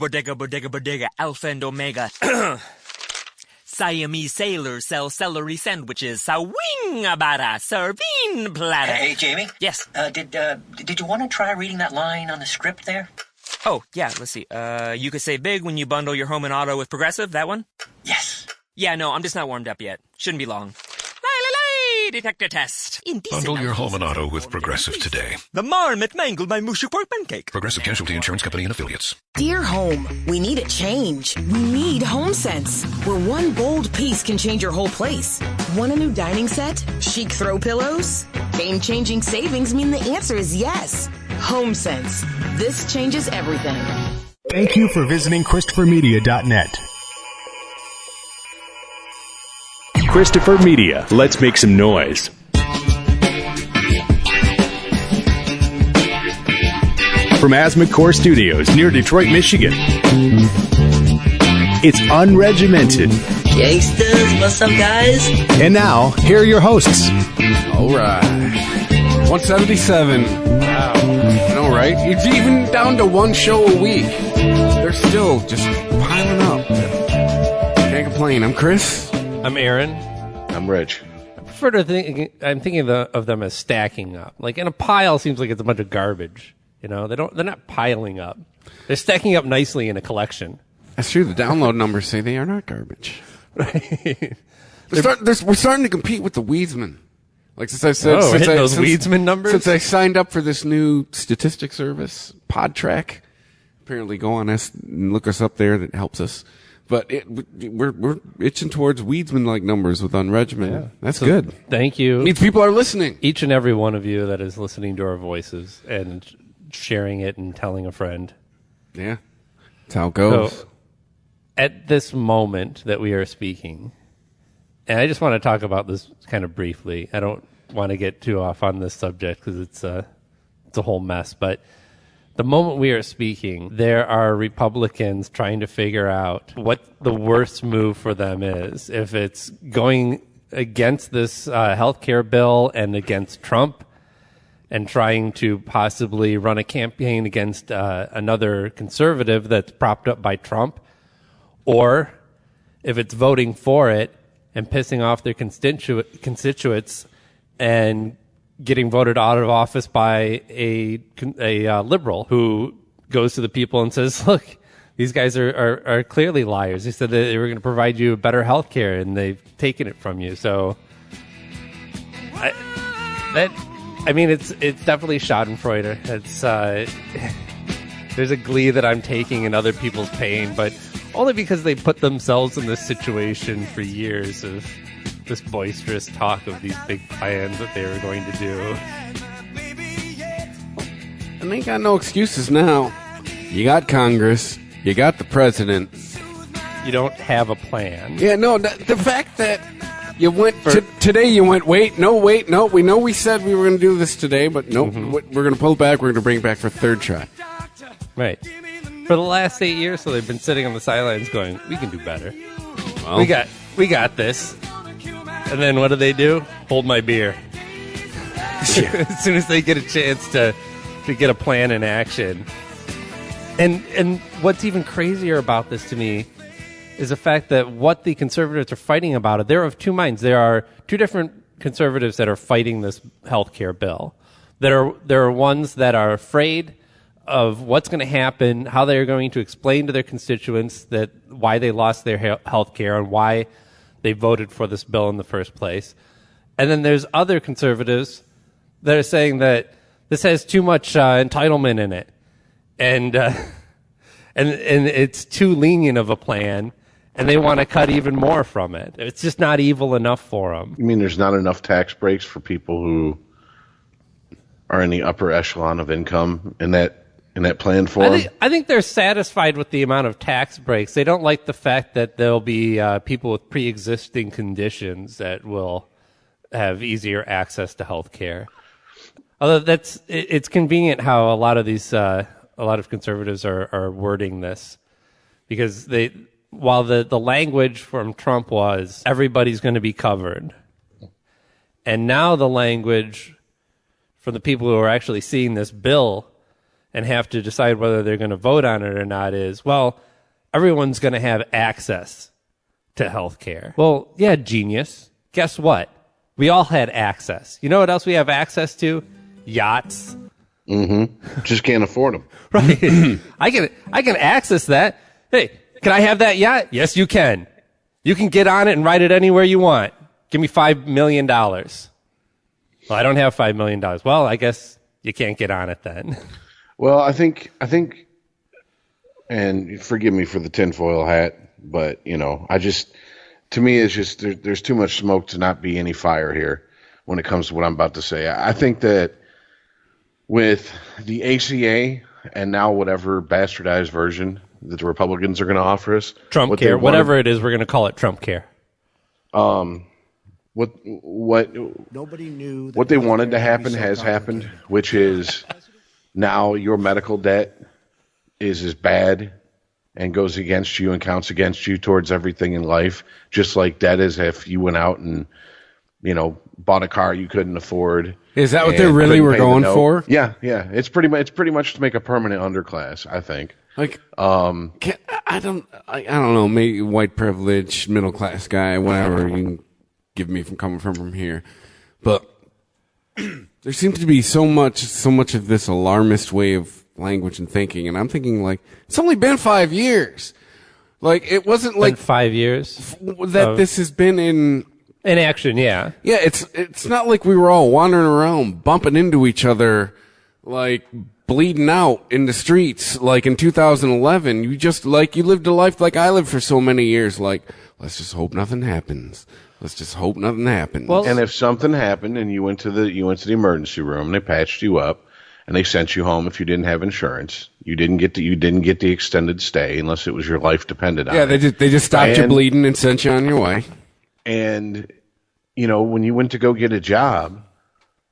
bodega, alpha and omega. Siamese sailors sell celery sandwiches. Sawing-a-bada, serving platter. Hey, Jamie? Yes? Did you want to try reading that line on the script there? Oh, yeah, let's see. You could save big when you bundle your home and auto with Progressive, that one? Yes. Yeah, no, I'm just not warmed up yet. Shouldn't be long. Detector test. Bundle your home and auto with Progressive today. The marmot mangled my mushy pork pancake. Progressive Casualty Insurance Company and Affiliates. Dear home, we need a change. We need HomeSense, where one bold piece can change your whole place. Want a new dining set? Chic throw pillows? Game-changing savings mean the answer is yes. HomeSense. This changes everything. Thank you for visiting ChristopherMedia.net. Christopher Media. Let's make some noise. From Asthma Studios near Detroit, Michigan. It's unregimented. Gangsters, what's up, guys? And now, here are your hosts. All right. 177. Wow. I know, right? It's even down to one show a week. They're still just piling up. Can't complain. I'm Chris. I'm Aaron. I'm Rich. I prefer to think. I'm thinking of them as stacking up. Like in a pile, seems like it's a bunch of garbage. You know, they're not piling up. They're stacking up nicely in a collection. That's true. The download numbers say they are not garbage. Right. We're starting to compete with the Weedsman. Like since I said, those Weedsman numbers. Since I signed up for this new statistics service, PodTrack. Apparently, go on us and look us up there. That helps us. But we're itching towards Weedsman-like numbers with Unregimented. Yeah. That's so good. Thank you. It means people are listening. Each and every one of you that is listening to our voices and sharing it and telling a friend. Yeah. That's how it goes. So, at this moment that we are speaking, and I just want to talk about this kind of briefly. I don't want to get too off on this subject because it's a whole mess, but the moment we are speaking, there are Republicans trying to figure out what the worst move for them is. If it's going against this health care bill and against Trump and trying to possibly run a campaign against another conservative that's propped up by Trump, or if it's voting for it and pissing off their constituents and getting voted out of office by a liberal who goes to the people and says, look, these guys are clearly liars. They said that they were going to provide you better health care, and they've taken it from you. So, it's definitely Schadenfreude. It's there's a glee that I'm taking in other people's pain, but only because they put themselves in this situation for years of this boisterous talk of these big plans that they were going to do. And they got no excuses now. You got Congress. You got the president. You don't have a plan. Yeah, no, the fact that you went today, you went, wait, no, we know we said we were going to do this today, but nope, we're going to pull it back. We're going to bring it back for a third try. Right. For the last 8 years, so they've been sitting on the sidelines going, we can do better. Well, we got this. And then what do? Hold my beer. As soon as they get a chance to get a plan in action. And what's even crazier about this to me is the fact that what the conservatives are fighting about it, they're of two minds. There are two different conservatives that are fighting this health care bill. There are ones that are afraid of what's going to happen, how they're going to explain to their constituents that why they lost their health care and why they voted for this bill in the first place. And then there's other conservatives that are saying that this has too much entitlement in it, and it's too lenient of a plan, and they want to cut even more from it. It's just not evil enough for them. You mean there's not enough tax breaks for people who are in the upper echelon of income in that plan for them? I think they're satisfied with the amount of tax breaks. They don't like the fact that there'll be people with pre-existing conditions that will have easier access to health care. Although it's convenient how a lot of conservatives are wording this, because while the language from Trump was everybody's going to be covered, and now the language from the people who are actually seeing this bill and have to decide whether they're going to vote on it or not is, well, everyone's going to have access to health care. Well, yeah, genius. Guess what? We all had access. You know what else we have access to? Yachts. Mm-hmm. Just can't afford them. Right. I can access that. Hey, can I have that yacht? Yes, you can. You can get on it and ride it anywhere you want. Give me $5 million. Well, I don't have $5 million. Well, I guess you can't get on it then. Well, I think, and forgive me for the tinfoil hat, but to me, it's just there's too much smoke to not be any fire here when it comes to what I'm about to say. I think that with the ACA and now whatever bastardized version that the Republicans are going to offer us, Trump care, whatever it is, we're going to call it Trump care. What nobody knew what they wanted to happen has happened, which is now your medical debt is as bad and goes against you and counts against you towards everything in life, just like debt is if you went out and bought a car you couldn't afford. Is that what they really were going for? Yeah. It's pretty much to make a permanent underclass, I think. Like, I don't know, maybe white privilege, middle class guy, whatever you can give me from coming from here, but there seems to be so much of this alarmist way of language and thinking, and I'm thinking like it's only been 5 years. Like it wasn't like 5 years that this has been in action. Yeah. It's not like we were all wandering around bumping into each other, like bleeding out in the streets, like in 2011. You just you lived a life like I lived for so many years. Like let's just hope nothing happens. Let's just hope nothing happens. Well, and if something happened and you went to the emergency room and they patched you up and they sent you home if you didn't have insurance, you didn't get the extended stay unless it was your life depended on it. Yeah, they just stopped you bleeding and sent you on your way. And when you went to go get a job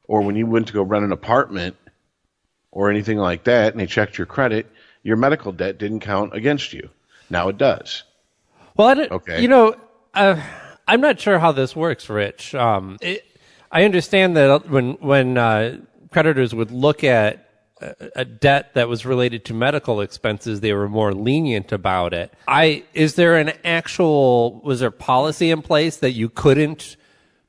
or when you went to go rent an apartment or anything like that and they checked your credit, your medical debt didn't count against you. Now it does. Well, I'm not sure how this works, Rich. I understand that when creditors would look at a debt that was related to medical expenses, they were more lenient about it. Was there policy in place that you couldn't,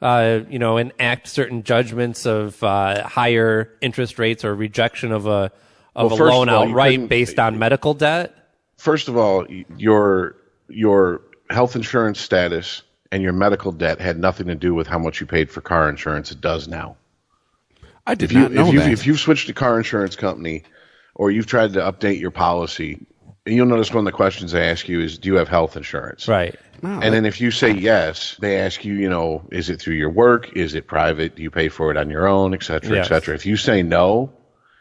enact certain judgments of higher interest rates or rejection of a loan outright based on medical debt? First of all, your health insurance status and your medical debt had nothing to do with how much you paid for car insurance. It does now. I did not know that. If you've switched to car insurance company or you've tried to update your policy, and you'll notice one of the questions they ask you is, do you have health insurance? Right. And then if you say yes, they ask you, is it through your work? Is it private? Do you pay for it on your own, et cetera, et cetera? If you say no,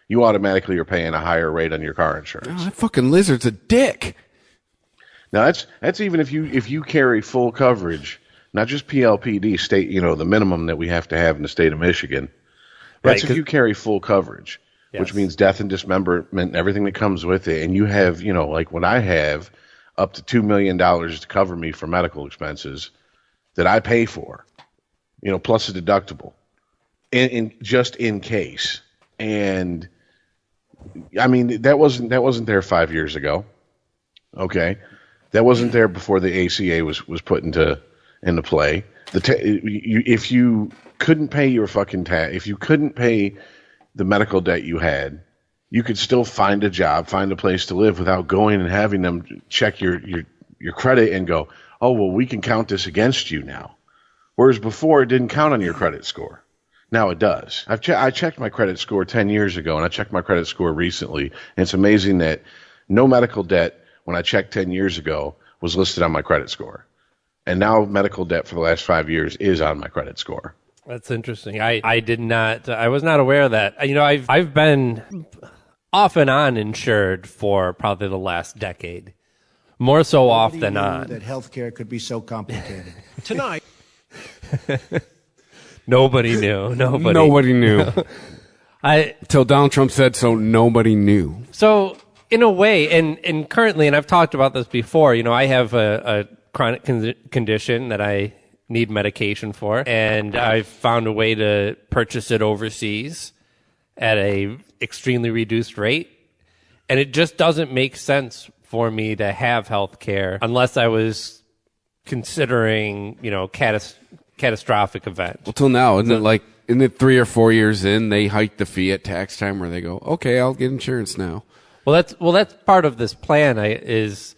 you automatically are paying a higher rate on your car insurance. Oh, that fucking lizard's a dick. Now that's even if you carry full coverage, not just PLPD state, the minimum that we have to have in the state of Michigan. That's if you carry full coverage, which means death and dismemberment and everything that comes with it. And you have, like when I have up to $2 million to cover me for medical expenses that I pay for, plus a deductible in just in case. And I mean, that wasn't there 5 years ago. Okay. That wasn't there before the ACA was put into play. If you couldn't pay your fucking tax, if you couldn't pay the medical debt you had, you could still find a job, find a place to live without going and having them check your credit and go, oh, well, we can count this against you now. Whereas before, it didn't count on your credit score. Now it does. I checked my credit score 10 years ago, and I checked my credit score recently. And it's amazing that no medical debt when I checked 10 years ago was listed on my credit score. And now medical debt for the last 5 years is on my credit score. That's interesting. I was not aware of that. I've been off and on insured for probably the last decade. More so off than on. That healthcare could be so complicated. Tonight. Nobody knew. Nobody knew. Till Donald Trump said so, nobody knew. So, in a way, and currently, and I've talked about this before, I have a chronic condition that I need medication for, and I've found a way to purchase it overseas at a extremely reduced rate. And it just doesn't make sense for me to have health care unless I was considering, catastrophic event. Well, till now, isn't it 3 or 4 years in, they hike the fee at tax time where they go, okay, I'll get insurance now. Well, that's part of this plan is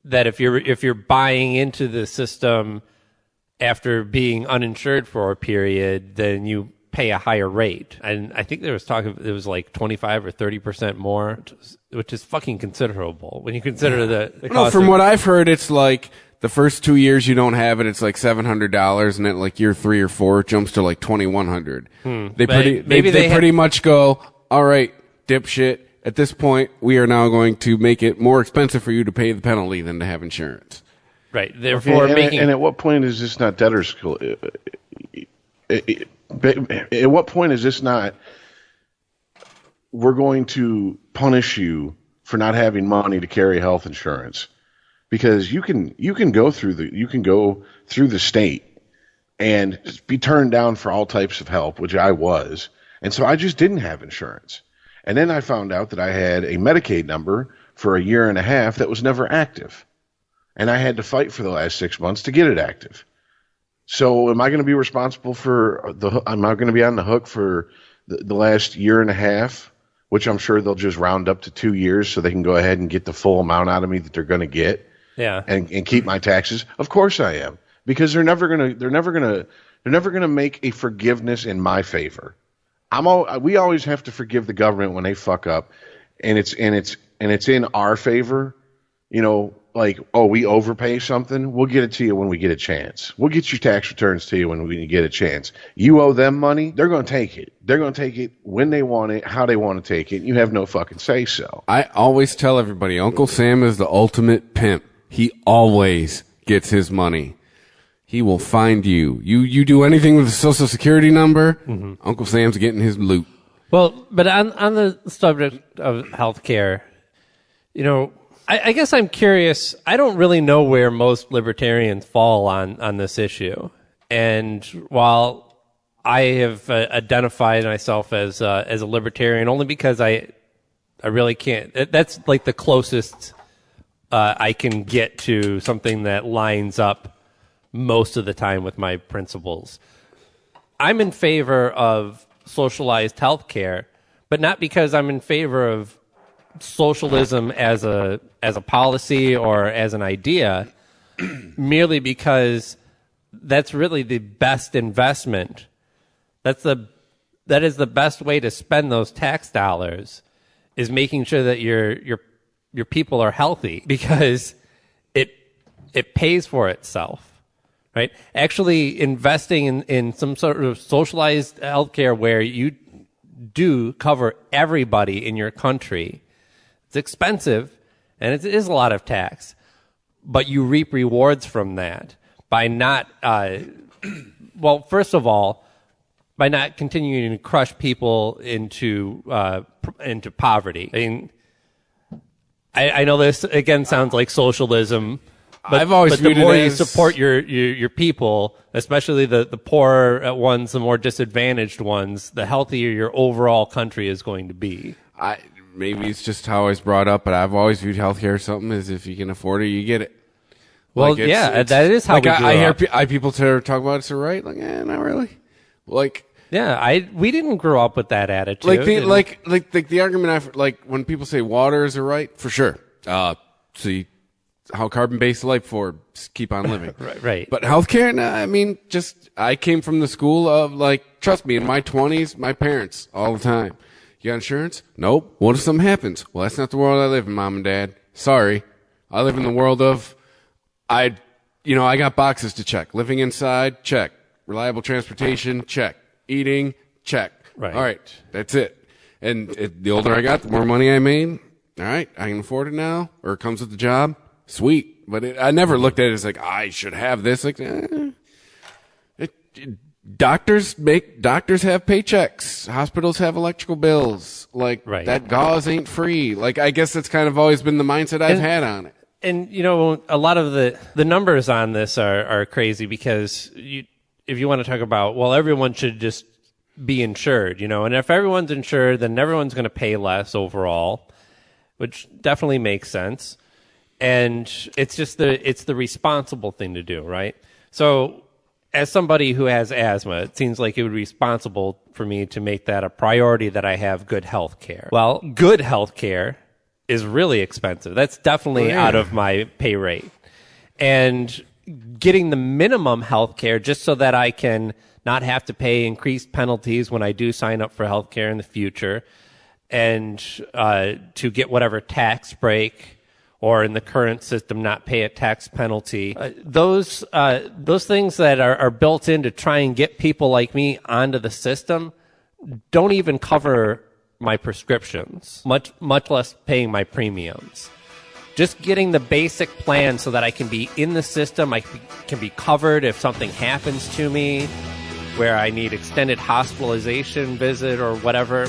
that if you're buying into the system after being uninsured for a period, then you pay a higher rate. And I think there was talk of it was like 25 or 30% more, which is fucking considerable when you consider the cost. No, from what I've heard, it's like the first 2 years you don't have it, it's like $700, and then like year 3 or 4 it jumps to like $2,100. They pretty much go, all right, dipshit. At this point, we are now going to make it more expensive for you to pay the penalty than to have insurance. Right. Therefore, and at what point is this not debtor's? At what point is this not? We're going to punish you for not having money to carry health insurance, because you can go through the state and be turned down for all types of help, which I was, and so I just didn't have insurance. And then I found out that I had a Medicaid number for a year and a half that was never active. And I had to fight for the last 6 months to get it active. So am I going to be responsible am I going to be on the hook for the last year and a half, which I'm sure they'll just round up to 2 years so they can go ahead and get the full amount out of me that they're going to get? Yeah. And keep my taxes? Of course I am. Because they're never going to make a forgiveness in my favor. We always have to forgive the government when they fuck up, and it's in our favor. Like, oh, we overpay something, we'll get it to you when we get a chance. We'll get your tax returns to you when we get a chance. You owe them money, they're going to take it. They're going to take it when they want it, how they want to take it. You have no fucking say so. I always tell everybody, Uncle Sam is the ultimate pimp. He always gets his money. He will find you. You do anything with a social security number, Uncle Sam's getting his loot. Well, but on the subject of healthcare, I guess I'm curious. I don't really know where most libertarians fall on this issue. And while I have identified myself as a libertarian only because I really can't. That's like the closest I can get to something that lines up most of the time with my principles. I'm in favor of socialized healthcare, but not because I'm in favor of socialism as a policy or as an idea, merely because that's really the best investment. That is the best way to spend those tax dollars, is making sure that your people are healthy, because it pays for itself. Right? Actually investing in some sort of socialized healthcare where you do cover everybody in your country. It's expensive, and it is a lot of tax, but you reap rewards from that by not, first of all, by not continuing to crush people into poverty. I mean, I know this again sounds like socialism. But the more you support your people, especially the poorer ones, the more disadvantaged ones, the healthier your overall country is going to be. Maybe it's just how I was brought up, but I've always viewed healthcare as something as if you can afford it, you get it. Well, that is how we grew up. I hear people talk about it's all right. Like, not really. Like, yeah, we didn't grow up with that attitude. Like the argument when people say water is a right, for sure. See how carbon-based life forms keep on living. Right. But healthcare, I mean, I came from the school of, trust me, in my 20s, my parents, all the time. You got insurance? Nope. What if something happens? Well, that's not the world I live in, Mom and Dad. Sorry. I live in the world of, I got boxes to check. Living inside, check. Reliable transportation, check. Eating, check. Right. All right. That's it. And the older I got, the more money I made. All right. I can afford it now, or it comes with the job. Sweet. But I never looked at it as like, I should have this. Like, doctors have paychecks. Hospitals have electrical bills. Like, that gauze ain't free. Like, I guess that's kind of always been the mindset I've had on it. And, a lot of the numbers on this are crazy, because if you want to talk about, well, everyone should just be insured, and if everyone's insured, then everyone's going to pay less overall. which definitely makes sense. And it's just the responsible thing to do, right? So as somebody who has asthma, it seems like it would be responsible for me to make that a priority that I have good health care. Well, good health care is really expensive. That's definitely out of my pay rate. And getting the minimum health care just so that I can not have to pay increased penalties when I do sign up for health care in the future, and to get whatever tax break, or in the current system not pay a tax penalty. Those things that are built in to try and get people like me onto the system don't even cover my prescriptions, much less paying my premiums. Just getting the basic plan so that I can be in the system, I can be covered if something happens to me, where I need extended hospitalization visit or whatever,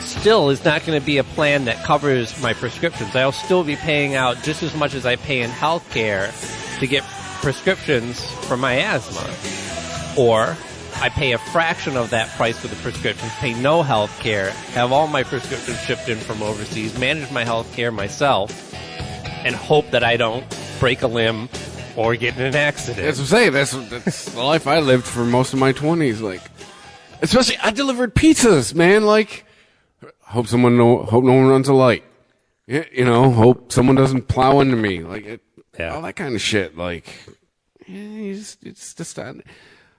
still is not going to be a plan that covers my prescriptions. I'll still be paying out just as much as I pay in health care to get prescriptions for my asthma. Or I pay a fraction of that price for the prescriptions, pay no health care, have all my prescriptions shipped in from overseas, manage my health care myself, and hope that I don't break a limb or get in an accident. That's what I'm saying. That's the life I lived for most of my 20s. Like, especially, I delivered pizzas, man. Like, hope no one runs a light. You know, hope someone doesn't plow into me. Like, all that kind of shit. Like, it's just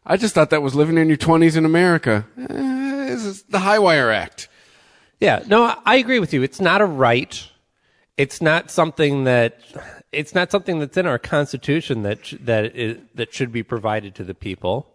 I just thought that was living in your 20s in America. This is the Highwire Act. Yeah, no, I agree with you. It's not a right. It's not something that's in our Constitution that should be provided to the people.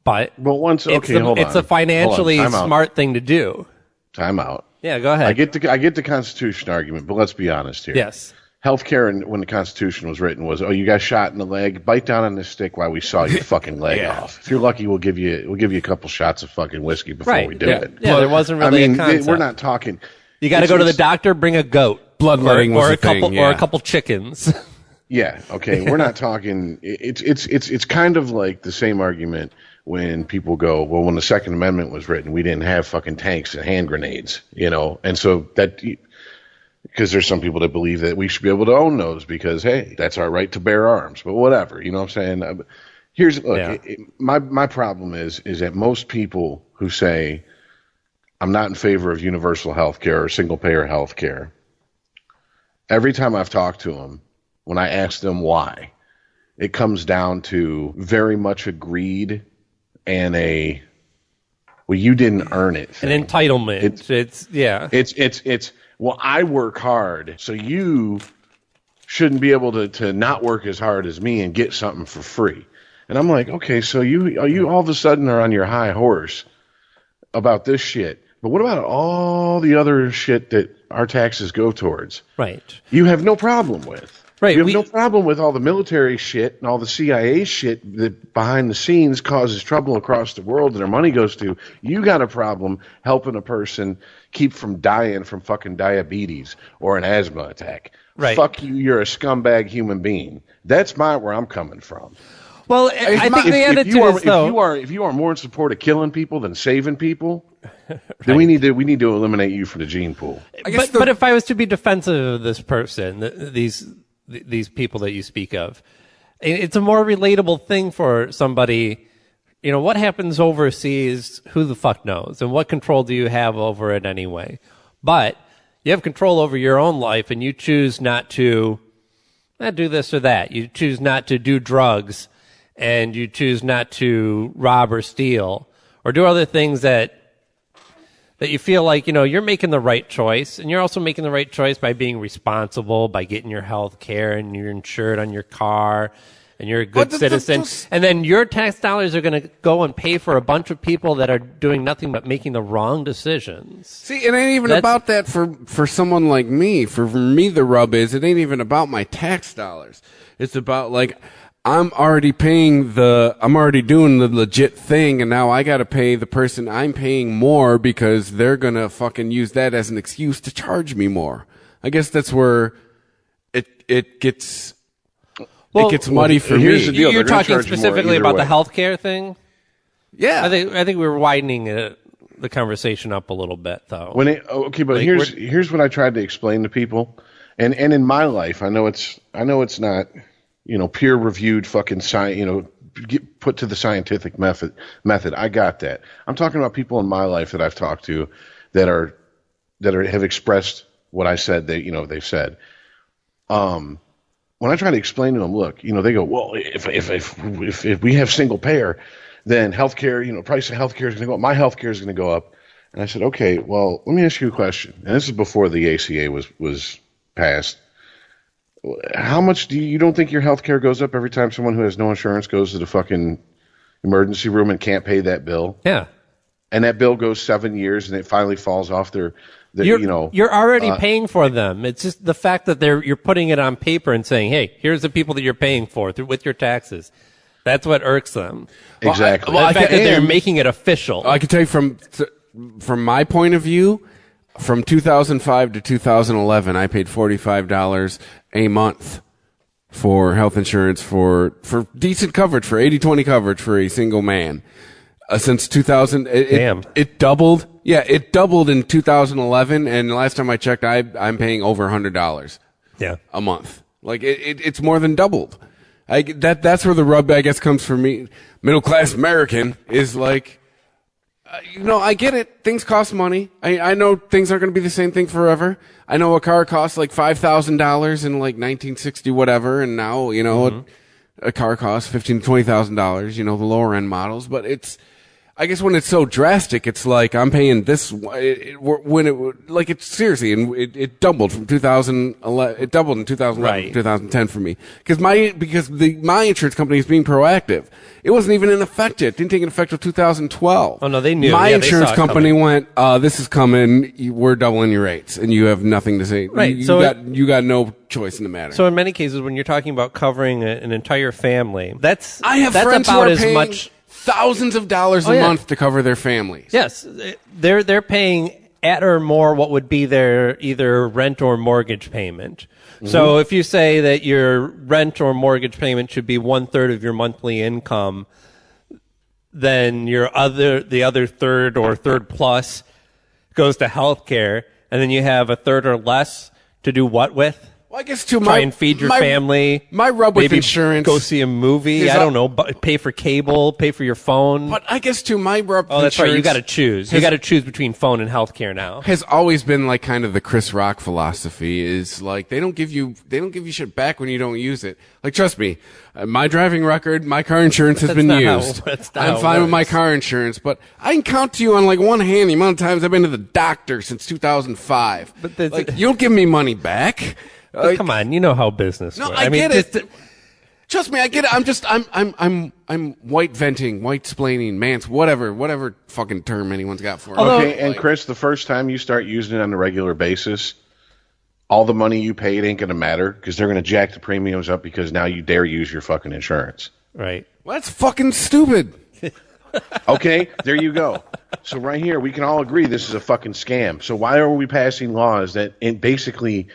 But it's a financially smart thing to do. Time out. Yeah, go ahead. I get the Constitution argument, but let's be honest here. Yes. Healthcare, when the Constitution was written, was, you got shot in the leg, bite down on this stick while we saw your fucking leg off. If you're lucky, we'll give you a couple shots of fucking whiskey before we do it. Yeah, there wasn't really a concept. We're not talking. You got to go to the doctor, bring a goat, bloodletting or a couple chickens. Yeah. Okay. We're not talking. It's kind of like the same argument when people go, well, when the Second Amendment was written, we didn't have fucking tanks and hand grenades, and so that. Because there's some people that believe that we should be able to own those because, hey, that's our right to bear arms. But whatever, you know what I'm saying? My problem is that most people who say, I'm not in favor of universal health care or single-payer health care, every time I've talked to them, when I ask them why, it comes down to very much a greed and you didn't earn it thing. An entitlement. It's well, I work hard, so you shouldn't be able to not work as hard as me and get something for free. And I'm like, okay, so you all of a sudden are on your high horse about this shit. But what about all the other shit that our taxes go towards? Right. You have no problem with. Right. You have no problem with all the military shit and all the CIA shit that behind the scenes causes trouble across the world that their money goes to. You got a problem helping a person keep from dying from fucking diabetes or an asthma attack. Right. Fuck you, you're a scumbag human being. That's where I'm coming from. Well, I think the attitude is, though, if you are more in support of killing people than saving people, then we need to eliminate you from the gene pool. But if I was to be defensive of this person, these people that you speak of, it's a more relatable thing for somebody. What happens overseas, who the fuck knows? And what control do you have over it anyway? But you have control over your own life, and you choose not to do this or that. You choose not to do drugs, and you choose not to rob or steal or do other things that you feel like, you're making the right choice. And you're also making the right choice by being responsible, by getting your health care, and you're insured on your car, and you're a good citizen. And then your tax dollars are going to go and pay for a bunch of people that are doing nothing but making the wrong decisions. See, it ain't even about that for someone like me. For me, the rub is it ain't even about my tax dollars. It's about, like, I'm already doing the legit thing, and now I gotta pay the person I'm paying more because they're gonna fucking use that as an excuse to charge me more. I guess that's where it gets muddy for me. Here's the deal. You're talking specifically about the healthcare thing? Yeah. I think we're widening it the conversation up a little bit, though. But here's what I tried to explain to people, and in my life, I know it's not, peer reviewed fucking science, put to the scientific method. I got that. I'm talking about people in my life that I've talked to that have expressed what I said. They've said. When I try to explain to them, look, they go, well, if we have single payer, then healthcare, price of healthcare is going to go up. My healthcare is going to go up. And I said, okay, well, let me ask you a question. And this is before the ACA was passed. How much you don't think your healthcare goes up every time someone who has no insurance goes to the fucking emergency room and can't pay that bill? Yeah. And that bill goes 7 years and it finally falls off you're already paying for them. It's just the fact that you're putting it on paper and saying, hey, here's the people that you're paying for with your taxes. That's what irks them. Exactly. The fact that they're making it official. I can tell you from my point of view, from 2005 to 2011, I paid $45 a month for health insurance for decent coverage, for 80/20 coverage for a single man. Since 2000, it doubled. Yeah, it doubled in 2011, and the last time I checked, I'm paying over $100. Yeah, a month. Like it's more than doubled. That's where the rub, I guess, comes for me. Middle class American is like, I get it. Things cost money. I know things aren't going to be the same thing forever. I know a car costs like $5,000 in like 1960 whatever, and now a car costs $15,000 to $20,000. The lower end models, but I guess when it's so drastic, it's like I'm paying this it's seriously, and it doubled from 2011. It doubled in 2011 to 2010 for me because my insurance company is being proactive. It wasn't even in effect yet. It didn't take effect until 2012. Oh no, they knew. My insurance company went, "This is coming. We're doubling your rates, and you have nothing to say. Right, you got no choice in the matter." So in many cases, when you're talking about covering an entire family, that's friends about who are as paying much. Thousands of dollars a month to cover their families. Yes, they're paying at or more what would be their either rent or mortgage payment. Mm-hmm. So if you say that your rent or mortgage payment should be 1/3 of your monthly income, then the other third or third plus goes to healthcare, and then you have a third or less to do what with? Well, I guess try and feed your family. My rub with maybe insurance. Go see a movie. I don't know. Pay for cable. Pay for your phone. But I guess my rub. Oh, that's right. You got to choose. You got to choose between phone and healthcare now. Has always been like kind of the Chris Rock philosophy is like they don't give you shit back when you don't use it. Like trust me, my driving record, my car insurance has been used. I'm fine with my car insurance, but I can count to you on like one hand the amount of times I've been to the doctor since 2005. But you don't give me money back. Come on, you know how business works. I get it. Trust me, I get it. I'm white venting, white splaining, whatever fucking term anyone's got for it. Okay, and Chris, the first time you start using it on a regular basis, all the money you paid ain't gonna matter because they're gonna jack the premiums up because now you dare use your fucking insurance. Right. Well, that's fucking stupid. Okay, there you go. So right here, we can all agree this is a fucking scam. So why are we passing laws that basically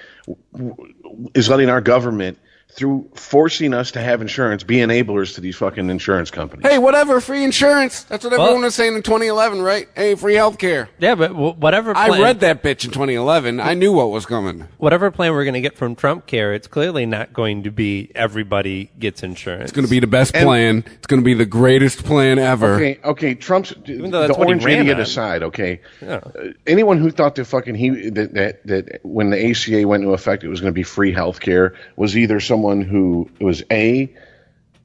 is letting our government, through forcing us to have insurance, be enablers to these fucking insurance companies? Hey, whatever, free insurance. That's what everyone was saying in 2011, right? Hey, free healthcare. Yeah, but whatever plan, I read that bitch in 2011. I knew what was coming. Whatever plan we're going to get from Trump Care, it's clearly not going to be everybody gets insurance. It's going to be the best plan. It's going to be the greatest plan ever. Okay, Trump's the orange idiot aside, okay? Yeah. Anyone who thought that fucking that when the ACA went into effect it was going to be free healthcare was either someone who was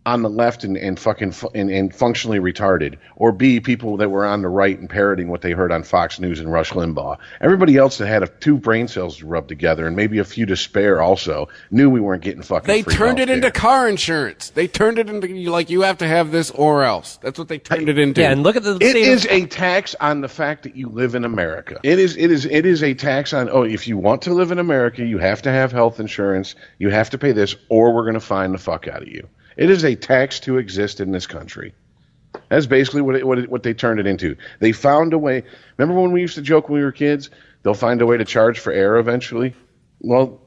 on the left and functionally retarded, or B, people that were on the right and parroting what they heard on Fox News and Rush Limbaugh. Everybody else that had two brain cells rubbed together and maybe a few to spare also knew we weren't getting fucking free They turned it into car insurance. They turned it into like you have to have this or else. That's what they turned it into. Yeah, and look at the It is a tax on the fact that you live in America. It is a tax on if you want to live in America, you have to have health insurance, you have to pay this, or we're going to fine the fuck out of you. It is a tax to exist in this country. That's basically what they turned it into. They found a way. Remember when we used to joke when we were kids? They'll find a way to charge for air eventually. Well,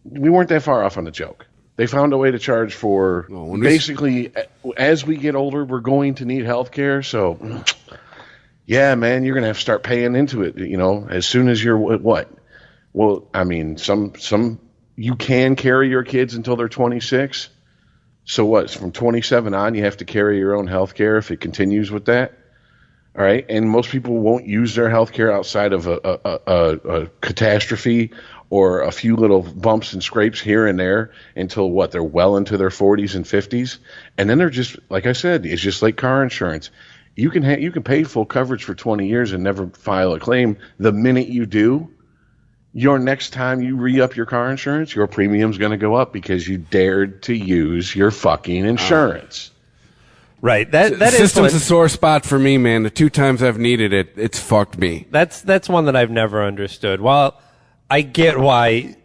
we weren't that far off on the joke. They found a way to charge for basically as we get older, we're going to need health care. So yeah, man, you're going to have to start paying into it, as soon as you're what? Well, I mean, some you can carry your kids until they're 26. So what? From 27 on, you have to carry your own health care if it continues with that. All right. And most people won't use their health care outside of a catastrophe or a few little bumps and scrapes here and there until what? They're well into their 40s and 50s. And then they're just, like I said, it's just like car insurance. You can pay full coverage for 20 years and never file a claim. The minute you do, your next time you re-up your car insurance, your premium's going to go up because you dared to use your fucking insurance. Right. That system's a sore spot for me, man. The 2 times I've needed it, it's fucked me. That's one that I've never understood. Well, I get why,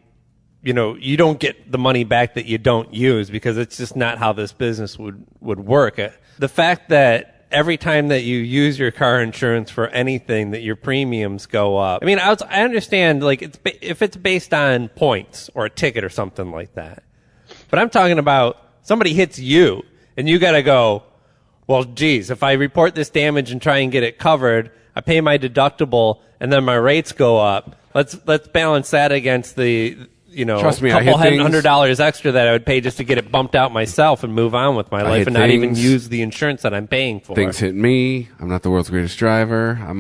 you don't get the money back that you don't use because it's just not how this business would work. The fact that every time that you use your car insurance for anything, that your premiums go up. I mean, I understand, like, if it's based on points or a ticket or something like that. But I'm talking about somebody hits you, and you got to go, well, geez, if I report this damage and try and get it covered, I pay my deductible, and then my rates go up. Let's balance that against the Trust me, couple $100 extra that I would pay just to get it bumped out myself and move on with my life and not even use the insurance that I'm paying for. Things hit me. I'm not the world's greatest driver. I'm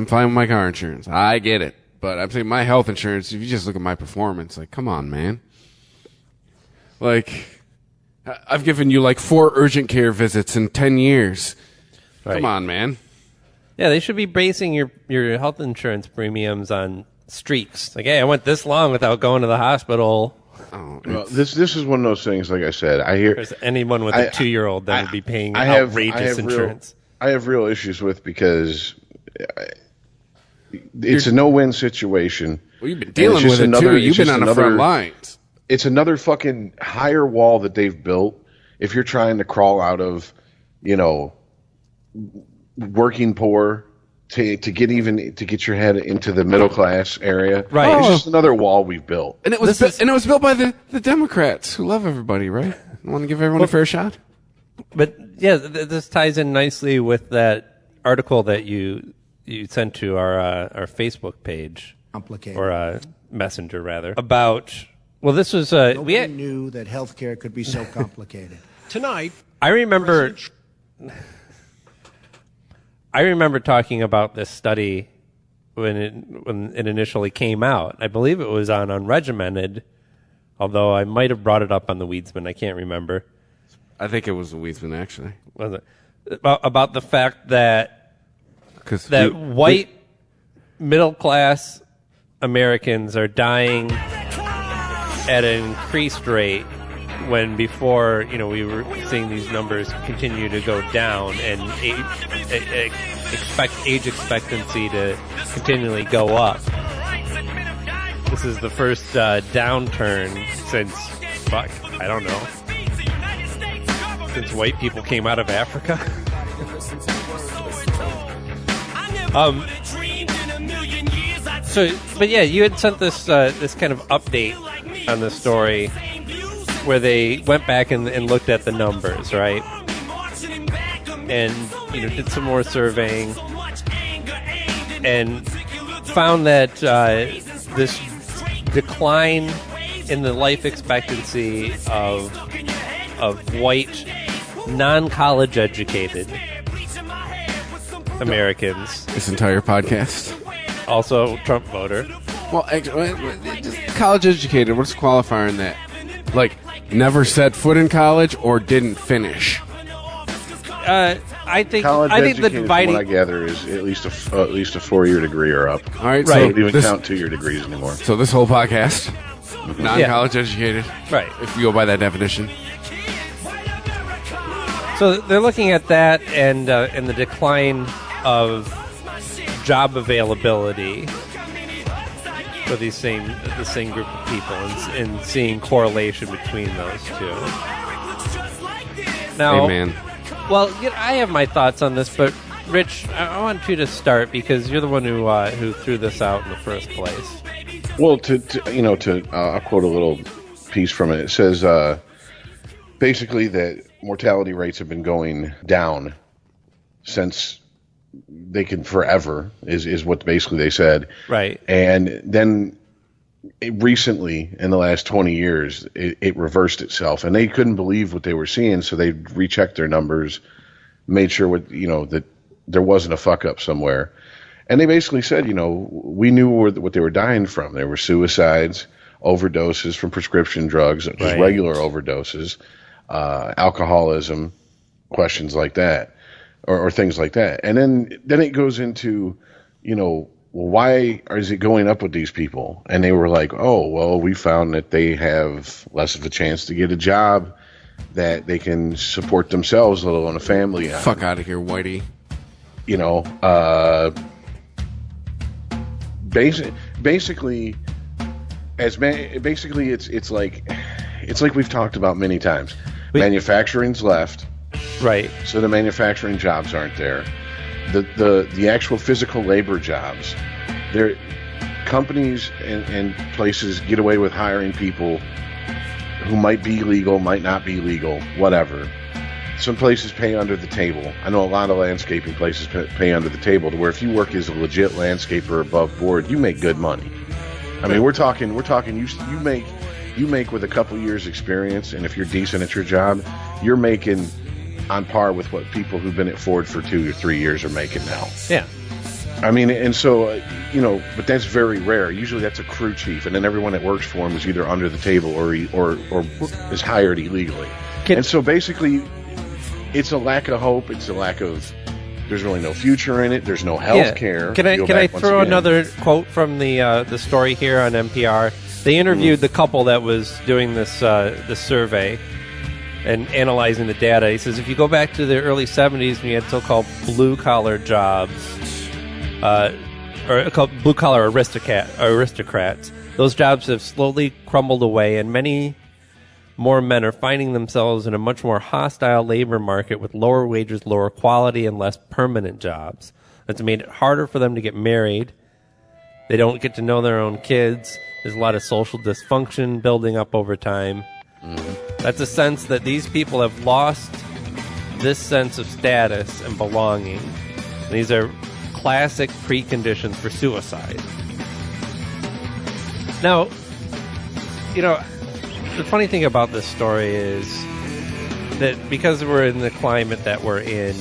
fine with my car insurance. I get it. But I'm saying my health insurance, if you just look at my performance, like, come on, man. Like, I've given you like 4 urgent care visits in 10 years. Right. Come on, man. Yeah, they should be basing your health insurance premiums on streaks. Like, hey, I went this long without going to the hospital. Oh, well, this is one of those things. Like I said, I hear there's anyone with a 2-year-old that would be paying outrageous insurance. I have real issues with because it's a no-win situation. Well, you've been dealing with it too. You've been on the front lines. It's another fucking higher wall that they've built. If you're trying to crawl out of, working poor. To get your head into the middle class area, right? It's just another wall we've built, and it was built by the Democrats who love everybody, right? Want to give everyone a fair shot. But yeah, this ties in nicely with that article that you sent to our Facebook page, or Messenger rather, about. Well, this was nobody knew that healthcare could be so complicated. Tonight, I remember talking about this study when it initially came out. I believe it was on Unregimented, although I might have brought it up on the Weedsman. I can't remember. I think it was the Weedsman, actually. Was it? About the fact that white middle-class Americans are dying at an increased rate when before, we were seeing these numbers continue to go down and expect age expectancy to continually go up. This is the first downturn since, I don't know, since white people came out of Africa. But yeah, you had sent this kind of update on the story where they went back and looked at the numbers, right? And did some more surveying and found that this decline in the life expectancy of white, non-college educated Americans. This entire podcast. Also Trump voter. Well, just college educated. What's the qualifier in that? Like, never set foot in college or didn't finish? I think college the dividing. What I gather is at least a 4-year degree or up. All right, so don't even count 2-year degrees anymore. So this whole podcast, non-college educated, right? If you go by that definition. So they're looking at that and the decline of job availability for the same group of people and seeing correlation between those two. Now, Amen. Well, I have my thoughts on this, but Rich, I want you to start because you're the one who threw this out in the first place. Well, I'll quote a little piece from it. It says basically that mortality rates have been going down since forever is what basically they said. Right. And then recently, in the last 20 years, it reversed itself, and they couldn't believe what they were seeing, so they rechecked their numbers, made sure that there wasn't a fuck up somewhere. And they basically said, we knew what they were dying from. There were suicides, overdoses from prescription drugs, just regular overdoses, alcoholism, questions like that, or things like that. And then it goes into, well, why is it going up with these people? And they were like, oh, well, we found that they have less of a chance to get a job, that they can support themselves, let alone a family. Fuck out of here, Whitey. Basically, it's like we've talked about many times. Manufacturing's left, right? So the manufacturing jobs aren't there. The actual physical labor jobs, companies and places get away with hiring people who might be legal, might not be legal, whatever. Some places pay under the table. I know a lot of landscaping places pay under the table, to where if you work as a legit landscaper above board, you make good money. I mean, we're talking. You make with a couple years experience, and if you're decent at your job, you're making on par with what people who've been at Ford for 2 or 3 years are making now. Yeah. I mean, and so, but that's very rare. Usually that's a crew chief, and then everyone that works for him is either under the table or is hired illegally. And so basically, it's a lack of hope. It's a lack of, there's really no future in it. There's no health care. Can I throw another quote from the story here on NPR? They interviewed the couple that was doing this survey and analyzing the data. He says, if you go back to the early 70s when you had so-called blue-collar jobs, or called blue-collar aristocrats, those jobs have slowly crumbled away, and many more men are finding themselves in a much more hostile labor market with lower wages, lower quality, and less permanent jobs. That's made it harder for them to get married. They don't get to know their own kids. There's a lot of social dysfunction building up over time. That's a sense that these people have lost this sense of status and belonging. And these are classic preconditions for suicide. Now, the funny thing about this story is that because we're in the climate that we're in,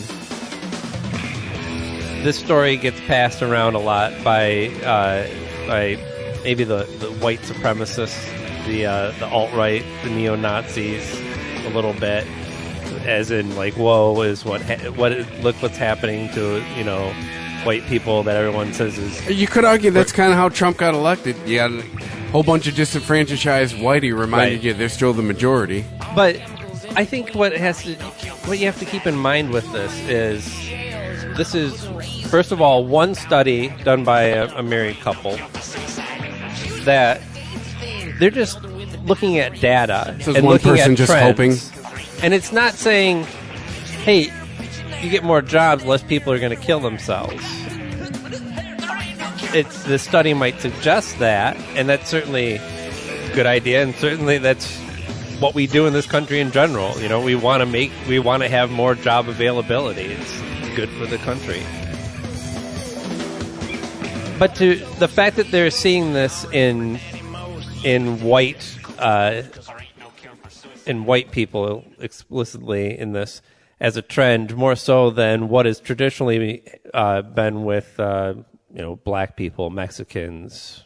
this story gets passed around a lot by maybe the white supremacists, the alt-right, the neo-Nazis, a little bit, as in like, whoa, is look what's happening to white people that everyone says is. You could argue that's kind of how Trump got elected. You got a whole bunch of disenfranchised whitey reminded you they're still the majority. But I think what you have to keep in mind with this is first of all one study done by a married couple that they're just looking at data and one looking person at just trends. hoping, and it's not saying, hey, you get more jobs, less people are going to kill themselves. The study might suggest that, and that's certainly a good idea, and certainly that's what we do in this country in general. We want to have more job availability. It's good for the country. But the fact that they're seeing this in white people explicitly in this as a trend, more so than what has traditionally been with black people, Mexicans.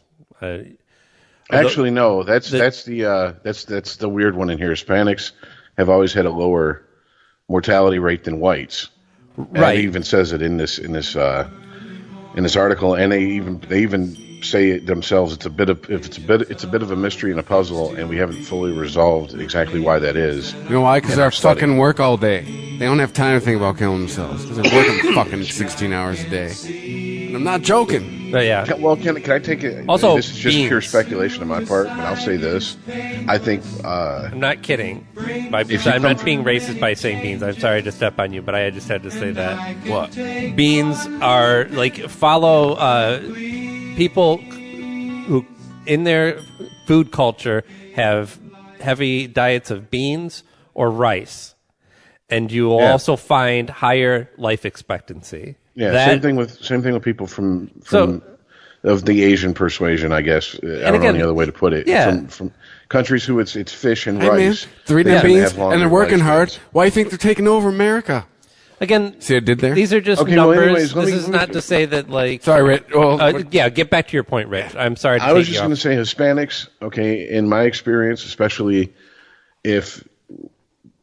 Actually, no. That's the weird one in here. Hispanics have always had a lower mortality rate than whites. Right. And it even says it in this article, and they even say it themselves. It's a bit of a mystery and a puzzle, and we haven't fully resolved exactly why that is. You know why? Because they're fucking work all day. They don't have time to think about killing themselves. Because they're working fucking 16 hours a day. And I'm not joking. Yeah. Well, can I take it? Also, this is just pure speculation on my part, but I'll say this. I think I'm not kidding. I'm not being racist by saying beans. I'm sorry to step on you, but I just had to say that. What? Beans are follow people who in their food culture have heavy diets of beans or rice, and you will also find higher life expectancy. Yeah, same thing with people from of the Asian persuasion, I guess. I don't know any other way to put it. Yeah. From countries who it's fish and rice. Man, 3 damn beans, and they're working hard. Why do you think they're taking over America? Again, see, I did there. These are just numbers. Well, anyways, this is not to say that, like. Sorry, Rich. Well, yeah, get back to your point, Rich. I'm sorry. I was just going to say Hispanics. Okay, in my experience, especially if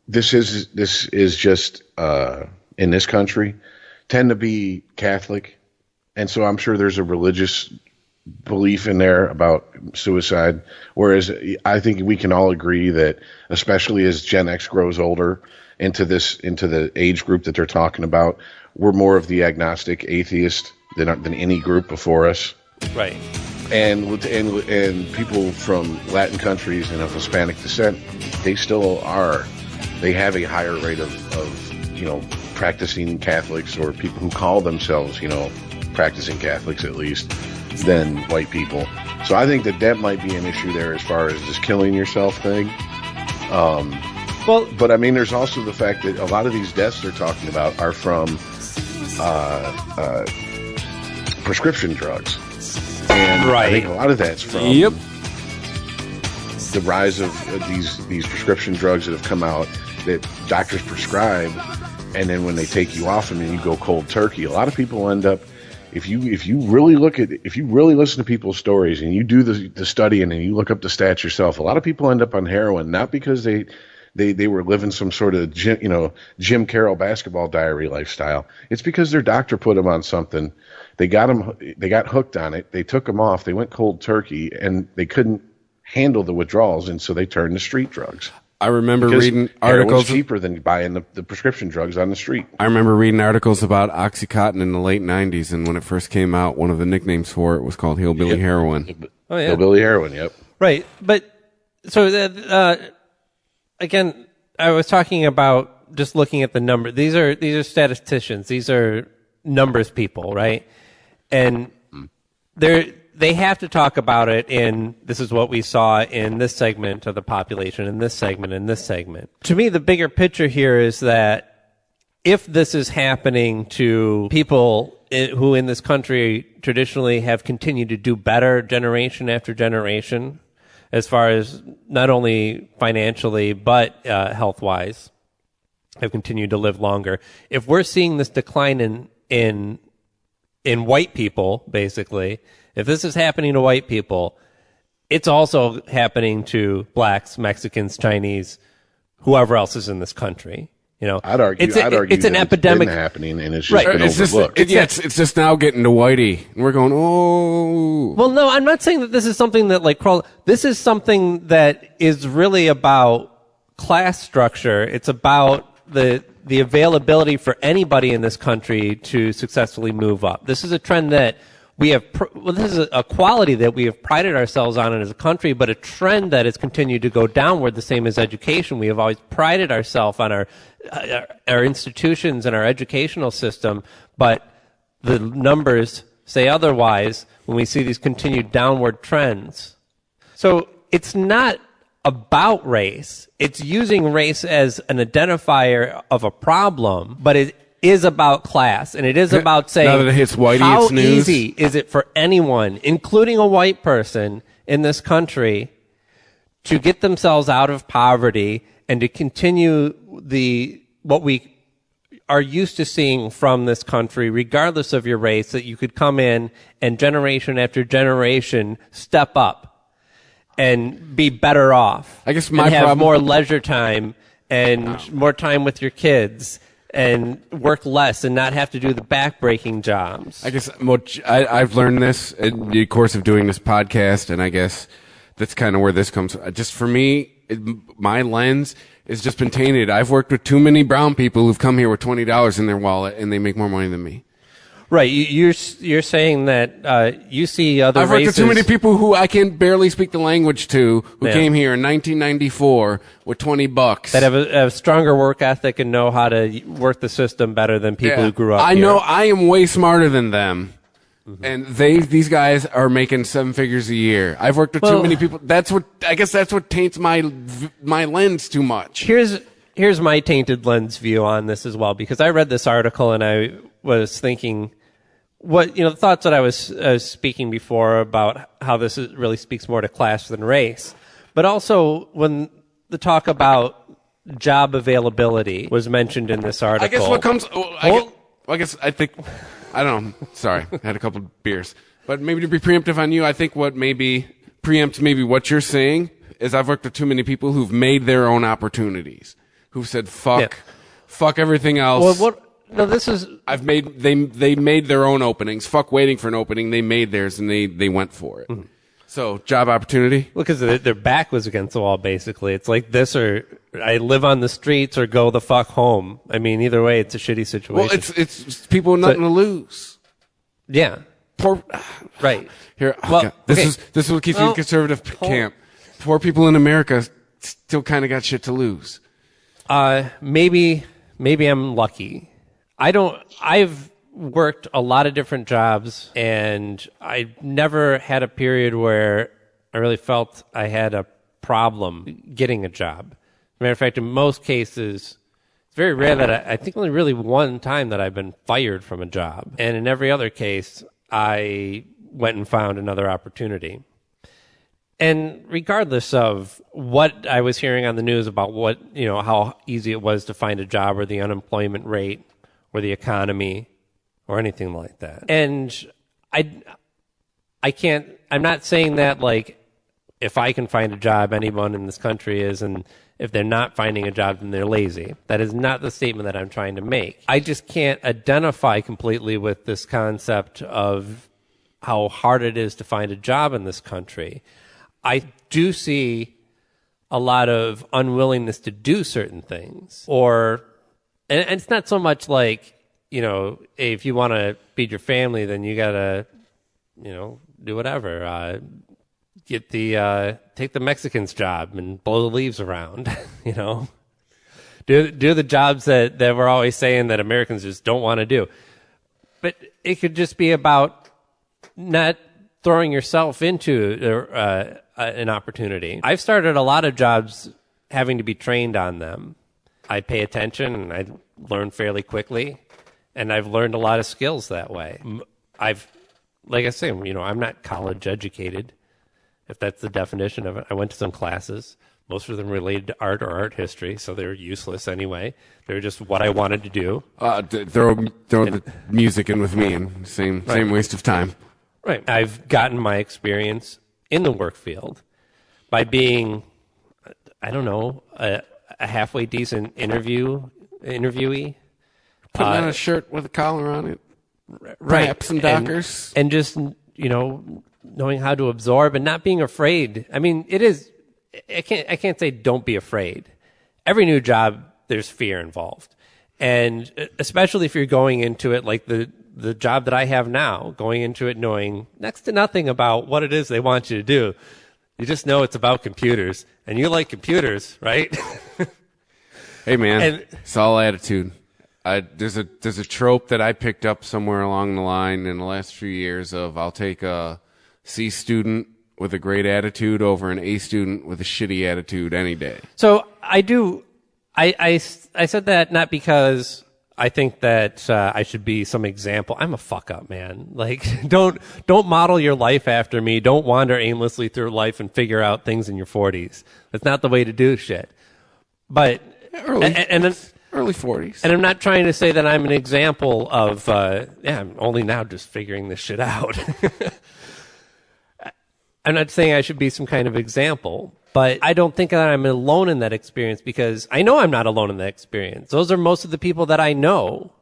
this is just in this country, tend to be Catholic, and so I'm sure there's a religious belief in there about suicide. Whereas I think we can all agree that, especially as Gen X grows older into the age group that they're talking about, we're more of the agnostic atheist than any group before us. Right. And people from Latin countries and of Hispanic descent, they still are. They have a higher rate of practicing Catholics, or people who call themselves practicing Catholics at least, than white people. So I think that might be an issue there as far as this killing yourself thing. But I mean, there's also the fact that a lot of these deaths they're talking about are from prescription drugs, and I think a lot of that's from the rise of these prescription drugs that have come out that doctors prescribe, and then when they take you off them and you go cold turkey, a lot of people end up. If you really listen to people's stories and you do the studying and you look up the stats yourself, a lot of people end up on heroin not because they were living some sort of Jim Carroll basketball diary lifestyle. It's because their doctor put them on something. They got hooked on it. They took them off. They went cold turkey, and they couldn't handle the withdrawals, and so they turned to street drugs. I remember reading articles cheaper than buying the prescription drugs on the street. I remember reading articles about OxyContin in the late 90s, and when it first came out, one of the nicknames for it was called Hillbilly Heroin. Oh, yeah. Hillbilly Heroin, yep. Right. But so again, I was talking about just looking at the number. These are statisticians. These are numbers people, right? And they have to talk about it in, this is what we saw in this segment of the population, in this segment, in this segment. To me, the bigger picture here is that if this is happening to people who in this country traditionally have continued to do better generation after generation, as far as not only financially but health-wise, have continued to live longer. If we're seeing this decline in white people, basically, if this is happening to white people, it's also happening to blacks, Mexicans, Chinese, whoever else is in this country. I'd argue it's an epidemic happening, and it's just been overlooked. It's just now getting to whitey, and we're going, oh. Well, no, I'm not saying that this is something that this is something that is really about class structure. It's about the availability for anybody in this country to successfully move up. This is a trend that we have, this is a quality that we have prided ourselves on as a country, but a trend that has continued to go downward, the same as education. We have always prided ourselves on our institutions and our educational system, but the numbers say otherwise when we see these continued downward trends. So it's not about race. It's using race as an identifier of a problem, but it is about class, and it is about saying, now that it hits whitey, how it's news. Easy is it for anyone, including a white person in this country, to get themselves out of poverty and to continue what we are used to seeing from this country, regardless of your race, that you could come in and generation after generation step up and be better off. I guess and have more leisure time and more time with your kids and work less and not have to do the back-breaking jobs. I guess I've learned this in the course of doing this podcast, and I guess that's kind of where this comes from. Just for me, my lens has just been tainted. I've worked with too many brown people who've come here with $20 in their wallet, and they make more money than me. Right. You're saying that you see other races. I've worked with too many people who I can barely speak the language to, who came here in 1994 with $20. That have a stronger work ethic and know how to work the system better than people who grew up I here. know I am way smarter than them. Mm-hmm. And these guys are making 7 figures a year. I've worked with too many people. I guess that's what taints my lens too much. Here's my tainted lens view on this as well, because I read this article and I was thinking, the thoughts that I was speaking before about how this really speaks more to class than race, but also when the talk about job availability was mentioned in this article. I guess what comes, I don't know. Sorry, I had a couple of beers, but maybe to be preemptive on you, I think what maybe preempts maybe what you're saying is I've worked with too many people who've made their own opportunities, who've said fuck everything else. Well, they made their own openings. Fuck waiting for an opening. They made theirs and they went for it. Mm-hmm. So job opportunity. Well, because their back was against the wall. Basically, it's like this, or I live on the streets, or go the fuck home. I mean, either way, it's a shitty situation. Well, it's people with nothing to lose. Yeah. Right. Here. This is what keeps you in conservative camp. Poor people in America still kind of got shit to lose. Maybe I'm lucky. I've worked a lot of different jobs, and I never had a period where I really felt I had a problem getting a job. As a matter of fact, in most cases, it's very rare that I think only really one time that I've been fired from a job. And in every other case, I went and found another opportunity. And regardless of what I was hearing on the news about how easy it was to find a job, or the unemployment rate, or the economy, or anything like that. And I'm not saying that like if I can find a job, anyone in this country is, and if they're not finding a job, then they're lazy. That is not the statement that I'm trying to make. I just can't identify completely with this concept of how hard it is to find a job in this country. I do see a lot of unwillingness to do certain things, and it's not so much like, if you want to feed your family, then you gotta, do whatever. Take the Mexicans' job and blow the leaves around. Do the jobs that we're always saying that Americans just don't want to do. But it could just be about not throwing yourself into an opportunity. I've started a lot of jobs having to be trained on them. I pay attention and I learn fairly quickly, and I've learned a lot of skills that way. Like I say, I'm not college educated, if that's the definition of it. I went to some classes, most of them related to art or art history, so they're useless anyway. They're just what I wanted to do. Throw the music in with me, and same waste of time. Right. I've gotten my experience in the work field by being, I don't know, a halfway decent interviewee. Putting on a shirt with a collar on it. Perhaps some Dockers. And just, knowing how to absorb and not being afraid. I mean, it is, I can't say don't be afraid. Every new job, there's fear involved. And especially if you're going into it like the job that I have now, going into it knowing next to nothing about what it is they want you to do. You just know it's about computers, and you like computers, right? Hey, man, it's all attitude. There's a trope that I picked up somewhere along the line in the last few years of I'll take a C student with a great attitude over an A student with a shitty attitude any day. So I do. I said that not because I think that I should be some example. I'm a fuck up, man. Like, don't model your life after me. Don't wander aimlessly through life and figure out things in your 40s. That's not the way to do shit. But early 40s. And I'm not trying to say that I'm an example of. I'm only now just figuring this shit out. I'm not saying I should be some kind of example. But I don't think that I'm alone in that experience, because I know I'm not alone in that experience. Those are most of the people that I know.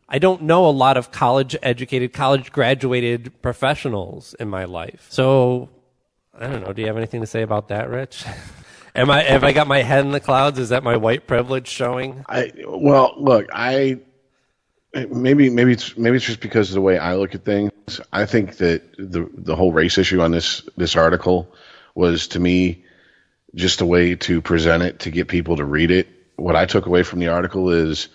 I don't know a lot of college-educated, college-graduated professionals in my life. So, I don't know. Do you have anything to say about that, Rich? Have I got my head in the clouds? Is that my white privilege showing? Maybe it's just because of the way I look at things. I think that the whole race issue on this article was, to me, just a way to present it, to get people to read it. What I took away from the article is,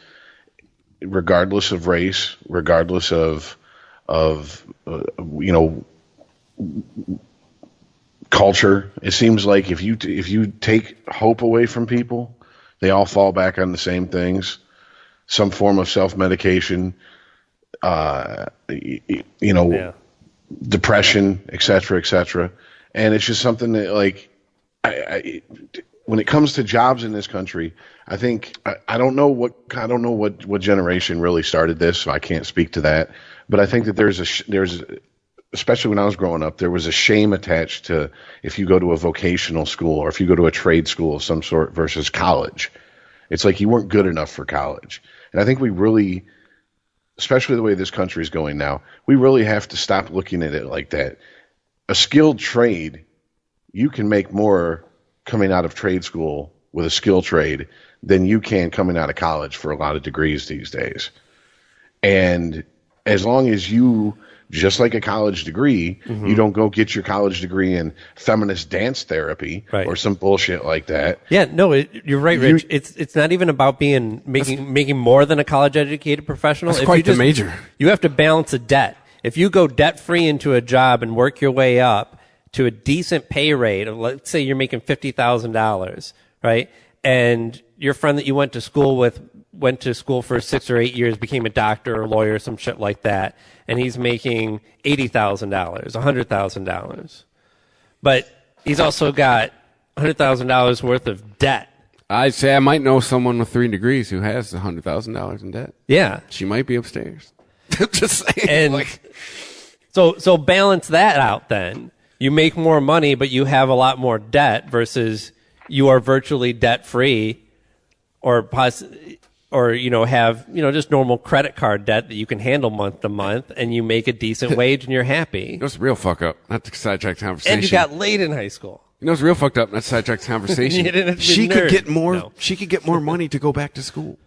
regardless of race, regardless of culture, it seems like if you take hope away from people, they all fall back on the same things. Some form of self-medication, depression, et cetera, and it's just something that like when it comes to jobs in this country, I think I don't know what generation really started this, so I can't speak to that. But I think that there's especially when I was growing up, there was a shame attached to if you go to a vocational school or if you go to a trade school of some sort versus college. It's like you weren't good enough for college, and I think we really, especially the way this country is going now, we really have to stop looking at it like that. A skilled trade, you can make more coming out of trade school with a skilled trade than you can coming out of college for a lot of degrees these days. And as long as you, just like a college degree, you don't go get your college degree in feminist dance therapy or some bullshit like that. Yeah, no, you're right, Rich. It's not even about making more than a college educated professional. That's quite the major. You have to balance a debt. If you go debt free into a job and work your way up to a decent pay rate of, let's say you're making $50,000, right? And your friend that you went to school for 6 or 8 years, became a doctor or lawyer or some shit like that, and he's making $80,000, $100,000. But he's also got $100,000 worth of debt. I'd say I might know someone with 3 degrees who has $100,000 in debt. Yeah. She might be upstairs. Just saying. And so balance that out then. You make more money, but you have a lot more debt versus you are virtually debt free or have, just normal credit card debt that you can handle month to month, and you make a decent wage and you're happy. What's real fuck up? Not to sidetrack the conversation. And you got laid in high school. What's real fucked up? Not to sidetrack the conversation. You didn't have to be She a could nerd. get more. No. She could get more money to go back to school.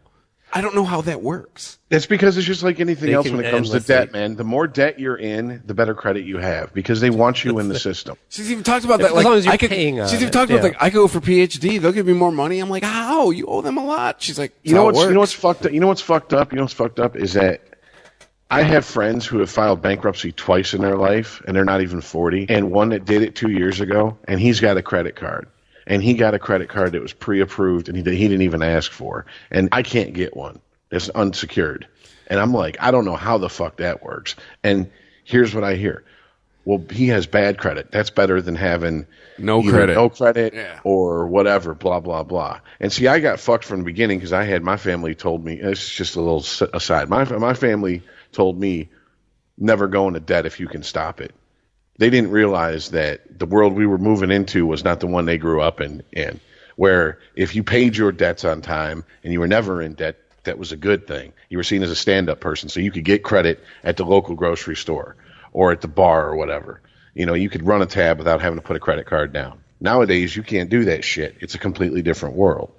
I don't know how that works. That's because it's just like anything They else can when it comes to endlessly- debt, man. The more debt you're in, the better credit you have because they want you in the system. She's even talked about that. As long as you're I could, paying on she's even it, talked about yeah. like I could go for PhD. They'll give me more money. I'm like, how? You owe them a lot. She's like, You know what's fucked up? You know what's fucked up? You know what's fucked up is that I have friends who have filed bankruptcy twice in their life, and they're not even 40. And one that did it 2 years ago, and he's got a credit card. And he got a credit card that was pre-approved, and he didn't even ask for. And I can't get one. It's unsecured. And I'm like, I don't know how the fuck that works. And here's what I hear. Well, he has bad credit. That's better than having no credit Yeah. or whatever, blah, blah, blah. And see, I got fucked from the beginning because I had my family told me, it's just a little aside. My family told me never go into debt if you can stop it. They didn't realize that the world we were moving into was not the one they grew up in, where if you paid your debts on time and you were never in debt, that was a good thing. You were seen as a stand-up person, so you could get credit at the local grocery store or at the bar or whatever. You could run a tab without having to put a credit card down. Nowadays, you can't do that shit. It's a completely different world.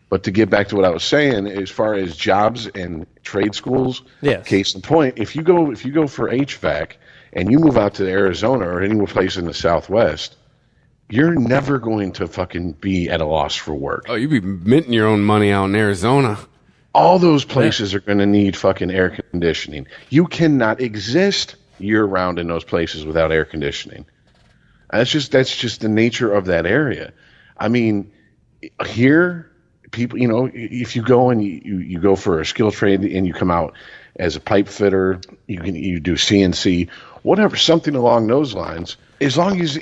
But to get back to what I was saying, as far as jobs and trade schools, Yes. Case in point, if you go for HVAC and you move out to Arizona or any place in the Southwest, you're never going to fucking be at a loss for work. Oh, you'd be minting your own money out in Arizona. All those places are going to need fucking air conditioning. You cannot exist year-round in those places without air conditioning. That's just the nature of that area. I mean, here, people, if you go and you go for a skill trade and you come out as a pipe fitter, you do CNC, whatever, something along those lines. As long as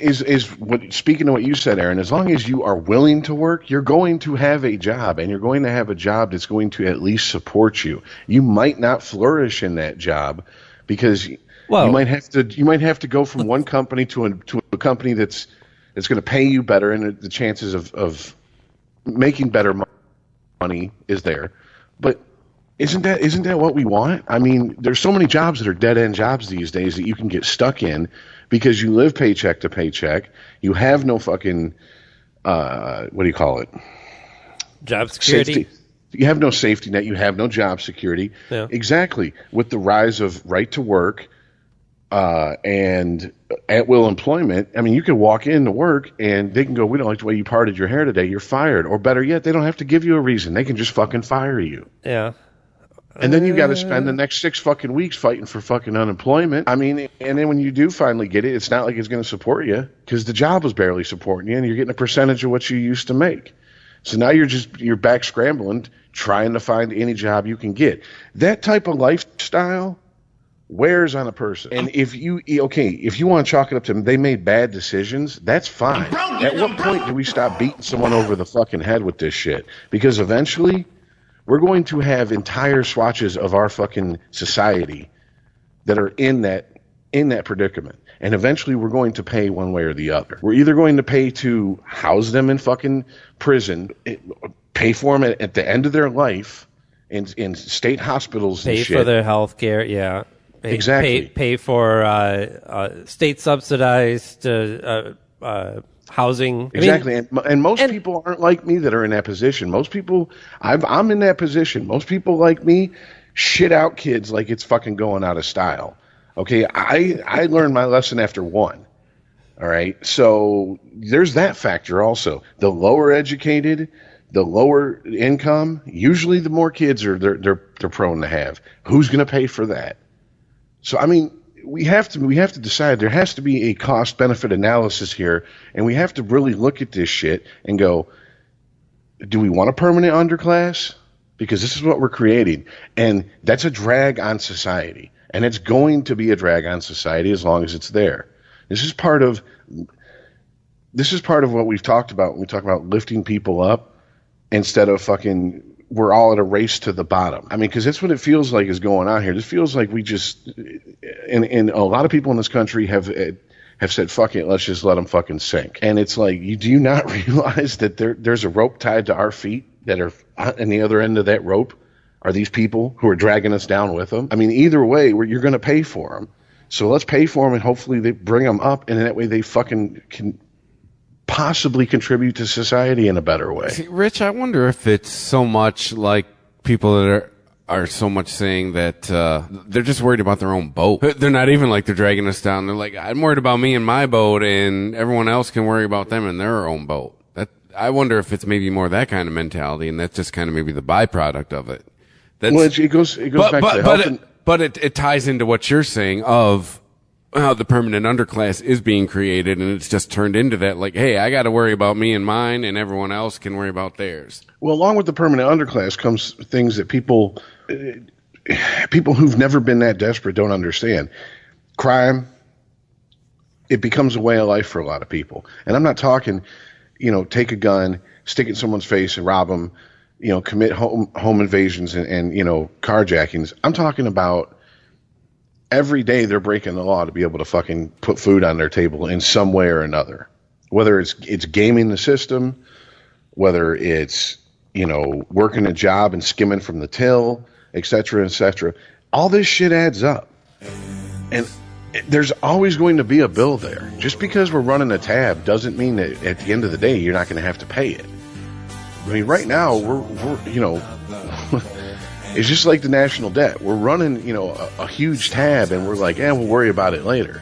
speaking to what you said, Aaron, as long as you are willing to work, you're going to have a job, and you're going to have a job that's going to at least support you. You might not flourish in that job because you might have to go from one company to a company that's going to pay you better, and the chances of making better money is there. But isn't that what we want? I mean, there's so many jobs that are dead end jobs these days that you can get stuck in because you live paycheck to paycheck. You have no fucking what do you call it? Job security. Safety. You have no safety net. You have no job security. Yeah. Exactly. With the rise of right to work and at will employment, I mean, you can walk into work and they can go, "We don't like the way you parted your hair today. You're fired." Or better yet, they don't have to give you a reason. They can just fucking fire you. Yeah. And then you got to spend the next 6 fucking weeks fighting for fucking unemployment. I mean, and then when you do finally get it, it's not like it's going to support you because the job was barely supporting you, and you're getting a percentage of what you used to make. So now you're back scrambling, trying to find any job you can get. That type of lifestyle wears on a person. And if you want to chalk it up to them, they made bad decisions, that's fine. At what point do we stop beating someone over the fucking head with this shit? Because eventually we're going to have entire swatches of our fucking society that are in that predicament. And eventually we're going to pay one way or the other. We're either going to pay to house them in fucking prison, pay for them at the end of their life in state housing and shit. Pay for their health care, yeah. Exactly. Pay for state subsidized housing. Exactly. And most people aren't like me that are in that position. Most people, I'm in that position. Most people like me shit out kids like it's fucking going out of style. Okay, I learned my lesson after one. All right, so there's that factor also. The lower educated, the lower income, usually the more kids they're prone to have. Who's going to pay for that? So I mean, we have to decide. There has to be a cost benefit analysis here, and we have to really look at this shit and go, do we want a permanent underclass? Because this is what we're creating, and that's a drag on society. And it's going to be a drag on society as long as it's there. This is part of what we've talked about when we talk about lifting people up instead of fucking we're all at a race to the bottom. I mean, because that's what it feels like is going on here. This feels like we just and a lot of people in this country have said, fuck it, let's just let them fucking sink. And it's like, do you not realize that there's a rope tied to our feet that are on the other end of that rope? Are these people who are dragging us down with them? I mean, either way, you're going to pay for them. So let's pay for them, and hopefully they bring them up, and that way they fucking can possibly contribute to society in a better way. See, Rich, I wonder if it's so much like people that are so much saying that they're just worried about their own boat. They're not even like they're dragging us down. They're like, I'm worried about me and my boat, and everyone else can worry about them and their own boat. I wonder if it's maybe more that kind of mentality, and that's just kind of maybe the byproduct of it. Well, it goes back to health. But it ties into what you're saying of how the permanent underclass is being created, and it's just turned into that, like, hey, I got to worry about me and mine, and everyone else can worry about theirs. Well, along with the permanent underclass comes things that people who've never been that desperate don't understand. Crime, it becomes a way of life for a lot of people. And I'm not talking, take a gun, stick it in someone's face and rob them, commit home invasions and carjackings. I'm talking about every day they're breaking the law to be able to fucking put food on their table in some way or another. Whether it's gaming the system, whether it's, working a job and skimming from the till, et cetera, et cetera. All this shit adds up. And there's always going to be a bill there. Just because we're running a tab doesn't mean that at the end of the day you're not going to have to pay it. I mean, right now we're it's just like the national debt. We're running, a huge tab, and we're like, we'll worry about it later.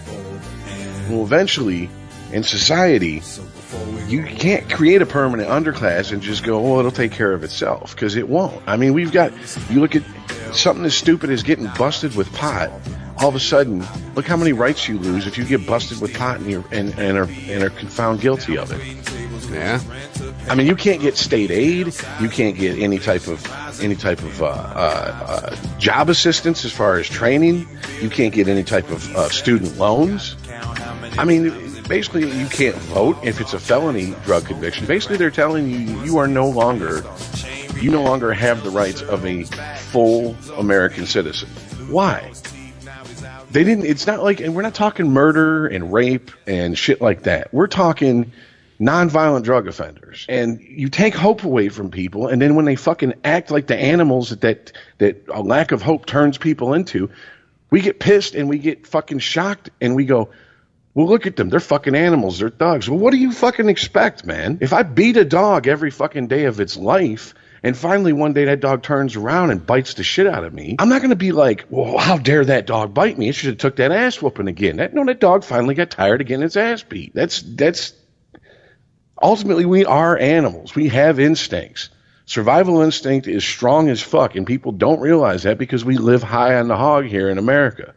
Well, eventually, in society, you can't create a permanent underclass and just go, it'll take care of itself, because it won't. I mean, you look at something as stupid as getting busted with pot. All of a sudden, look how many rights you lose if you get busted with pot and are found guilty of it. Yeah. I mean, you can't get state aid. You can't get any type of job assistance as far as training. You can't get any type of student loans. I mean, basically, you can't vote if it's a felony drug conviction. Basically, they're telling you you no longer have the rights of a full American citizen. Why? They didn't. It's not like, and we're not talking murder and rape and shit like that. We're talking nonviolent drug offenders. And you take hope away from people, and then when they fucking act like the animals that a lack of hope turns people into, we get pissed and we get fucking shocked, and we go, well, look at them. They're fucking animals. They're thugs. Well, what do you fucking expect, man? If I beat a dog every fucking day of its life, and finally one day that dog turns around and bites the shit out of me, I'm not going to be like, well, how dare that dog bite me? It should have took that ass whooping again. That dog finally got tired of getting its ass beat. That's ultimately, we are animals. We have instincts. Survival instinct is strong as fuck, and people don't realize that because we live high on the hog here in America.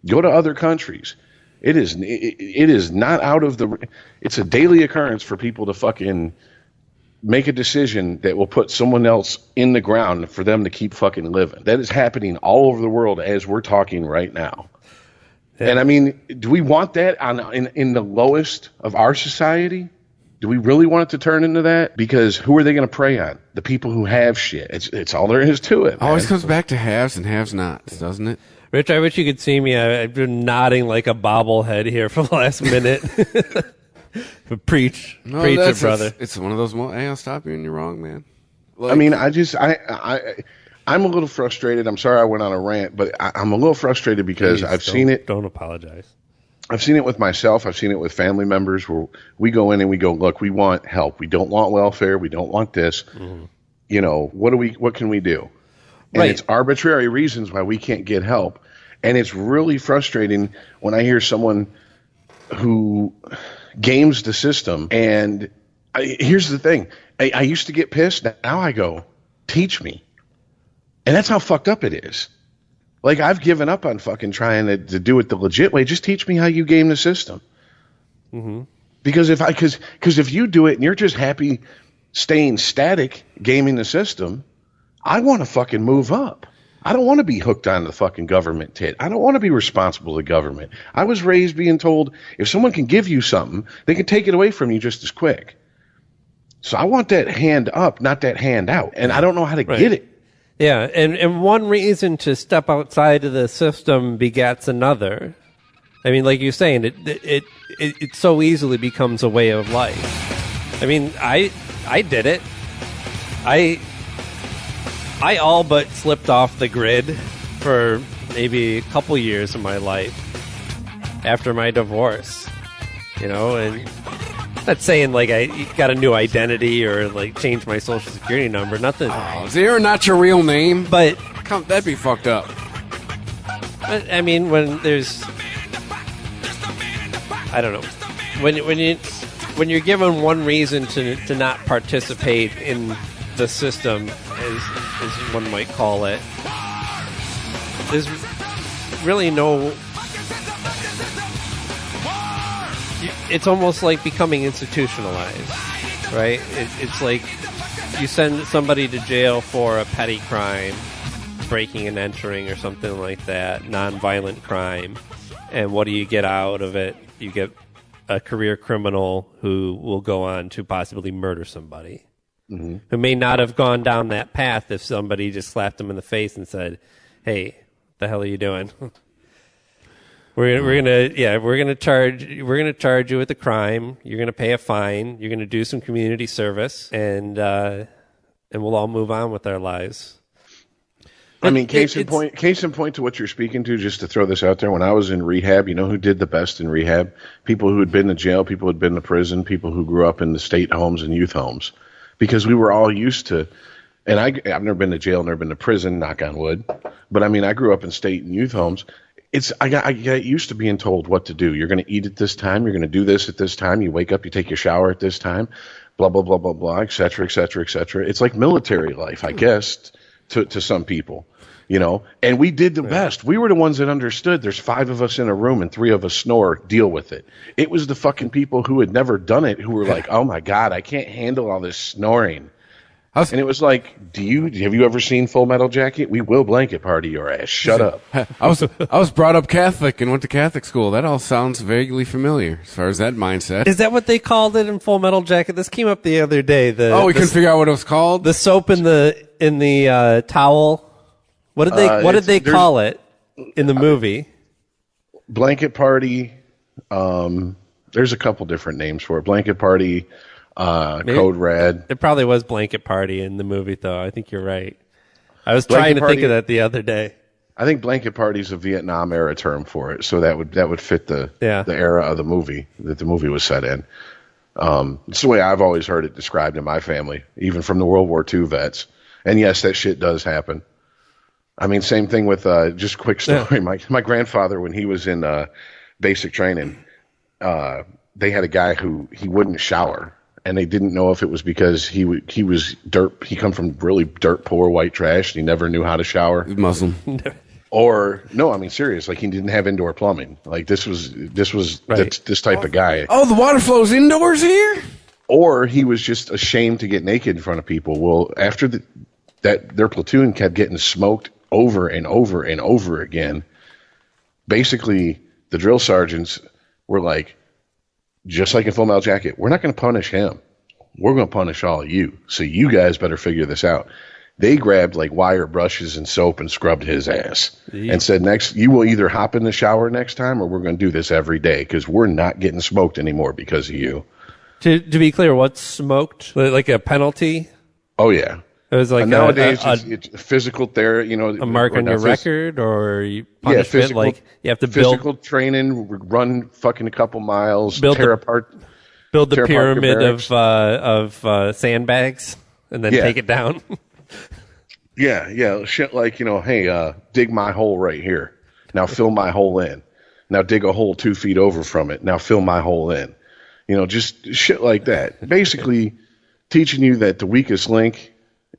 Go to other countries. It is not out of the. It's a daily occurrence for people to fucking make a decision that will put someone else in the ground for them to keep fucking living. That is happening all over the world as we're talking right now. Yeah. And I mean, do we want that in the lowest of our society? Do we really want it to turn into that? Because who are they going to prey on? The people who have shit. It's all there is to it. Always comes back to haves and have-nots, doesn't it? Rich, I wish you could see me. I've been nodding like a bobblehead here for the last minute. Preach it, brother. It's one of those. Hey, I'll stop you when you're wrong, man. Like, I mean, I'm a little frustrated. I'm sorry I went on a rant, but I'm a little frustrated because I've seen it. Don't apologize. I've seen it with myself. I've seen it with family members where we go in and we go, look, we want help. We don't want welfare. We don't want this. Mm-hmm. You know, what can we do? And it's arbitrary reasons why we can't get help. And it's really frustrating when I hear someone who games the system. And here's the thing. I used to get pissed. Now I go, teach me. And that's how fucked up it is. Like, I've given up on fucking trying to do it the legit way. Just teach me how you game the system. Mm-hmm. Because if you do it and you're just happy staying static gaming the system, I want to fucking move up. I don't want to be hooked on the fucking government tit. I don't want to be responsible to the government. I was raised being told if someone can give you something, they can take it away from you just as quick. So I want that hand up, not that hand out. And I don't know how to get it. Yeah, and one reason to step outside of the system begets another. I mean, like you're saying, it so easily becomes a way of life. I mean, I did it. I all but slipped off the grid for maybe a couple years of my life after my divorce. You know, and I'm not saying like I got a new identity or like changed my social security number. Nothing. Oh, zero, not your real name. But that'd be fucked up. But, I mean, when there's, I don't know, when you're given one reason to not participate in the system, as one might call it, there's really no. It's almost like becoming institutionalized, right? It's like you send somebody to jail for a petty crime, breaking and entering or something like that, non-violent crime, and what do you get out of it? You get a career criminal who will go on to possibly murder somebody, mm-hmm. who may not have gone down that path if somebody just slapped them in the face and said, "Hey, what the hell are you doing?" We're gonna charge you with a crime. You're gonna pay a fine. You're gonna do some community service, and we'll all move on with our lives. I mean, case in point to what you're speaking to. Just to throw this out there, when I was in rehab, you know who did the best in rehab? People who had been to jail, people who had been to prison, people who grew up in the state homes and youth homes, because we were all used to. And I've never been to jail, never been to prison. Knock on wood. But I mean, I grew up in state and youth homes. I got used to being told what to do. You're going to eat at this time. You're going to do this at this time. You wake up, you take your shower at this time, blah, blah, blah, blah, blah, et cetera, et cetera, et cetera. It's like military life, I guess, to some people, you know. And we did the best. We were the ones that understood there's 5 of us in a room and 3 of us snore, deal with it. It was the fucking people who had never done it who were like, oh, my God, I can't handle all this snoring. And it was like, have you ever seen Full Metal Jacket? We will blanket party your ass. Shut up. I was brought up Catholic and went to Catholic school. That all sounds vaguely familiar as far as that mindset. Is that what they called it in Full Metal Jacket? This came up the other day. We couldn't figure out what it was called. The soap in the towel. What did they call it in the movie? Blanket party. There's a couple different names for it. Blanket party. Code Red. It probably was Blanket Party in the movie, though. I think you're right. I was trying to think of that the other day. I think Blanket Party is a Vietnam era term for it, so that would fit the era of the movie that the movie was set in. It's the way I've always heard it described in my family, even from the World War II vets. And yes, that shit does happen. I mean, same thing with just a quick story. Yeah. My grandfather, when he was in basic training, they had a guy who he wouldn't shower. And they didn't know if it was because he was dirt. He come from really dirt poor white trash, and he never knew how to shower. Muslim, or no? I mean, serious. Like he didn't have indoor plumbing. Like this was right. this type of guy. Oh, the water flows indoors here. or he was just ashamed to get naked in front of people. Well, after that their platoon kept getting smoked over and over and over again, basically the drill sergeants were like, just like in Full Metal Jacket, we're not going to punish him. We're going to punish all of you. So you guys better figure this out. They grabbed like wire brushes and soap and scrubbed his ass and said, next, you will either hop in the shower next time or we're going to do this every day because we're not getting smoked anymore because of you. To be clear, what's smoked? Like a penalty? Oh, yeah. It was like nowadays it's physical therapy, a mark on your record, or punishment, physical, like you have to physical training, run fucking a couple miles, build the pyramid of sandbags, and then take it down. Yeah, shit like, hey, dig my hole right here. Now fill my hole in. Now dig a hole 2 feet over from it. Now fill my hole in. Just shit like that. Basically, teaching you that the weakest link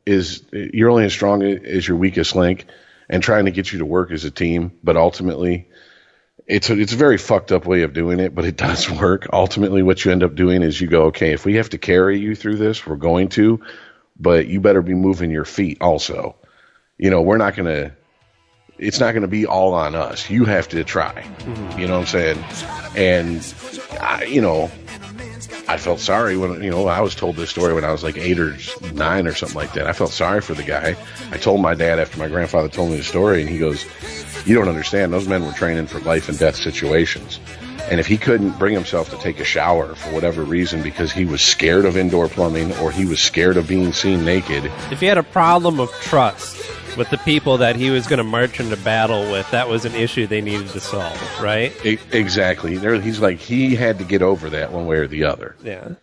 is you're only as strong as your weakest link, and trying to get you to work as a team. But ultimately, it's a very fucked up way of doing it, but it does work. Ultimately, what you end up doing is you go, okay, if we have to carry you through this, we're going to, but you better be moving your feet also. We're not going to, it's not going to be all on us. You have to try. Mm-hmm. You know what I'm saying? And, I felt sorry when, I was told this story when I was like 8 or 9 or something like that. I felt sorry for the guy. I told my dad after my grandfather told me the story, and he goes, you don't understand. Those men were training for life and death situations. And if he couldn't bring himself to take a shower for whatever reason because he was scared of indoor plumbing or he was scared of being seen naked. If he had a problem of trust with the people that he was going to march into battle with, that was an issue they needed to solve, right? Exactly. He's like, he had to get over that one way or the other. Yeah.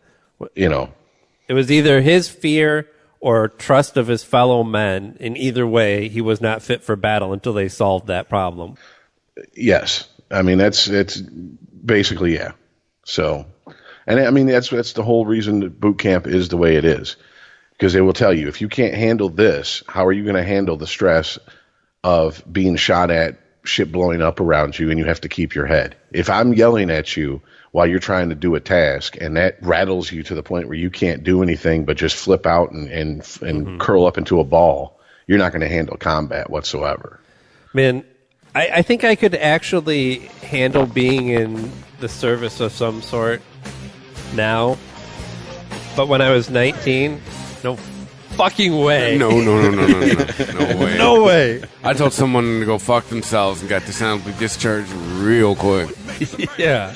It was either his fear or trust of his fellow men. In either way, he was not fit for battle until they solved that problem. Yes. I mean, it's basically, yeah. So, and I mean, that's the whole reason that boot camp is the way it is. Because they will tell you, if you can't handle this, how are you going to handle the stress of being shot at, shit blowing up around you, and you have to keep your head? If I'm yelling at you while you're trying to do a task, and that rattles you to the point where you can't do anything but just flip out and curl up into a ball, you're not going to handle combat whatsoever. Man, I think I could actually handle being in the service of some sort now. But when I was 19... no fucking way. No way. No way. I told someone to go fuck themselves and got dishonorably discharged real quick. Yeah.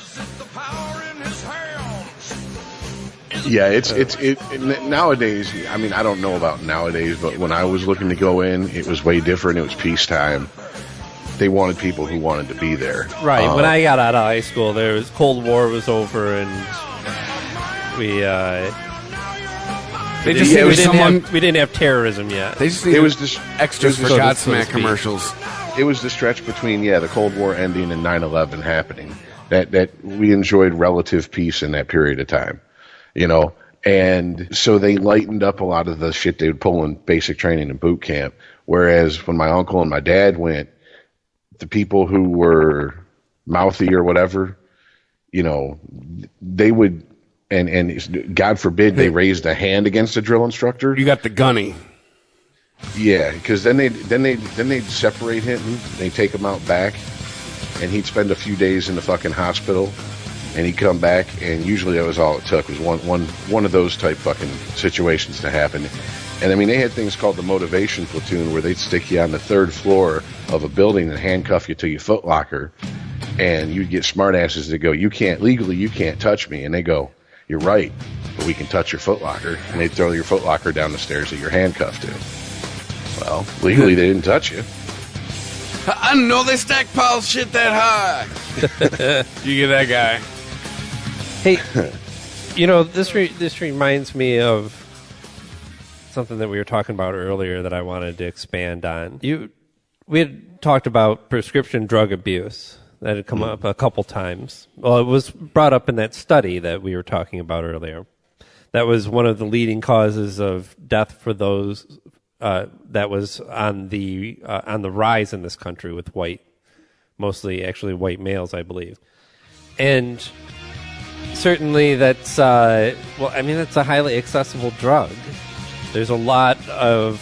Yeah, it nowadays, I mean, I don't know about nowadays, but when I was looking to go in, it was way different. It was peacetime. They wanted people who wanted to be there. Right. When I got out of high school, there was Cold War was over, and we didn't have terrorism yet. They just needed extras for Godsmack commercials. It was the stretch between the Cold War ending and 9/11 happening that we enjoyed relative peace in that period of time, and so they lightened up a lot of the shit they would pull in basic training and boot camp. Whereas when my uncle and my dad went, the people who were mouthy or whatever, they would. And God forbid they raised a hand against a drill instructor. You got the gunny. Yeah, because then they'd separate him. They'd take him out back, and he'd spend a few days in the fucking hospital, and he'd come back, and usually that was all it took, was one of those type fucking situations to happen. And I mean, they had things called the motivation platoon, where they'd stick you on the 3rd floor of a building and handcuff you to your foot locker, and you'd get smartasses that go, you can't touch me, and they go, you're right, but we can touch your footlocker. And they throw your footlocker down the stairs that you're handcuffed to. Well, legally they didn't touch you. I know they stack piles shit that high. You get that guy. Hey, this reminds me of something that we were talking about earlier that I wanted to expand on. We had talked about prescription drug abuse. That had come up a couple times. Well, it was brought up in that study that we were talking about earlier. That was one of the leading causes of death for those that was on the rise in this country with mostly white males, I believe. And certainly that's that's a highly accessible drug. There's a lot of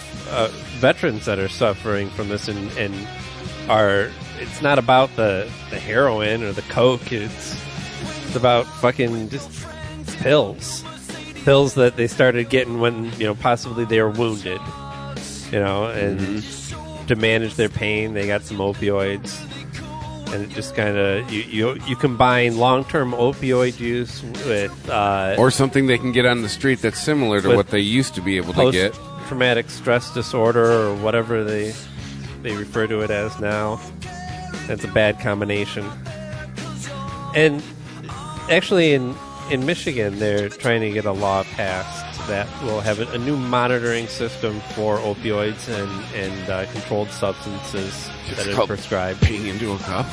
veterans that are suffering from this, and it's not about the heroin or the coke. It's about fucking just pills that they started getting when possibly they were wounded, and to manage their pain they got some opioids, and it just kind of you combine long-term opioid use with or something they can get on the street that's similar to what they used to be able to get. Traumatic stress disorder, or whatever they refer to it as now. That's a bad combination. And actually in Michigan, they're trying to get a law passed that will have a new monitoring system for opioids and controlled substances that are prescribed. Peeing into a cup?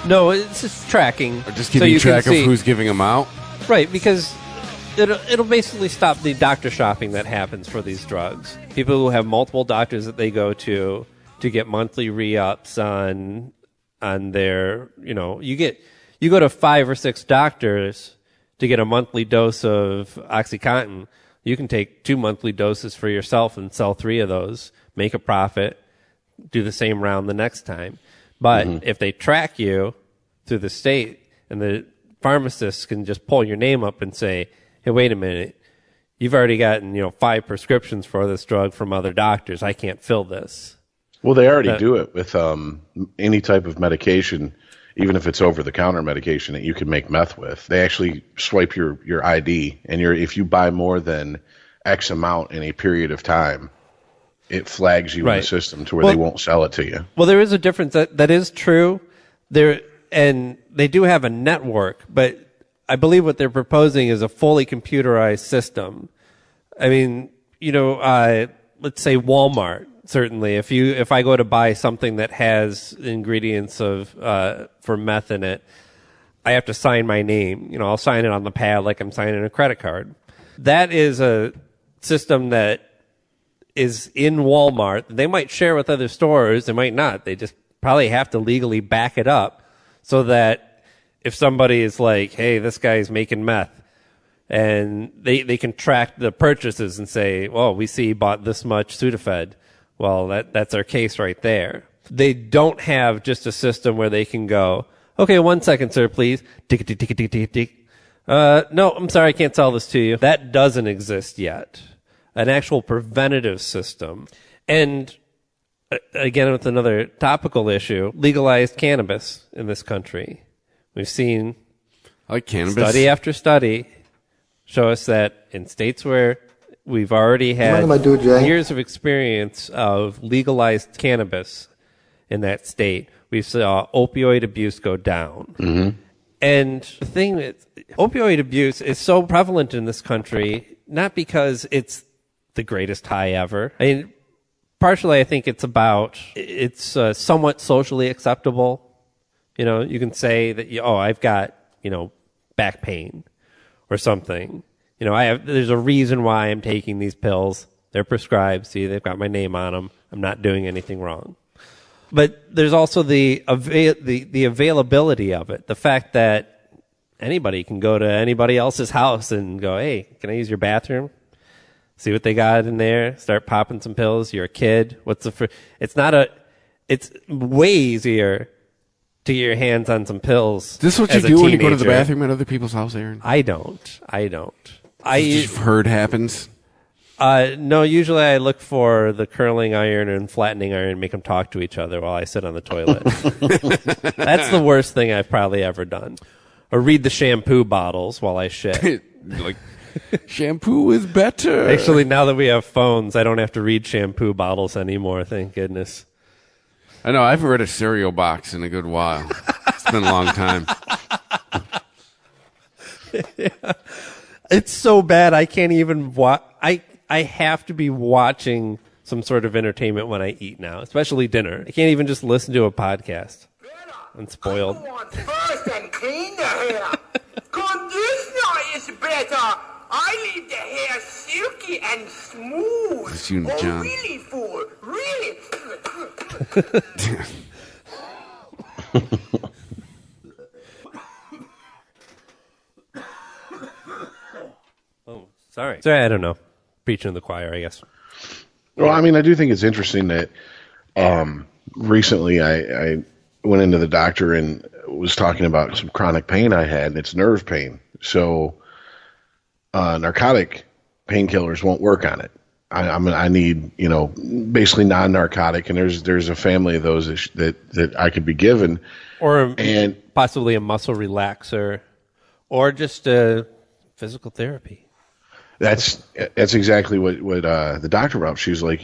No, it's just tracking. Or just keeping track of who's giving them out? Right, because it'll basically stop the doctor shopping that happens for these drugs. People who have multiple doctors that they go to get monthly re-ups on their, you go to 5 or 6 doctors to get a monthly dose of OxyContin. You can take 2 monthly doses for yourself and sell 3 of those, make a profit, do the same round the next time. But if they track you through the state, and the pharmacists can just pull your name up and say, hey, wait a minute, you've already gotten 5 prescriptions for this drug from other doctors. I can't fill this. Well, they already do it with any type of medication, even if it's over-the-counter medication that you can make meth with. They actually swipe your ID, and if you buy more than X amount in a period of time, it flags you in the system to where they won't sell it to you. Well, there is a difference. That is true. And they do have a network, but I believe what they're proposing is a fully computerized system. I mean, let's say Walmart. Certainly, if I go to buy something that has ingredients for meth in it, I have to sign my name. I'll sign it on the pad like I'm signing a credit card. That is a system that is in Walmart. They might share with other stores. They might not. They just probably have to legally back it up so that if somebody is like, hey, this guy's making meth, and they can track the purchases and say, well, we see he bought this much Sudafed. Well, that's our case right there. They don't have just a system where they can go, okay, 1 second, sir, please. Tick, tick, tick, tick, tick, tick. No, I'm sorry, I can't sell this to you. That doesn't exist yet. An actual preventative system. And again, with another topical issue, legalized cannabis in this country. We've seen cannabis. Study after study show us that in states where we've already had years of experience of legalized cannabis in that state, we saw opioid abuse go down. Mm-hmm. And the thing is, opioid abuse is so prevalent in this country, not because it's the greatest high ever. I mean, partially I think it's somewhat socially acceptable. You can say that, I've got, back pain or something. There's a reason why I'm taking these pills. They're prescribed. See, they've got my name on them. I'm not doing anything wrong. But there's also the availability of it. The fact that anybody can go to anybody else's house and go, hey, can I use your bathroom? See what they got in there. Start popping some pills. You're a kid. It's way easier to get your hands on some pills. Is this what you do when you go to the bathroom at other people's house, Aaron? I don't. You've heard happens? No, usually I look for the curling iron and flattening iron and make them talk to each other while I sit on the toilet. That's the worst thing I've probably ever done. Or read the shampoo bottles while I shit. Shampoo is better. Actually, now that we have phones, I don't have to read shampoo bottles anymore, thank goodness. I know, I haven't read a cereal box in a good while. It's been a long time. Yeah. It's so bad I can't even watch. I have to be watching some sort of entertainment when I eat now, especially dinner. I can't even just listen to a podcast. I'm spoiled. I want first and cleaner hair. Conditioner is better. I leave the hair silky and smooth. It's you, John. Really, fool. Really. So I don't know. Preaching to the choir, I guess. Well, I mean, I do think it's interesting that recently I went into the doctor and was talking about some chronic pain I had, and it's nerve pain. So narcotic painkillers won't work on it. I need, basically non-narcotic, and there's a family of those that I could be given, and possibly a muscle relaxer, or just physical therapy. That's exactly what the doctor brought up. She was like,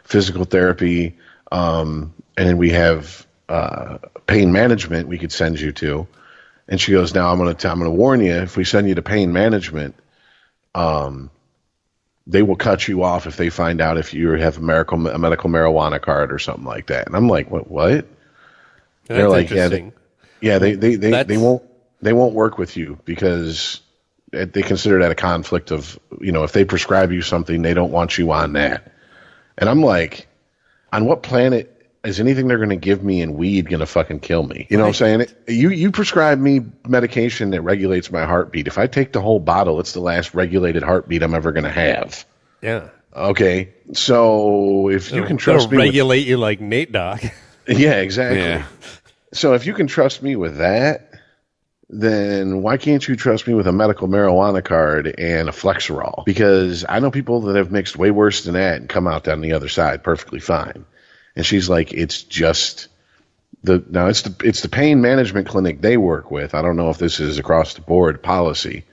physical therapy, and then we have pain management we could send you to. And she goes, now I'm gonna warn you, if we send you to pain management, they will cut you off if they find out if you have a medical marijuana card or something like that. And I'm like, what? They're like, they won't work with you because they consider that a conflict of, if they prescribe you something, they don't want you on that. And I'm like, on what planet is anything they're going to give me in weed going to fucking kill me? You know what I'm saying? You prescribe me medication that regulates my heartbeat. If I take the whole bottle, it's the last regulated heartbeat I'm ever going to have. Yeah. Okay. So if you can trust me, regulate you like Nate Dogg. Yeah, exactly. Yeah. So if you can trust me with that, then why can't you trust me with a medical marijuana card and a Flexerol? Because I know people that have mixed way worse than that and come out down the other side perfectly fine. And she's like, it's just it's the pain management clinic they work with. I don't know if this is across the board policy,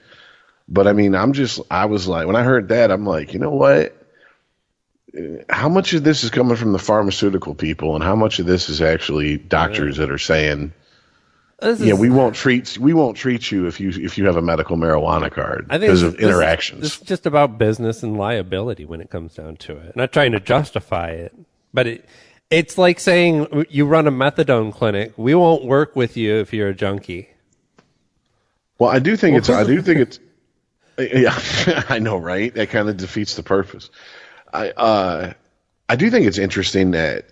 but I mean, I was like, when I heard that, I'm like, you know what? How much of this is coming from the pharmaceutical people, and how much of this is actually doctors that are saying, we won't treat you if you have a medical marijuana card because of interactions. It's just about business and liability when it comes down to it. I'm not trying to justify it, but it's like saying you run a methadone clinic. We won't work with you if you're a junkie. Well, I do think it's. Yeah, I know, right? That kind of defeats the purpose. I do think it's interesting that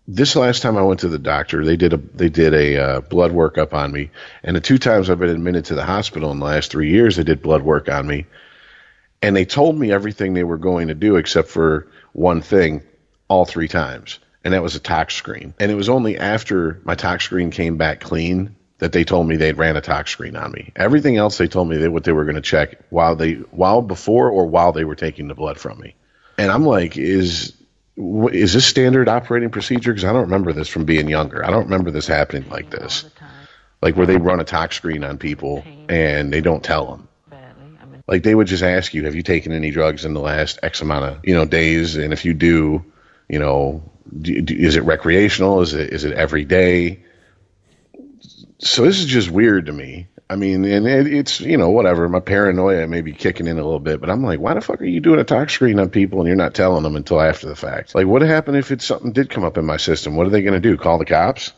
this last time I went to the doctor, they did a blood workup on me, and the 2 times I've been admitted to the hospital in the last 3 years, they did blood work on me, and they told me everything they were going to do except for one thing all 3 times, and that was a tox screen. And it was only after my tox screen came back clean that they told me they'd ran a tox screen on me. Everything else they told me what they were going to check while before or while they were taking the blood from me. And I'm like, is this standard operating procedure? Because I don't remember this from being younger. I don't remember this happening like this, like where they run a tox screen on people and they don't tell them. Like they would just ask you, have you taken any drugs in the last X amount of days? And if you do, is it recreational? Is it every day? So this is just weird to me. I mean, and it's, whatever. My paranoia may be kicking in a little bit, but I'm like, why the fuck are you doing a tox screen on people and you're not telling them until after the fact? Like, what would happen if something did come up in my system? What are they going to do? Call the cops?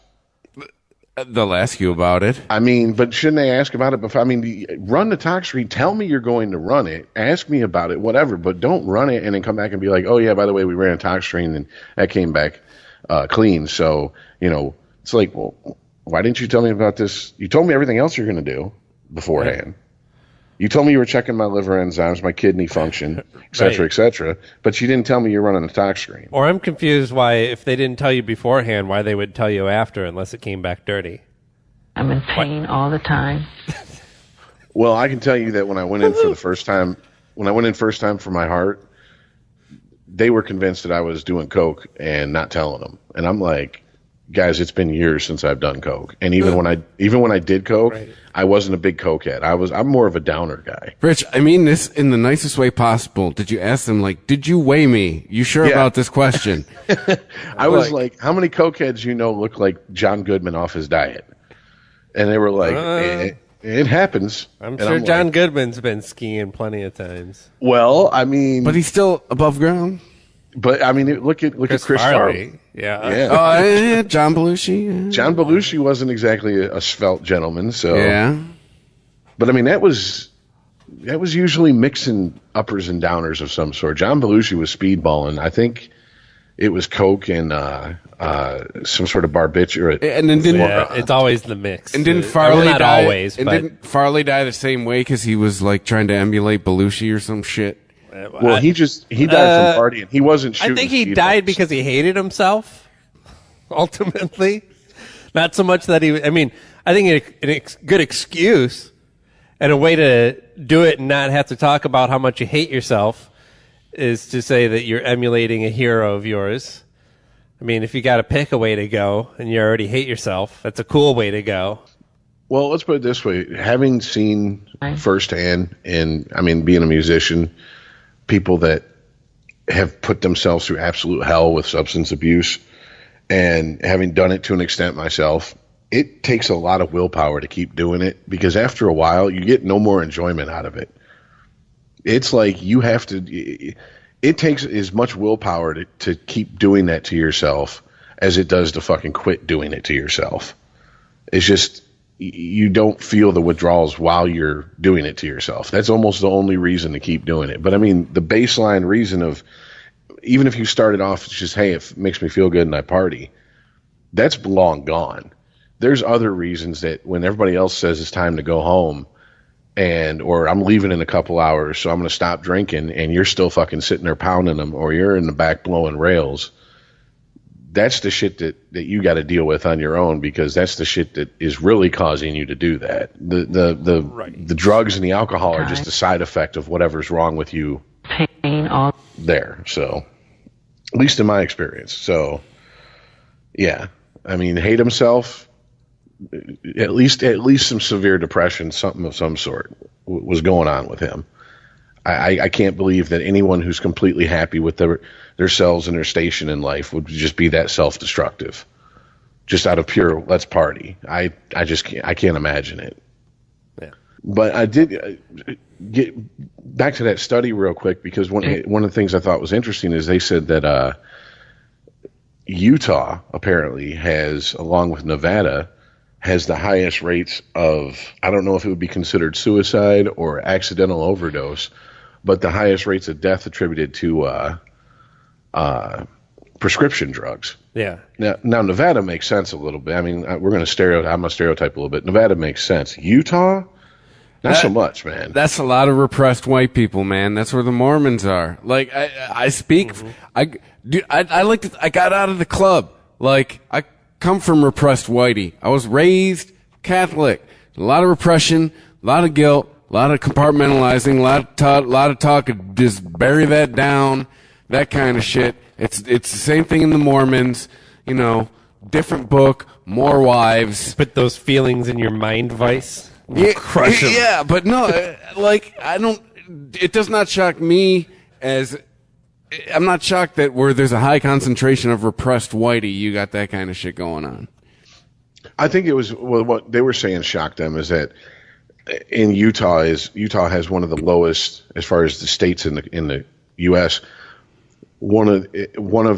They'll ask you about it. I mean, but shouldn't they ask about it before? I mean, run the tox screen. Tell me you're going to run it. Ask me about it, whatever. But don't run it and then come back and be like, oh, yeah, by the way, we ran a tox screen and that came back clean. So, it's like, well, why didn't you tell me about this? You told me everything else you're going to do beforehand. You told me you were checking my liver enzymes, my kidney function, et cetera, but you didn't tell me you're running a tox screen. Or I'm confused why, if they didn't tell you beforehand, why they would tell you after unless it came back dirty. I'm in pain all the time. Well, I can tell you that when I went in for the first time, for my heart, they were convinced that I was doing coke and not telling them. And I'm like, guys, it's been years since I've done coke, and even when I did coke, I wasn't a big cokehead. I'm more of a downer guy. Rich, I mean this in the nicest way possible. Did you ask them, like, did you weigh me? You sure about this question? I was like, how many cokeheads look like John Goodman off his diet? And they were like, it happens. I'm sure John Goodman's been skiing plenty of times. Well, I mean, but he's still above ground. But I mean, look at Chris Farley. Yeah. John Belushi. Yeah. John Belushi wasn't exactly a svelte gentleman, so yeah. But I mean, that was usually mixing uppers and downers of some sort. John Belushi was speedballing. I think it was Coke and some sort of barbiturate. And then didn't it's always the mix. And didn't Farley not die? Always, and but didn't Farley die the same way because he was like trying to emulate Belushi or some shit? Well, he died from partying. He wasn't shooting. I think he speed died bumps. because he hated himself. Ultimately, not so much that he. I mean, I think a good excuse and a way to do it and not have to talk about how much you hate yourself is to say that you're emulating a hero of yours. I mean, if you got to pick a way to go and you already hate yourself, that's a cool way to go. Well, let's put it this way. Having seen firsthand, and I mean, being a musician, people that have put themselves through absolute hell with substance abuse, and having done it to an extent myself, it takes a lot of willpower to keep doing it, because after a while, you get no more enjoyment out of it. It's like you have to, it takes as much willpower to keep doing that to yourself as it does to fucking quit doing it to yourself. It's just, you don't feel the withdrawals while you're doing it to yourself. That's almost the only reason to keep doing it. But I mean, the baseline reason of, even if you started off, it's just, hey, it makes me feel good and I party, that's long gone. There's other reasons that when everybody else says it's time to go home, or I'm leaving in a couple hours, so I'm going to stop drinking, and you're still fucking sitting there pounding them, or you're in the back blowing rails. That's the shit that you got to deal with on your own, because that's the shit that is really causing you to do that. The drugs and the alcohol are just a side effect of whatever's wrong with you there. So, at least in my experience. So, yeah, I mean, hate himself. At least some severe depression, something of some sort was going on with him. I can't believe that anyone who's completely happy with themselves and their station in life would just be that self-destructive, just out of pure let's party. I can't imagine it. Yeah. But I did get back to that study real quick, because one of the things I thought was interesting is they said that Utah apparently has, along with Nevada, has the highest rates of, I don't know if it would be considered suicide or accidental overdose, but the highest rates of death attributed to prescription drugs. Yeah. Now Nevada makes sense a little bit. I mean, I'm going to stereotype a little bit. Nevada makes sense. Utah, not so much, man. That's a lot of repressed white people, man. That's where the Mormons are. Like, I speak, Mm-hmm. I got out of the club. Like, I come from repressed whitey. I was raised Catholic. A lot of repression, a lot of guilt, a lot of compartmentalizing, a lot of talk of just bury that down, that kind of shit. It's the same thing in the Mormons, different book, more wives. Put those feelings in your mind vice. Yeah, crush 'em. Yeah, but no, it does not shock me I'm not shocked that where there's a high concentration of repressed whitey, you got that kind of shit going on. I think it was, what they were saying shocked them is that in Utah has one of the lowest, as far as the states in the U.S., one of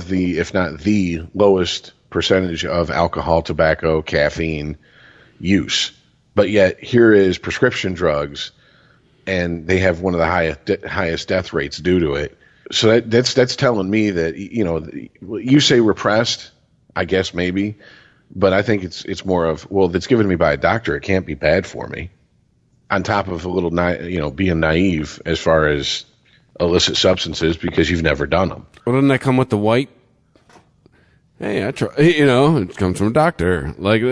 the, if not the lowest percentage of alcohol, tobacco, caffeine use. But yet here is prescription drugs, and they have one of the highest death rates due to it. So that's telling me that, you say repressed, I guess maybe, but I think it's more of, well, if it's given to me by a doctor, it can't be bad for me. On top of a little, being naive as far as illicit substances, because you've never done them. Well, doesn't that come with the white? Hey, I try. It comes from a doctor. Like,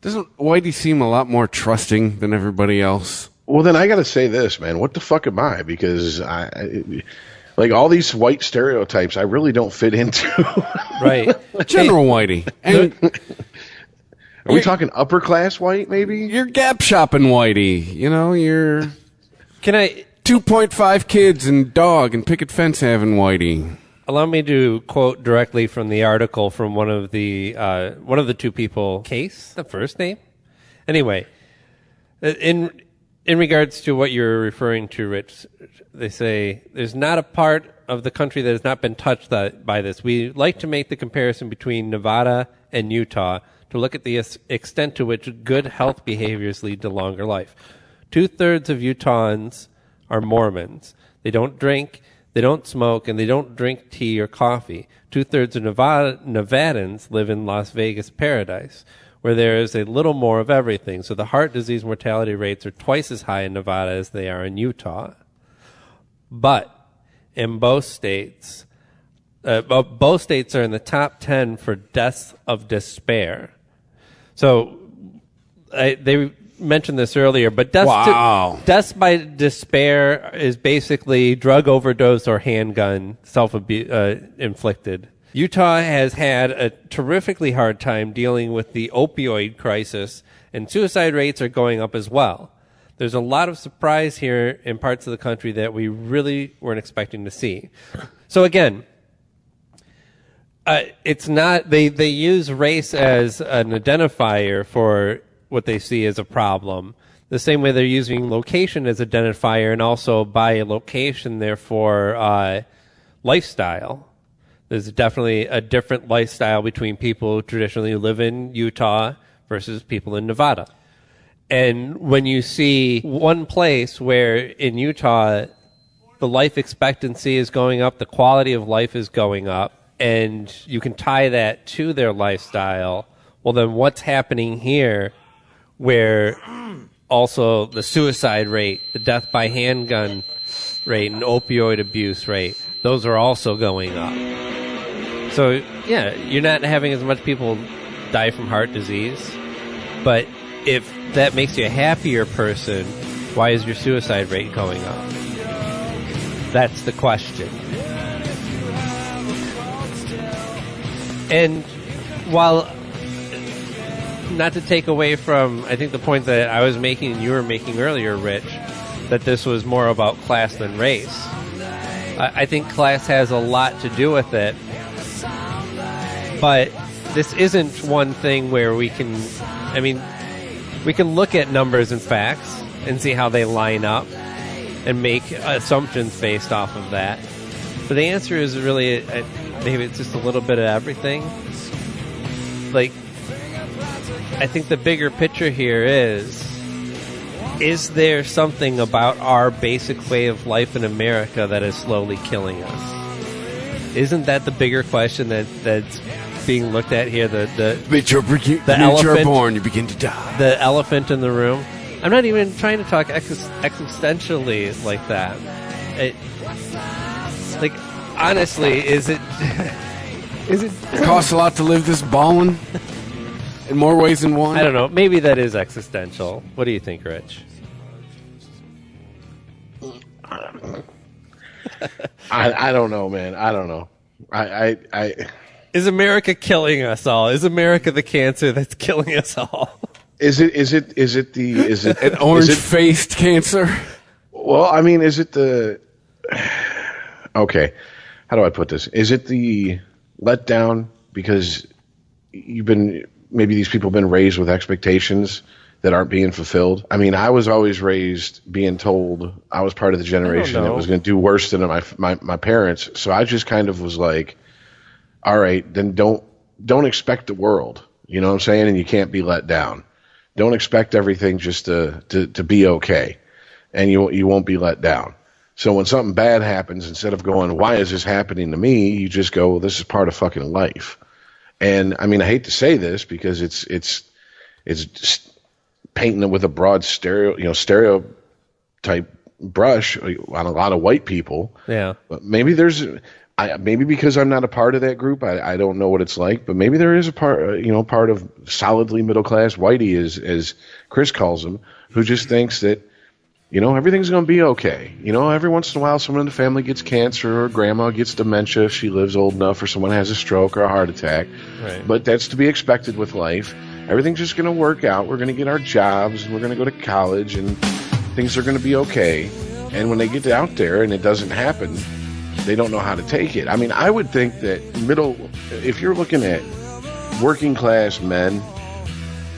doesn't Whitey seem a lot more trusting than everybody else? Well, then I got to say this, man. What the fuck am I? Because like all these white stereotypes, I really don't fit into. Right. General Whitey. And are we talking upper class white, maybe? You're Gap shopping Whitey. You're... Can I... 2.5 kids and dog and picket fence having Whitey. Allow me to quote directly from the article from one of the two people. Case, the first name? Anyway, in regards to what you're referring to, Rich, they say, there's not a part of the country that has not been touched by this. We like to make the comparison between Nevada and Utah to look at the extent to which good health behaviors lead to longer life. 2/3 of Utahns are Mormons. They don't drink. They don't smoke, and they don't drink tea or coffee. 2/3 of Nevadans live in Las Vegas paradise, where there is a little more of everything. So the heart disease mortality rates are twice as high in Nevada as they are in Utah. But in both states are in the top 10 for deaths of despair. So they mentioned this earlier, but deaths by despair is basically drug overdose or handgun inflicted. Utah has had a terrifically hard time dealing with the opioid crisis, and suicide rates are going up as well. There's a lot of surprise here in parts of the country that we really weren't expecting to see. So again, it's not they use race as an identifier for what they see as a problem. The same way they're using location as identifier, and also by location, therefore, lifestyle. There's definitely a different lifestyle between people who traditionally live in Utah versus people in Nevada. And when you see one place where in Utah the life expectancy is going up, the quality of life is going up, and you can tie that to their lifestyle, well then what's happening here where also the suicide rate, the death by handgun rate, and opioid abuse rate, those are also going up. So, yeah, you're not having as much people die from heart disease, but if that makes you a happier person, why is your suicide rate going up? That's the question. And while, not to take away from, I think the point that I was making and you were making earlier, Rich, that this was more about class than race. I think class has a lot to do with it, but this isn't one thing where we can look at numbers and facts and see how they line up and make assumptions based off of that. But the answer is really, maybe it's just a little bit of everything. Like, I think the bigger picture here is there something about our basic way of life in America that is slowly killing us? Isn't that the bigger question that's being looked at here? The elephant born, you begin to die. The elephant in the room. I'm not even trying to talk existentially like that. Like, honestly, is it costs a lot to live this ballin'? In more ways than one? I don't know. Maybe that is existential. What do you think, Rich? I don't know, man. I don't know. Is America killing us all? Is America the cancer that's killing us all? Is it an orange-faced cancer? Well, I mean, is it the... Okay, how do I put this? Is it the letdown because maybe these people have been raised with expectations that aren't being fulfilled? I mean, I was always raised being told I was part of the generation that was going to do worse than my parents. So I just kind of was like, all right, then don't expect the world. You know what I'm saying? And you can't be let down. Don't expect everything just to be okay, and you won't be let down. So when something bad happens, instead of going, why is this happening to me? You just go, well, this is part of fucking life. And I mean, I hate to say this because it's just painting it with a broad stereotype brush on a lot of white people. Yeah. But maybe maybe because I'm not a part of that group, I don't know what it's like. But maybe there is a part of solidly middle class whitey, as Chris calls them, who just thinks that everything's going to be okay. Every once in a while, someone in the family gets cancer, or grandma gets dementia if she lives old enough, or someone has a stroke or a heart attack. Right. But that's to be expected with life. Everything's just going to work out. We're going to get our jobs, and we're going to go to college, and things are going to be okay. And when they get out there and it doesn't happen, they don't know how to take it. I mean, I would think that if you're looking at working class men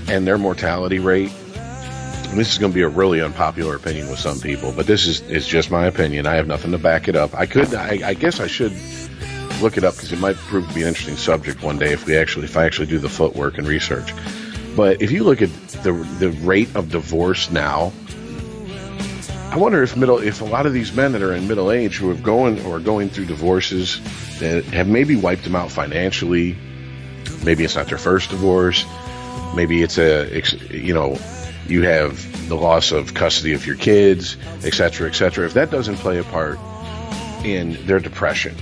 and their mortality rate, and this is going to be a really unpopular opinion with some people, but this is just my opinion. I have nothing to back it up. I guess I should look it up because it might prove to be an interesting subject one day if I actually do the footwork and research. But if you look at the rate of divorce now, I wonder if a lot of these men that are in middle age who are going through divorces that have maybe wiped them out financially, maybe it's not their first divorce, maybe it's you have the loss of custody of your kids, et cetera, if that doesn't play a part in their depression,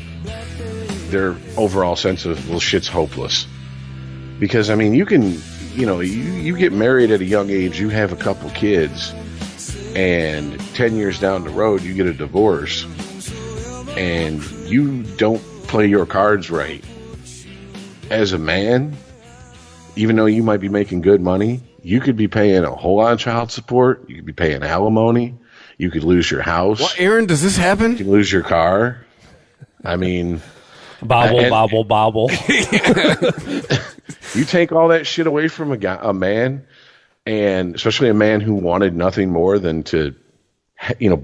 their overall sense of, well, shit's hopeless. Because, I mean, you can, you get married at a young age, you have a couple kids, and 10 years down the road, you get a divorce, and you don't play your cards right. As a man, even though you might be making good money, you could be paying a whole lot of child support. You could be paying alimony. You could lose your house. What, Aaron, does this happen? You can lose your car. I mean... Bobble. You take all that shit away from a man, and especially a man who wanted nothing more than to,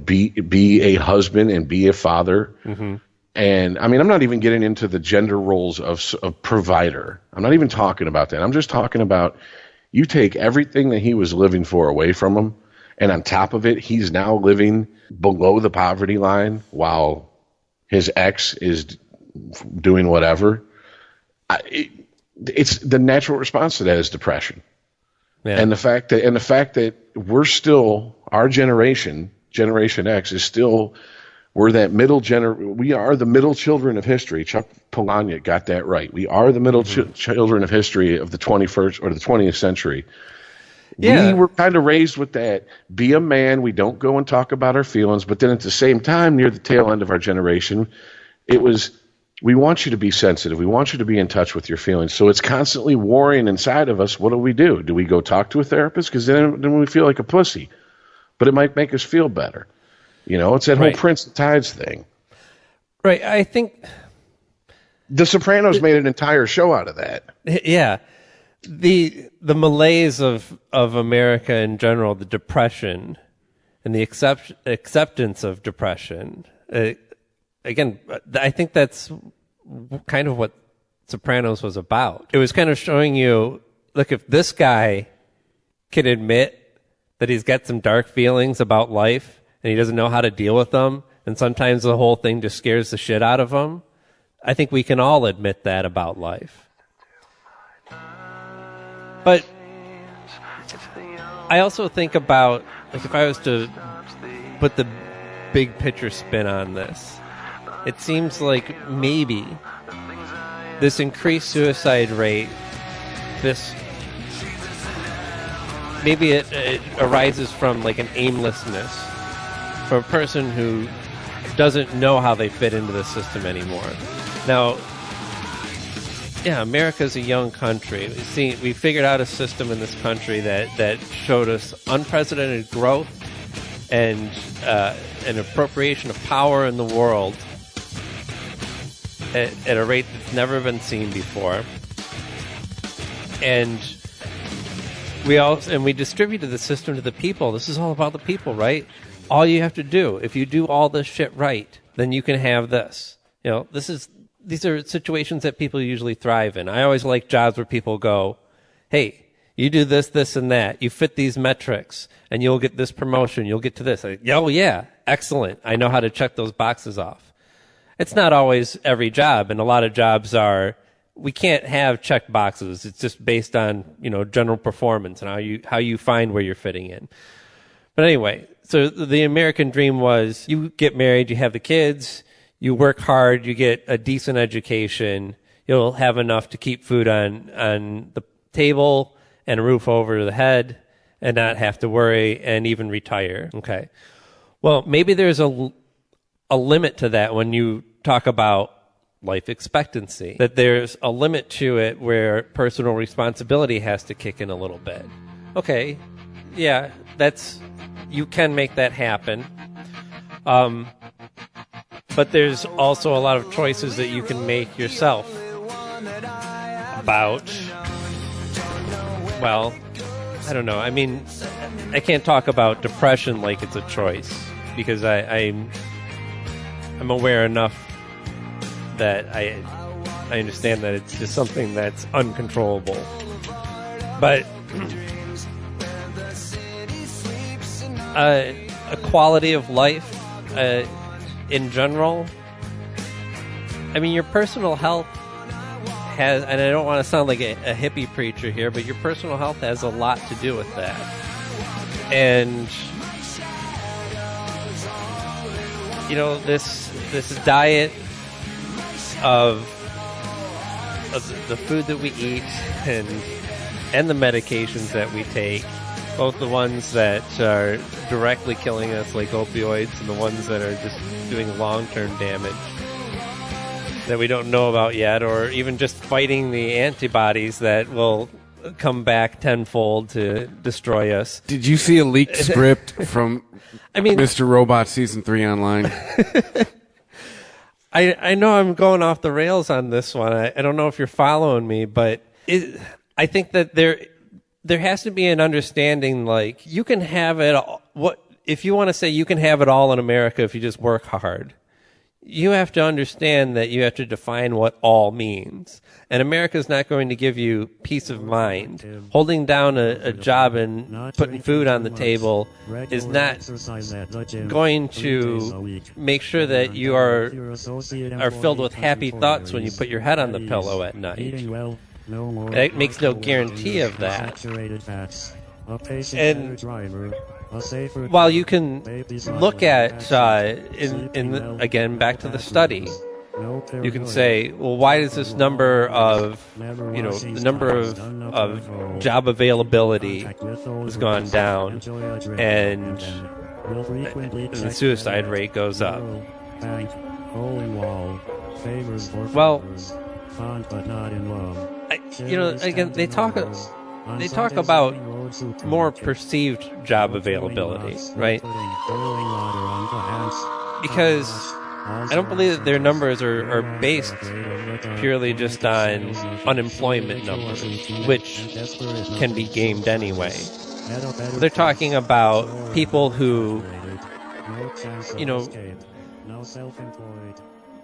be a husband and be a father. Mm-hmm. And I mean, I'm not even getting into the gender roles of provider. I'm not even talking about that. I'm just talking about you take everything that he was living for away from him, and on top of it, he's now living below the poverty line while his ex is doing whatever. It's the natural response to that is depression. Yeah. And the fact that we're still, our Generation X is still, we're that we are the middle children of history. Chuck Palahniuk got that right. We are the middle children of history of the 21st or the 20th century. Yeah. We were kind of raised with that. Be a man. We don't go and talk about our feelings. But then at the same time, near the tail end of our generation, it was, we want you to be sensitive. We want you to be in touch with your feelings. So it's constantly warring inside of us. What do? Do we go talk to a therapist? Because then we feel like a pussy. But it might make us feel better. It's that whole Prince of Tides thing. Right. I think The Sopranos made an entire show out of that. Yeah. The malaise of America in general, the depression and the acceptance of depression. Again, I think that's kind of what Sopranos was about. It was kind of showing you, look, if this guy can admit that he's got some dark feelings about life and he doesn't know how to deal with them, and sometimes the whole thing just scares the shit out of him, I think we can all admit that about life. But I also think about, like, if I was to put the big picture spin on this, it seems like maybe this increased suicide rate, maybe it arises from like an aimlessness, from a person who doesn't know how they fit into the system anymore. Now, yeah, America's a young country. We figured out a system in this country that showed us unprecedented growth and an appropriation of power in the world at a rate that's never been seen before. And we distributed the system to the people. This is all about the people, right? All you have to do, if you do all this shit right, then you can have this. These are situations that people usually thrive in. I always like jobs where people go, hey, you do this, this, and that. You fit these metrics, and you'll get this promotion. You'll get to this. Oh, yeah, excellent. I know how to check those boxes off. It's not always every job, and a lot of jobs we can't have check boxes. It's just based on, general performance and how you find where you're fitting in. But anyway, so the American dream was you get married, you have the kids, you work hard, you get a decent education, you'll have enough to keep food on the table and a roof over the head and not have to worry and even retire. Okay. Well, maybe there's a limit to that when you talk about life expectancy, that there's a limit to it where personal responsibility has to kick in a little bit. Okay. Yeah, you can make that happen. But there's also a lot of choices that you can make yourself about, well, I don't know. I mean, I can't talk about depression like it's a choice because I'm aware enough that I understand that it's just something that's uncontrollable. But a quality of life in general. I mean, your personal health has, and I don't want to sound like a hippie preacher here, but your personal health has a lot to do with that. And you know, this diet of the food that we eat and the medications that we take, both the ones that are directly killing us like opioids and the ones that are just doing long-term damage that we don't know about yet, or even just fighting the antibodies that will come back tenfold to destroy us. Did you see a leaked script from Mr. Robot Season 3 online? I know I'm going off the rails on this one. I don't know if you're following me, but I think that there has to be an understanding, like, you can have it all. If you want to say you can have it all in America if you just work hard, you have to understand that you have to define what all means. And America's not going to give you peace of mind. Holding down a job and putting food on the table is not going to make sure that you are filled with happy thoughts when you put your head on the pillow at night. It makes no guarantee of that. And while you can look at, again, back to the study, you can say, well, why does this number of, the number of job availability has gone down and the suicide rate goes up? Well, again, they talk about more perceived job availability, right? Because I don't believe that their numbers are based purely just on unemployment numbers, which can be gamed anyway. They're talking about people who,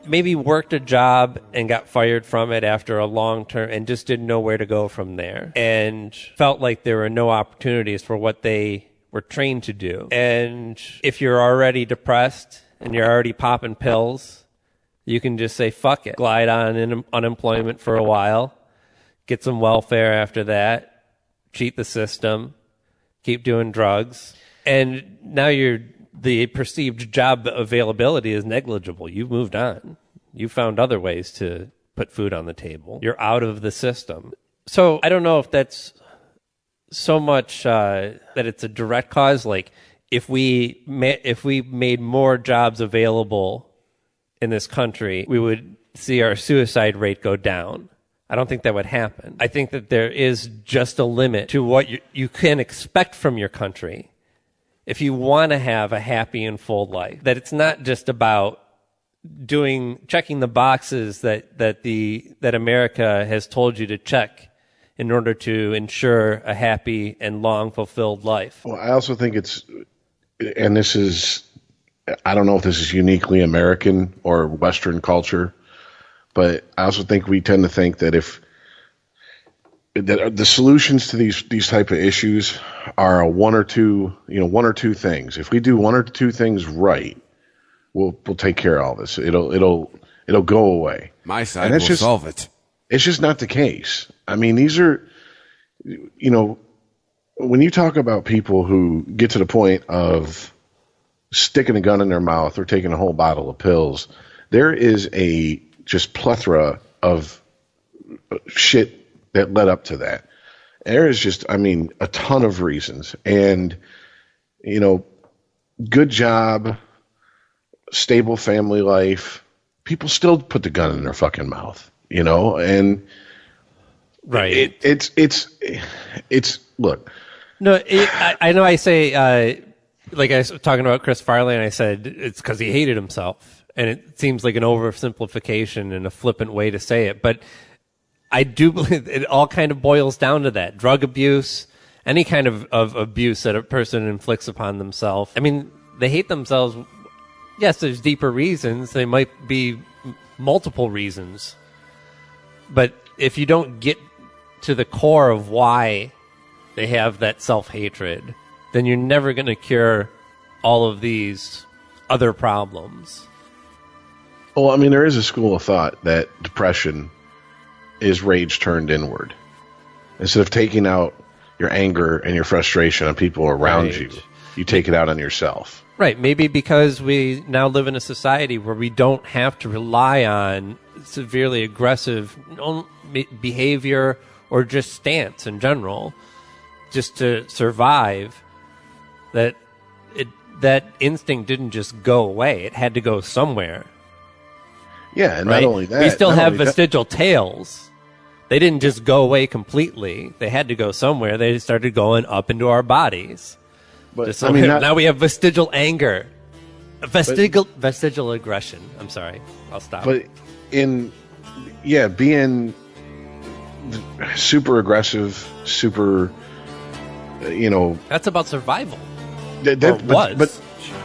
maybe worked a job and got fired from it after a long term and just didn't know where to go from there and felt like there were no opportunities for what they were trained to do. And if you're already depressed and you're already popping pills, you can just say, fuck it, glide on in unemployment for a while, get some welfare after that, cheat the system, keep doing drugs, and now the perceived job availability is negligible. You've moved on. You found other ways to put food on the table. You're out of the system. So I don't know if that's so much that it's a direct cause. Like, if we made more jobs available in this country, we would see our suicide rate go down. I don't think that would happen. I think that there is just a limit to what you can expect from your country if you want to have a happy and full life. That it's not just about checking the boxes that America has told you to check in order to ensure a happy and long fulfilled life. Well, I also think and this is, I don't know if this is uniquely American or Western culture, but I also think we tend to think that that the solutions to these type of issues are one or two things. If we do one or two things right, we'll take care of all this. It'll go away. My side will solve it. It's just not the case. I mean, these are, when you talk about people who get to the point of sticking a gun in their mouth or taking a whole bottle of pills, there is a just plethora of shit that led up to that. There is just, a ton of reasons. And, good job, stable family life, people still put the gun in their fucking mouth, and right. It's look. No, I know I say, like I was talking about Chris Farley, and I said it's because he hated himself. And it seems like an oversimplification and a flippant way to say it. But I do believe it all kind of boils down to that. Drug abuse, any kind of abuse that a person inflicts upon themselves. I mean, they hate themselves. Yes, there's deeper reasons. They might be multiple reasons. But if you don't get to the core of why they have that self-hatred, then you're never going to cure all of these other problems. Well, I mean, there is a school of thought that depression is rage turned inward. Instead of taking out your anger and your frustration on people around you, you take it out on yourself. Right. Maybe because we now live in a society where we don't have to rely on severely aggressive behavior or just stance in general just to survive, that instinct didn't just go away. It had to go somewhere. Yeah, and right? not only that, we still have vestigial tails. They didn't just go away completely. They had to go somewhere. They started going up into our bodies. But I mean, now we have vestigial anger, vestigial aggression. I'm sorry, I'll stop. But being super aggressive, super, that's about survival. But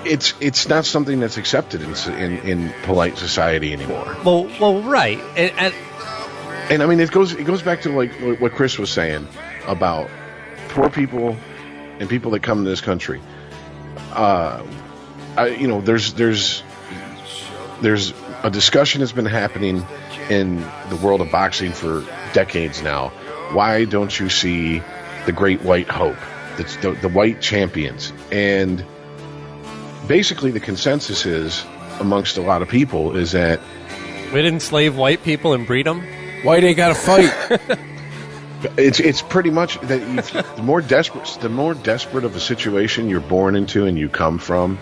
it's not something that's accepted in polite society anymore. Well, right, and I mean it goes back to like what Chris was saying about poor people and people that come to this country. There's a discussion that's been happening in the world of boxing for decades now. Why don't you see the Great White Hope? That's the white champions. And basically the consensus is amongst a lot of people is that we didn't enslave white people and breed them. Why they got to fight? It's pretty much that the more desperate of a situation you're born into and you come from,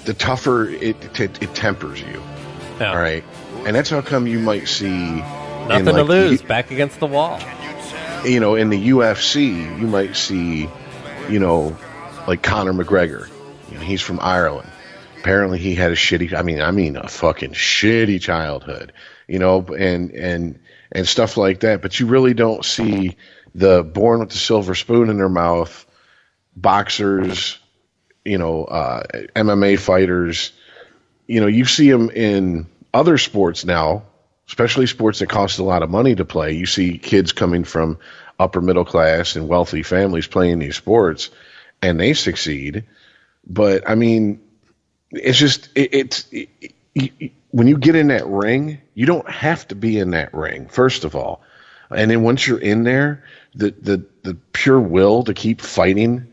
the tougher it tempers you. Yeah. All right, and that's how come you might see nothing to lose, back against the wall. In the UFC, you might see, like Conor McGregor. He's from Ireland. Apparently, he had a a fucking shitty childhood. And stuff like that. But you really don't see the born with the silver spoon in their mouth boxers, MMA fighters. You see them in other sports now, especially sports that cost a lot of money to play. You see kids coming from upper middle class and wealthy families playing these sports, and they succeed. But I mean, it's just when you get in that ring, you don't have to be in that ring, first of all. And then once you're in there, the pure will to keep fighting.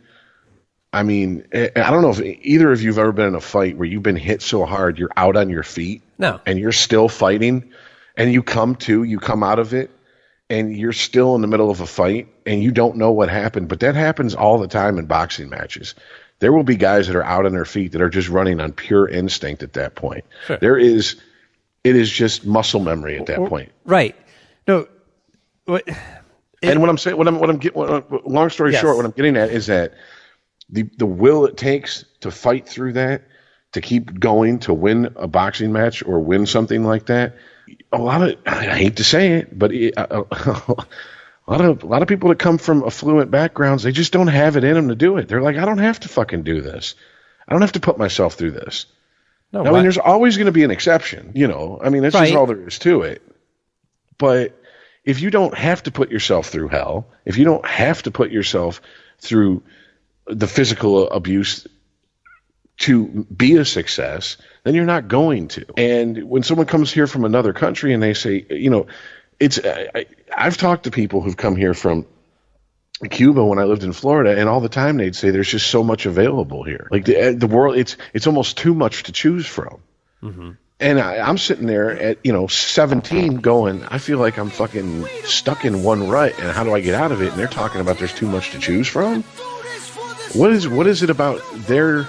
I mean, I don't know if either of you have ever been in a fight where you've been hit so hard you're out on your feet. No. And you're still fighting, and you come out of it, and you're still in the middle of a fight, and you don't know what happened. But that happens all the time in boxing matches. There will be guys that are out on their feet that are just running on pure instinct at that point. Sure. It is just muscle memory at that point. Right. No. And what I'm saying, long story short, what I'm getting at is that the will it takes to fight through that, to keep going, to win a boxing match or win something like that. I hate to say it, but a lot of people that come from affluent backgrounds, they just don't have it in them to do it. They're like, I don't have to fucking do this. I don't have to put myself through this. No, I mean, there's always going to be an exception, I mean, that's just all there is to it. But if you don't have to put yourself through hell, if you don't have to put yourself through the physical abuse to be a success, then you're not going to. And when someone comes here from another country and they say, I've talked to people who've come here from Cuba when I lived in Florida, and all the time they'd say there's just so much available here. Like the world, it's almost too much to choose from. Mm-hmm. And I'm sitting there at 17 going, I feel like I'm fucking stuck in one rut, and how do I get out of it? And they're talking about there's too much to choose from. What is it about their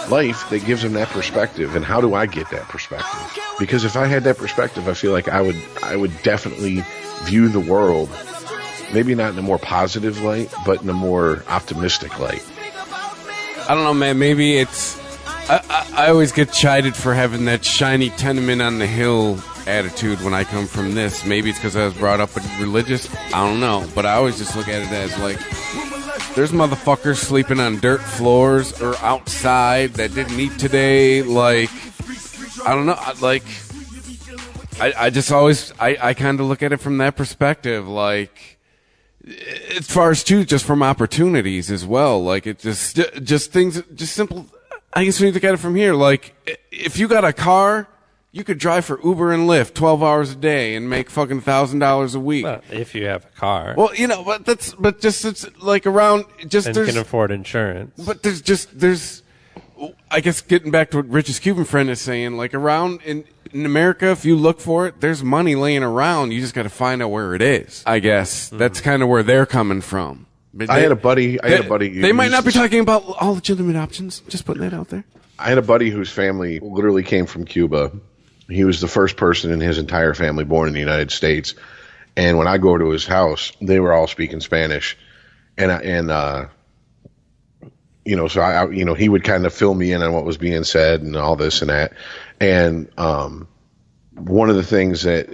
life that gives them that perspective, and how do I get that perspective? Because if I had that perspective, I feel like I would definitely view the world maybe not in a more positive light, but in a more optimistic light. I don't know, man. Maybe it's I always get chided for having that shiny tenement on the hill attitude when I come from this. Maybe it's because I was brought up religious. I don't know, but I always just look at it as like, there's motherfuckers sleeping on dirt floors or outside that didn't eat today. Like, I don't know. Like, I just always, I kind of look at it from that perspective. Like, as far as too, just from opportunities as well. Like it just things, just simple. I guess we need to look at it from here. Like if you got a car, you could drive for Uber and Lyft 12 hours a day and make fucking $1,000 a week. Well, if you have a car. Well, but just it's like around just and there's can afford insurance. But there's I guess getting back to what Rich's Cuban friend is saying, like around in America, if you look for it, there's money laying around. You just got to find out where it is. I guess that's kind of where they're coming from. But I had a buddy. They might not be talking about all legitimate options. Just putting that out there. I had a buddy whose family literally came from Cuba. He was the first person in his entire family born in the United States. And when I go to his house, they were all speaking Spanish, so he would kind of fill me in on what was being said and all this and that. And one of the things that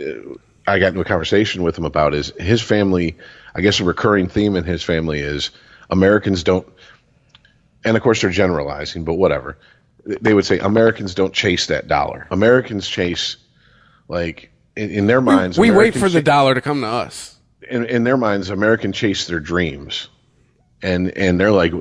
I got into a conversation with him about is his family. I guess a recurring theme in his family is Americans don't, and of course they're generalizing, but whatever. They would say Americans don't chase that dollar. Americans chase, like, in their minds. We wait for the dollar to come to us. In their minds, Americans chase their dreams. And they're like,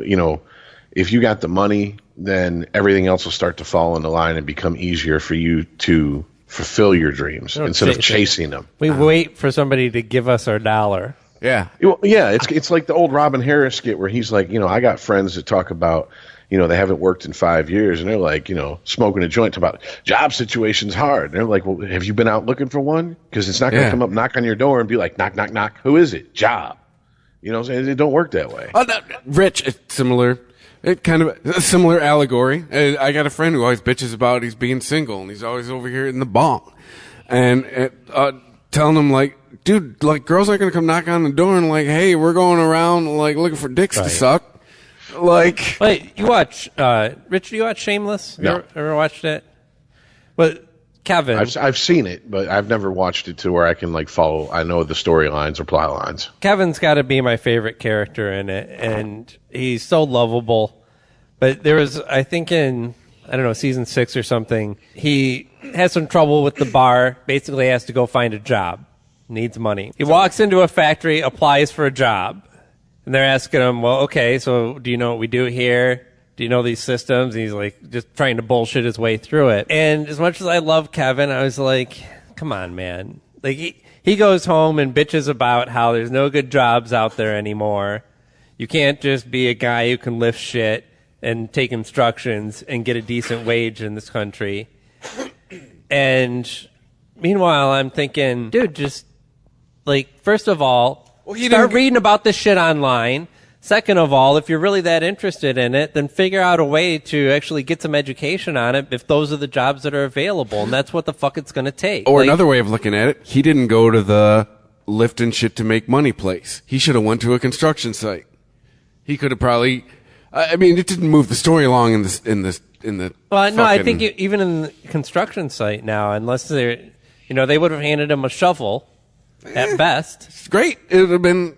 if you got the money, then everything else will start to fall into line and become easier for you to fulfill your dreams instead of chasing them. We wait for somebody to give us our dollar. Yeah. Yeah, it's like the old Robin Harris skit where he's like, I got friends that talk about, they haven't worked in 5 years, and they're like, smoking a joint about job situation's hard. And they're like, well, have you been out looking for one? Because it's not going to come up, knock on your door, and be like, knock, knock, knock. Who is it? Job. You know what I'm saying? It don't work that way. Oh, no, Rich, it's similar. It kind of a similar allegory. I got a friend who always bitches about he's being single, and he's always over here in the bong. And telling him, like, dude, like, girls aren't going to come knock on the door and, like, hey, we're going around, like, looking for dicks to suck. Like, wait, you watch, Rich, do you watch Shameless? No. Ever watched it? Well, Kevin. I've seen it, but I've never watched it to where I can, like, follow. I know the storylines or plot lines. Kevin's got to be my favorite character in it, and he's so lovable. But there was, I think in, season 6 or something, he has some trouble with the bar, basically has to go find a job, needs money. He walks into a factory, applies for a job. And they're asking him, well, okay, so do you know what we do here? Do you know these systems? And he's like just trying to bullshit his way through it. And as much as I love Kevin, I was like, come on, man. Like he goes home and bitches about how there's no good jobs out there anymore. You can't just be a guy who can lift shit and take instructions and get a decent wage in this country. And meanwhile, I'm thinking, dude, just like, first of all, start reading about this shit online. Second of all, if you're really that interested in it, then figure out a way to actually get some education on it if those are the jobs that are available, and that's what the fuck it's going to take. Or another way of looking at it, he didn't go to the lifting shit to make money place. He should have went to a construction site. He could have probably, it didn't move the story along in the. Well, no, I think even in the construction site now, unless they're, they would have handed him a shovel. At best. It's great. It would have been.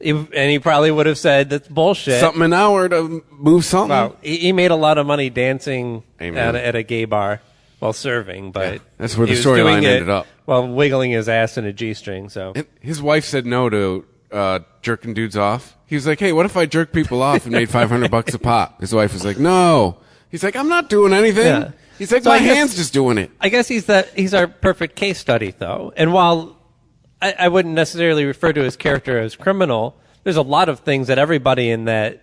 And he probably would have said, that's bullshit. Something an hour to move something. Wow. He made a lot of money dancing at a gay bar while serving, but that's where the storyline ended up. While wiggling his ass in a G-string, so. And his wife said no to jerking dudes off. He was like, hey, what if I jerk people off and made $500 a pop? His wife was like, no. He's like, I'm not doing anything. Yeah. He's like, my hand's just doing it. I guess he's our perfect case study, though. And while I wouldn't necessarily refer to his character as criminal, there's a lot of things that everybody in that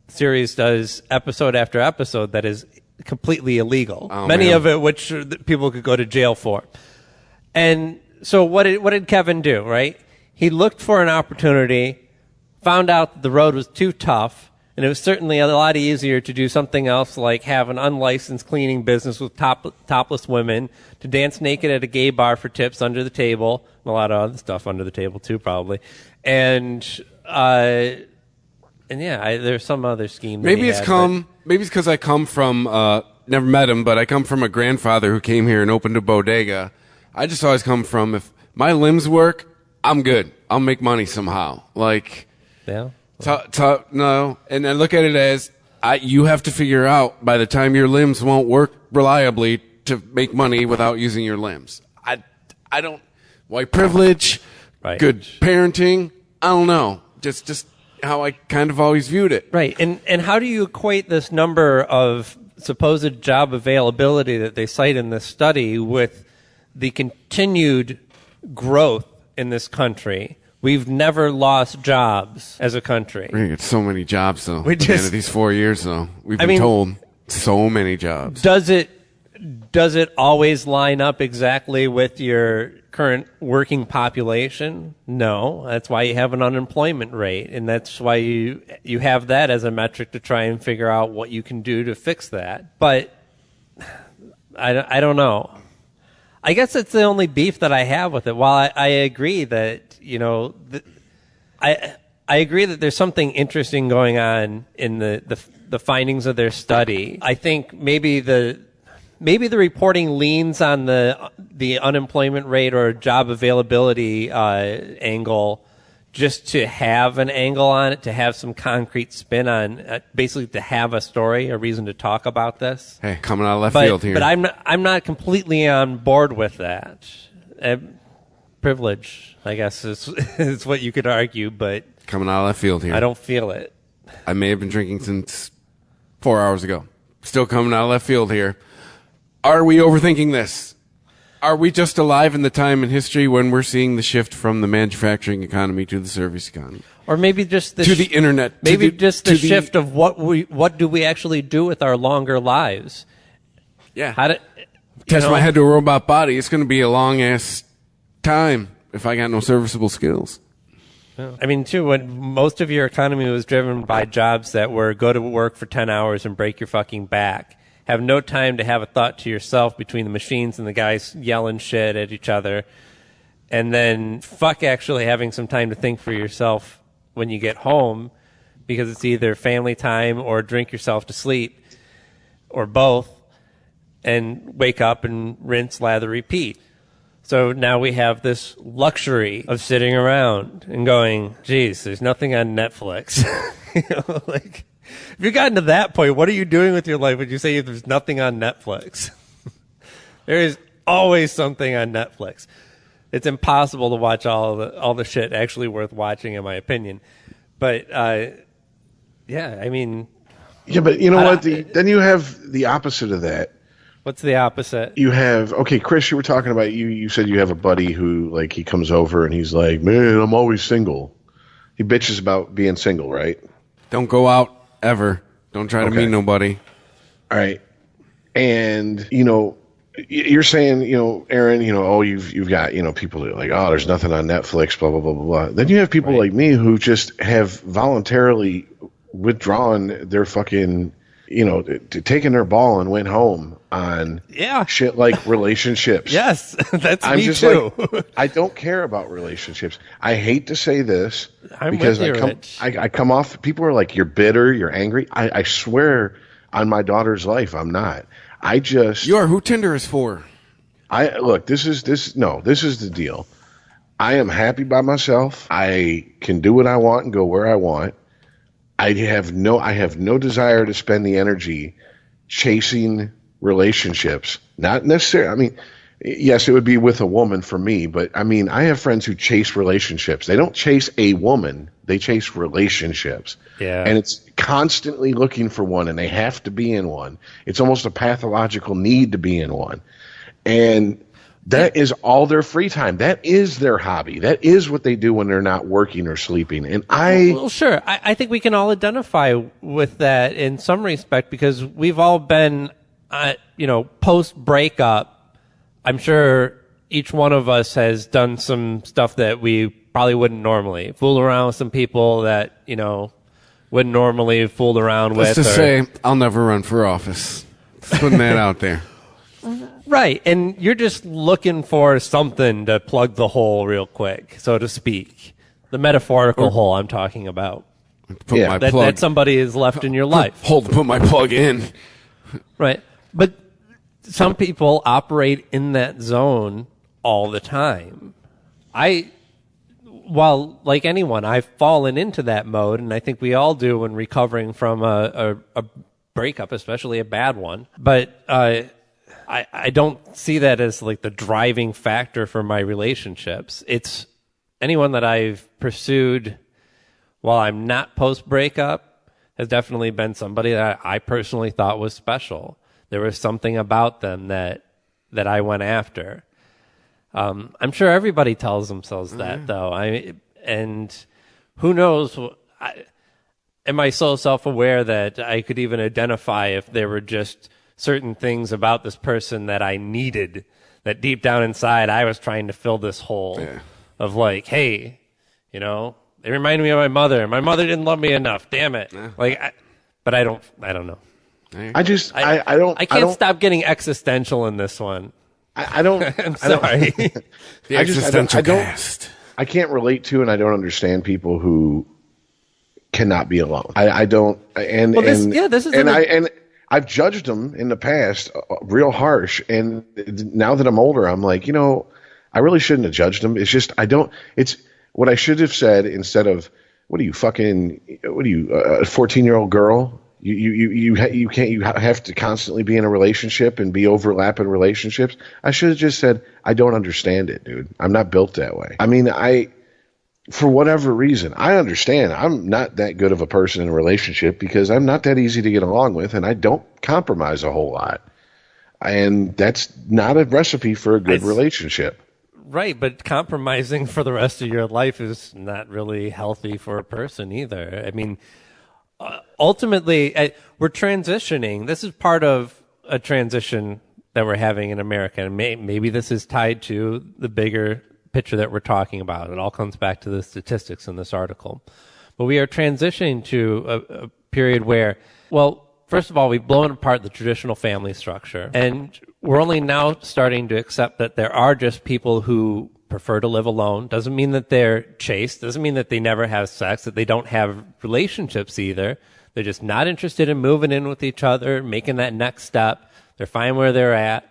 series does episode after episode that is completely illegal. Oh, many of it which people could go to jail for. And so what did Kevin do, right? He looked for an opportunity, found out that the road was too tough, and it was certainly a lot easier to do something else like have an unlicensed cleaning business with topless women, to dance naked at a gay bar for tips under the table, and a lot of other stuff under the table too, probably. And there's some other scheme. Maybe it's because I come from, never met him, but I come from a grandfather who came here and opened a bodega. I just always come from, if my limbs work, I'm good. I'll make money somehow. Like, yeah. No, and I look at it as you have to figure out by the time your limbs won't work reliably to make money without using your limbs. I don't white privilege, good parenting. I don't know. Just how I kind of always viewed it. Right. And how do you equate this number of supposed job availability that they cite in this study with the continued growth in this country? We've never lost jobs as a country. We're going to get so many jobs, though. At the end of these 4 years, though. We've been told so many jobs. Does it always line up exactly with your current working population? No. That's why you have an unemployment rate, and that's why you have that as a metric to try and figure out what you can do to fix that. But I don't know. I guess it's the only beef that I have with it. While I agree that, I agree that there's something interesting going on in the findings of their study. I think maybe the reporting leans on the unemployment rate or job availability angle, just to have an angle on it, to have some concrete spin on, basically to have a story, a reason to talk about this. Hey, coming out of left field here. But I'm not completely on board with that. Privilege, I guess, is what you could argue, but coming out of left field here. I don't feel it. I may have been drinking since 4 hours ago. Still coming out of left field here. Are we overthinking this? Are we just alive in the time in history when we're seeing the shift from the manufacturing economy to the service economy? Or maybe just to the internet. Maybe just the shift of what do we actually do with our longer lives? Yeah. Test my head to a robot body. It's going to be a long-ass time if I got no serviceable skills. I mean, too, when most of your economy was driven by jobs that were go to work for 10 hours and break your fucking back, have no time to have a thought to yourself between the machines and the guys yelling shit at each other, and then fuck actually having some time to think for yourself when you get home, because it's either family time or drink yourself to sleep or both, and wake up and rinse, lather, repeat. So now we have this luxury of sitting around and going, geez, there's nothing on Netflix. If you've gotten to that point, what are you doing with your life when you say there's nothing on Netflix? There is always something on Netflix. It's impossible to watch all the shit actually worth watching, in my opinion. But, yeah, I mean... Yeah, but you know what? Then you have the opposite of that. What's the opposite? You have, okay, Chris, you were talking about, you said you have a buddy who, he comes over and he's like, man, I'm always single. He bitches about being single, right? Don't go out ever. Don't try to meet nobody. All right. And, you're saying, Aaron, you've got, people that are like, oh, there's nothing on Netflix, blah, blah, blah, blah, blah. Then you have people like me who just have voluntarily withdrawn their fucking, taken their ball and went home on shit like relationships. Yes, that's I'm me just too. I don't care about relationships. I hate to say this because I come off, people are like, you're bitter, you're angry. I swear on my daughter's life, I'm not. You are who Tinder is for. This is the deal. I am happy by myself. I can do what I want and go where I want. I have no desire to spend the energy chasing relationships. Not necessarily. I mean, yes, it would be with a woman for me, but I mean, I have friends who chase relationships. They don't chase a woman. They chase relationships. Yeah. And it's constantly looking for one, and they have to be in one. It's almost a pathological need to be in one. And that is all their free time. That is their hobby. That is what they do when they're not working or sleeping. And Well, sure. I think we can all identify with that in some respect, because we've all been, post-breakup. I'm sure each one of us has done some stuff that we probably wouldn't normally. Fool around with some people that, wouldn't normally have fooled around with. Let's just say, I'll never run for office. Just putting that out there. Right, and you're just looking for something to plug the hole real quick, so to speak. The metaphorical hole I'm talking about. That somebody is left in your life. Put my plug in. Right, but some people operate in that zone all the time. Like anyone, I've fallen into that mode, and I think we all do when recovering from a breakup, especially a bad one. But I don't see that as like the driving factor for my relationships. It's anyone that I've pursued while I'm not post-breakup has definitely been somebody that I personally thought was special. There was something about them that I went after. I'm sure everybody tells themselves that, though. And who knows? Am I so self-aware that I could even identify if there were just certain things about this person that I needed, that deep down inside I was trying to fill this hole of like, hey, you know, they reminded me of my mother. My mother didn't love me enough. Damn it. But I don't know. I can't stop getting existential in this one. I don't. I'm sorry. The existential cast. I can't relate to, and I don't understand people who cannot be alone. I don't. And I've judged them in the past, real harsh. And now that I'm older, I'm like, you know, I really shouldn't have judged them. It's just I don't. It's what I should have said instead of, a 14-year-old girl? You have to constantly be in a relationship and be overlapping relationships. I should have just said, I don't understand it, dude. I'm not built that way. I mean, for whatever reason, I understand I'm not that good of a person in a relationship because I'm not that easy to get along with, and I don't compromise a whole lot. And that's not a recipe for a good relationship. Right, but compromising for the rest of your life is not really healthy for a person either. I mean, ultimately, we're transitioning. This is part of a transition that we're having in America. And maybe this is tied to the bigger picture that we're talking about. It all comes back to the statistics in this article. But we are transitioning to a period where, well, first of all, we've blown apart the traditional family structure. And we're only now starting to accept that there are just people who prefer to live alone. Doesn't mean that they're chaste. Doesn't mean that they never have sex, that they don't have relationships either. They're just not interested in moving in with each other, making that next step. They're fine where they're at.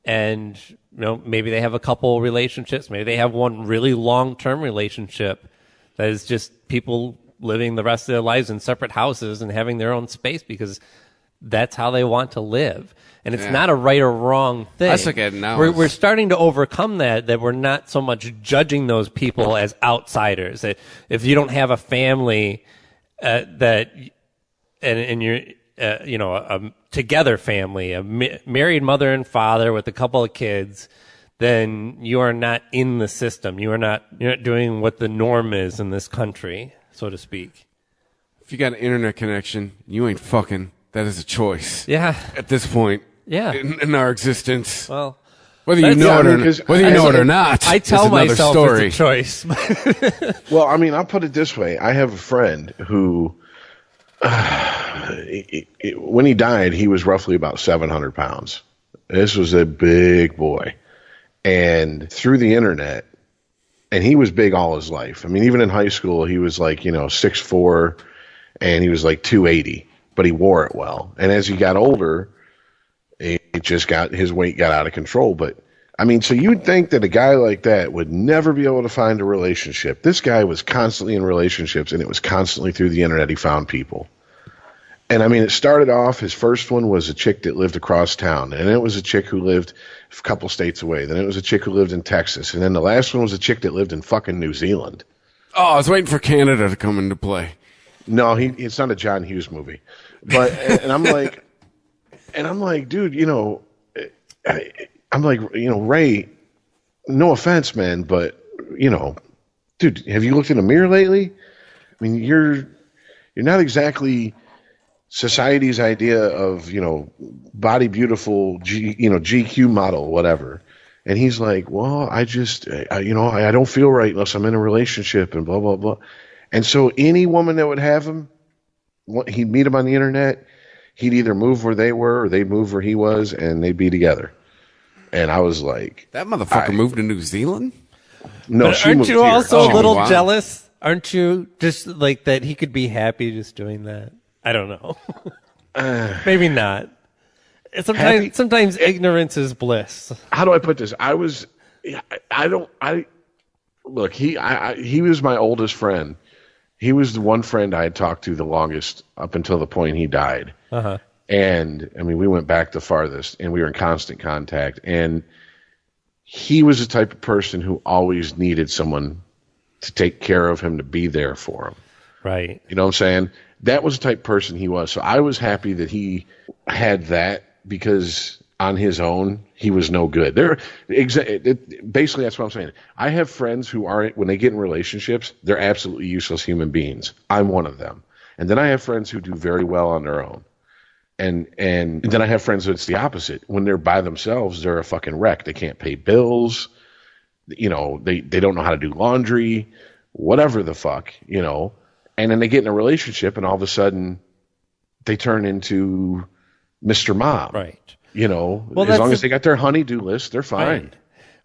And, you know, maybe they have a couple relationships. Maybe they have one really long-term relationship that is just people living the rest of their lives in separate houses and having their own space because that's how they want to live. And it's not a right or wrong thing. That's okay. Now we're starting to overcome that we're not so much judging those people as outsiders. That if you don't have a family and you're a together family, a married mother and father with a couple of kids, then you are not in the system. You're not doing what the norm is in this country, so to speak. If you got an internet connection, you ain't fucking. That is a choice. Yeah. At this point. Yeah. In our existence. Well, whether you know it or not, I tell myself story. It's a choice. Well, I mean, I'll put it this way. I have a friend who, when he died, he was roughly about 700 pounds. This was a big boy. And through the internet, and he was big all his life. I mean, even in high school, he was like, 6'4", and he was like 280, but he wore it well. And as he got older, his weight got out of control. But I mean, so you'd think that a guy like that would never be able to find a relationship. This guy was constantly in relationships, and it was constantly through the internet he found people. And I mean, it started off, his first one was a chick that lived across town, and it was a chick who lived a couple states away. Then it was a chick who lived in Texas, and then the last one was a chick that lived in fucking New Zealand. Oh, I was waiting for Canada to come into play. No, it's not a John Hughes movie. But and I'm like, dude, I'm like, Ray, no offense, man, but dude, have you looked in a mirror lately? I mean, you're not exactly society's idea of, body beautiful, GQ model, whatever. And he's like, well, I don't feel right unless I'm in a relationship and blah, blah, blah. And so any woman that would have him, he'd meet him on the internet, he'd either move where they were or they'd move where he was, and they'd be together. And I was like, that motherfucker moved to New Zealand? No, but aren't you also a little jealous? Aren't you just like that he could be happy just doing that? I don't know. Maybe not. Sometimes ignorance is bliss. How do I put this? Look, he was my oldest friend. He was the one friend I had talked to the longest up until the point he died. Uh-huh. And I mean, we went back the farthest, and we were in constant contact. And he was the type of person who always needed someone to take care of him, to be there for him. Right. You know what I'm saying? That was the type of person he was. So I was happy that he had that, because on his own, he was no good. Basically, that's what I'm saying. I have friends who aren't, when they get in relationships, they're absolutely useless human beings. I'm one of them. And then I have friends who do very well on their own. And then I have friends that's the opposite. When they're by themselves, they're a fucking wreck. They can't pay bills. You know, they don't know how to do laundry, whatever the fuck, you know. And then they get in a relationship, and all of a sudden they turn into Mr. Mom. Right. You know, well, as long as they got their honey-do list, they're fine.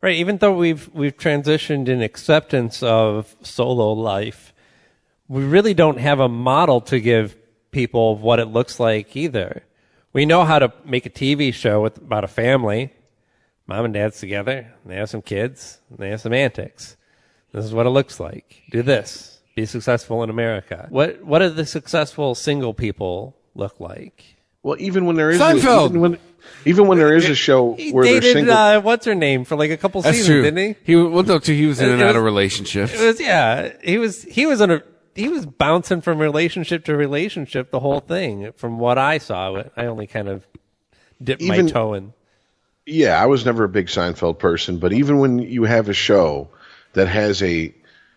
Right. Even though we've transitioned in acceptance of solo life, we really don't have a model to give people of what it looks like either. We know how to make a TV show about a family. Mom and dad's together. They have some kids. And they have some antics. This is what it looks like. Do this. Be successful in America. What do the successful single people look like? Well, even when there is Seinfeld. Even when there is a show where dated, they're single, what's her name, for like a couple That's seasons, true. didn't he? He was in and out of relationships. He was bouncing from relationship to relationship the whole thing. From what I saw, I only kind of dipped my toe in. Yeah, I was never a big Seinfeld person, but even when you have a show that has a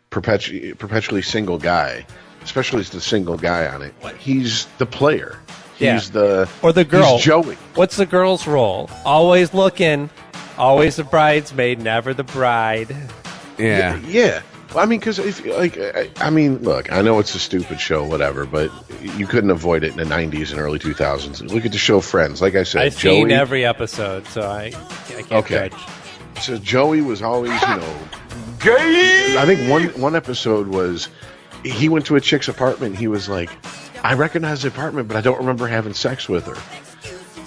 perpetually single guy, especially the single guy on it, he's the player. He's the girl. He's Joey. What's the girl's role? Always looking, always the bridesmaid, never the bride. Yeah. Yeah. Well, I mean, because look, I know it's a stupid show, whatever, but you couldn't avoid it in the 90s and early 2000s. Look at the show Friends. Like I said, I've seen every episode, so I can't judge. So Joey was always, gay. I think one episode was he went to a chick's apartment. And he was like, I recognize the apartment, but I don't remember having sex with her.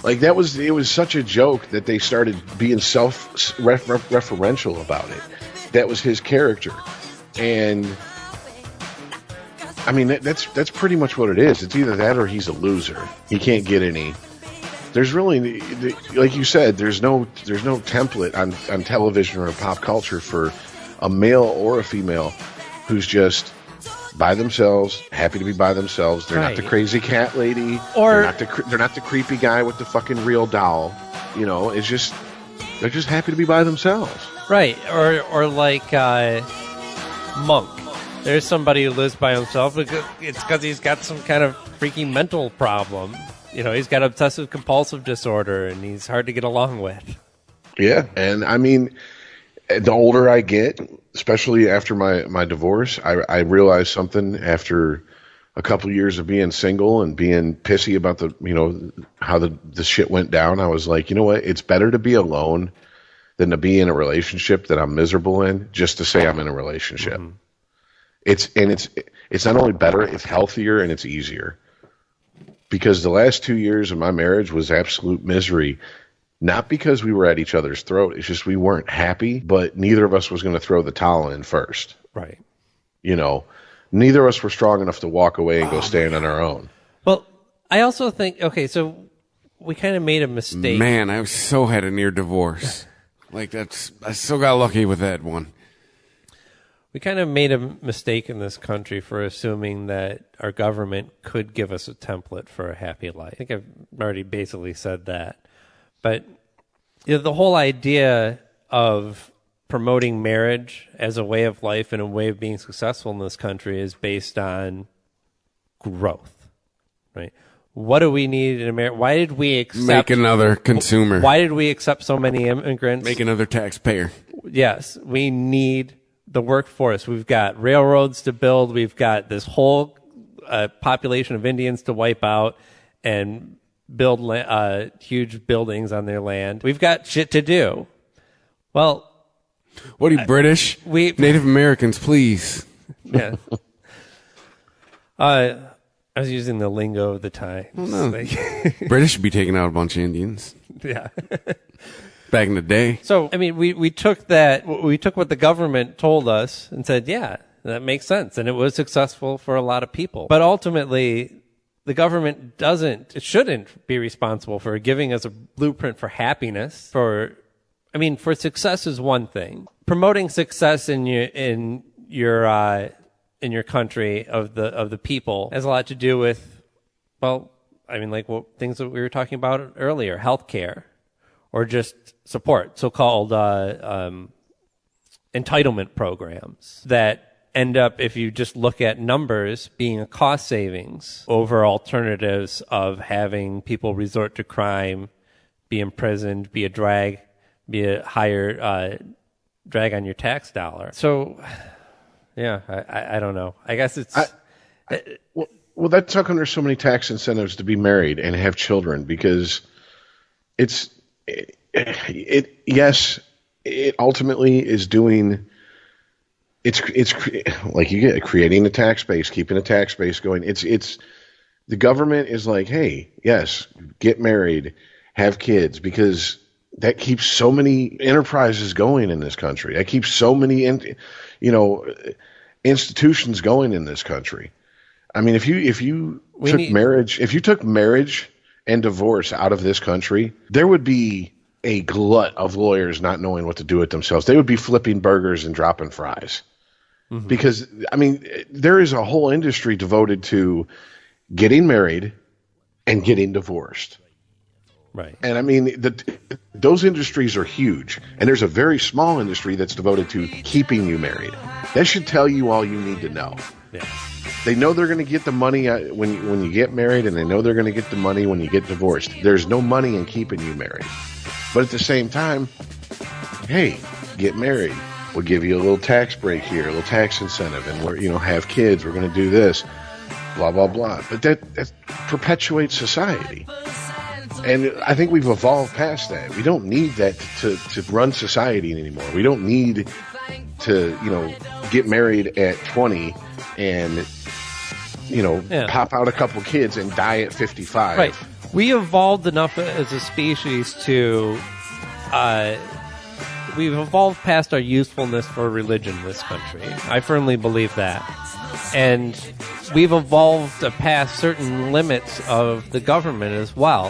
Like it was such a joke that they started being self-referential about it. That was his character. And I mean, that's pretty much what it is. It's either that or he's a loser. He can't get any. There's really, like you said, there's no template on television or pop culture for a male or a female who's just by themselves, happy to be by themselves. They're not the crazy cat lady, or they're not the creepy guy with the fucking real doll. You know, it's just they're just happy to be by themselves. Right, or like Monk. There's somebody who lives by himself. It's because he's got some kind of freaky mental problem. You know, he's got obsessive compulsive disorder, and he's hard to get along with. Yeah, and I mean, the older I get, especially after my divorce, I realized something after a couple years of being single and being pissy about how the shit went down. I was like, you know what? It's better to be alone than to be in a relationship that I'm miserable in just to say I'm in a relationship. Mm-hmm. It's not only better, it's healthier and it's easier. Because the last 2 years of my marriage was absolute misery, not because we were at each other's throat. It's just we weren't happy, but neither of us was going to throw the towel in first. Right. You know, neither of us were strong enough to walk away and go stand on our own. Well, I also think, okay, so we kind of made a mistake. Man, I so had a near divorce. I still got lucky with that one. We kind of made a mistake in this country for assuming that our government could give us a template for a happy life. I think I've already basically said that. But the whole idea of promoting marriage as a way of life and a way of being successful in this country is based on growth, right? What do we need in America? Why did we accept... Make another consumer. Why did we accept so many immigrants? Make another taxpayer. Yes, we need the workforce. We've got railroads to build. We've got this whole population of Indians to wipe out and build huge buildings on their land. We've got shit to do. Well... What are you, British? Native Americans, please. Yeah. I was using the lingo of the time. No. British should be taking out a bunch of Indians. Yeah. Back in the day. So, I mean, we took what the government told us and said, yeah, that makes sense. And it was successful for a lot of people. But ultimately, the government shouldn't be responsible for giving us a blueprint for happiness. For success is one thing. Promoting success in your country of the people has a lot to do with, well, I mean, like things that we were talking about earlier, healthcare, or just support, so-called entitlement programs that end up, if you just look at numbers, being a cost savings over alternatives of having people resort to crime, be imprisoned, be a higher drag on your tax dollar. So, yeah, I don't know. I guess it's... Well, that's how come there's so many tax incentives to be married and have children, because it ultimately is doing... It's like you get creating a tax base, keeping a tax base going. It's the government is like, hey, yes, get married, have kids, because that keeps so many enterprises going in this country. That keeps so many, institutions going in this country. I mean, if you took marriage and divorce out of this country, there would be a glut of lawyers not knowing what to do with themselves. They would be flipping burgers and dropping fries. Mm-hmm. Because, I mean, there is a whole industry devoted to getting married and getting divorced. Right. And, I mean, those industries are huge. And there's a very small industry that's devoted to keeping you married. That should tell you all you need to know. Yeah. They know they're going to get the money when you get married, and they know they're going to get the money when you get divorced. There's no money in keeping you married. But at the same time, hey, get married. We'll give you a little tax break here, a little tax incentive, and we're, have kids. We're going to do this, blah, blah, blah. But that perpetuates society. And I think we've evolved past that. We don't need that to run society anymore. We don't need to, get married at 20 and, pop out a couple kids and die at 55. Right. We evolved enough as a species to... we've evolved past our usefulness for religion in this country. I firmly believe that. And we've evolved past certain limits of the government as well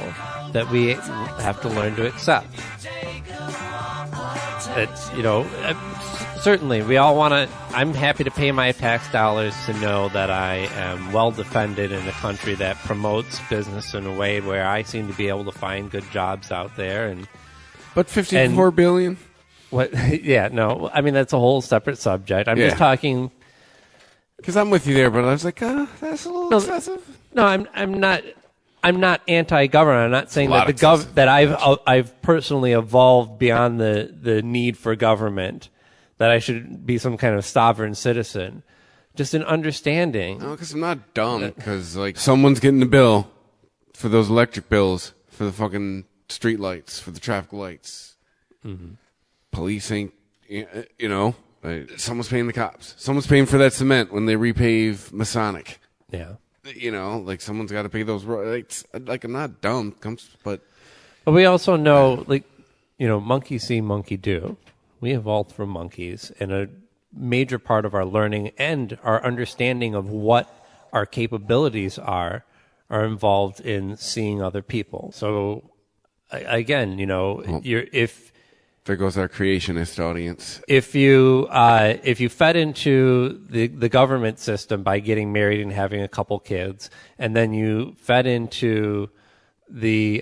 that we have to learn to accept. Certainly, we all want to... I'm happy to pay my tax dollars to know that I am well defended in a country that promotes business in a way where I seem to be able to find good jobs out there. But $54 billion? What? Yeah, no. I mean, that's a whole separate subject. I'm just talking... Because I'm with you there, but I was like, that's a little excessive. No, I'm not anti-government. I'm not saying that that I've personally evolved beyond the need for government, that I should be some kind of sovereign citizen. Just an understanding. No, because I'm not dumb. Because someone's getting the bill for those electric bills, for the fucking street lights, for the traffic lights. Mm-hmm. Police ain't, someone's paying the cops. Someone's paying for that cement when they repave Masonic. Yeah. Someone's got to pay those roads. I'm not dumb, but we also know, monkey see, monkey do. We evolved from monkeys, and a major part of our learning and our understanding of what our capabilities are involved in seeing other people. So, again, there goes our creationist audience. If you fed into the government system by getting married and having a couple kids, and then you fed into the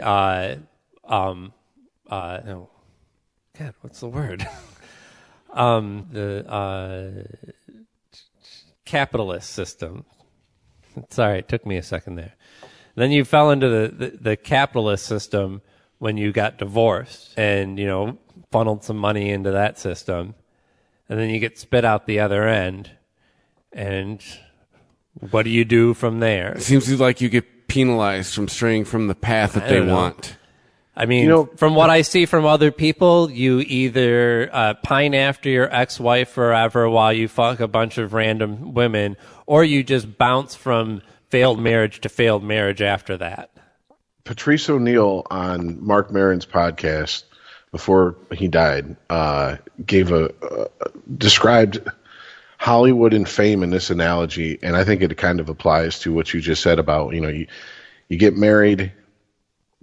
God, what's the word? The capitalist system. Sorry, it took me a second there. Then you fell into the capitalist system when you got divorced, and funneled some money into that system, and then you get spit out the other end, and what do you do from there? It seems like you get penalized from straying from the path that they want. I mean, from what I see from other people, you either pine after your ex-wife forever while you fuck a bunch of random women, or you just bounce from failed marriage to failed marriage after that. Patrice O'Neill on Mark Maron's podcast before he died described Hollywood and fame in this analogy, and I think it kind of applies to what you just said about, you get married,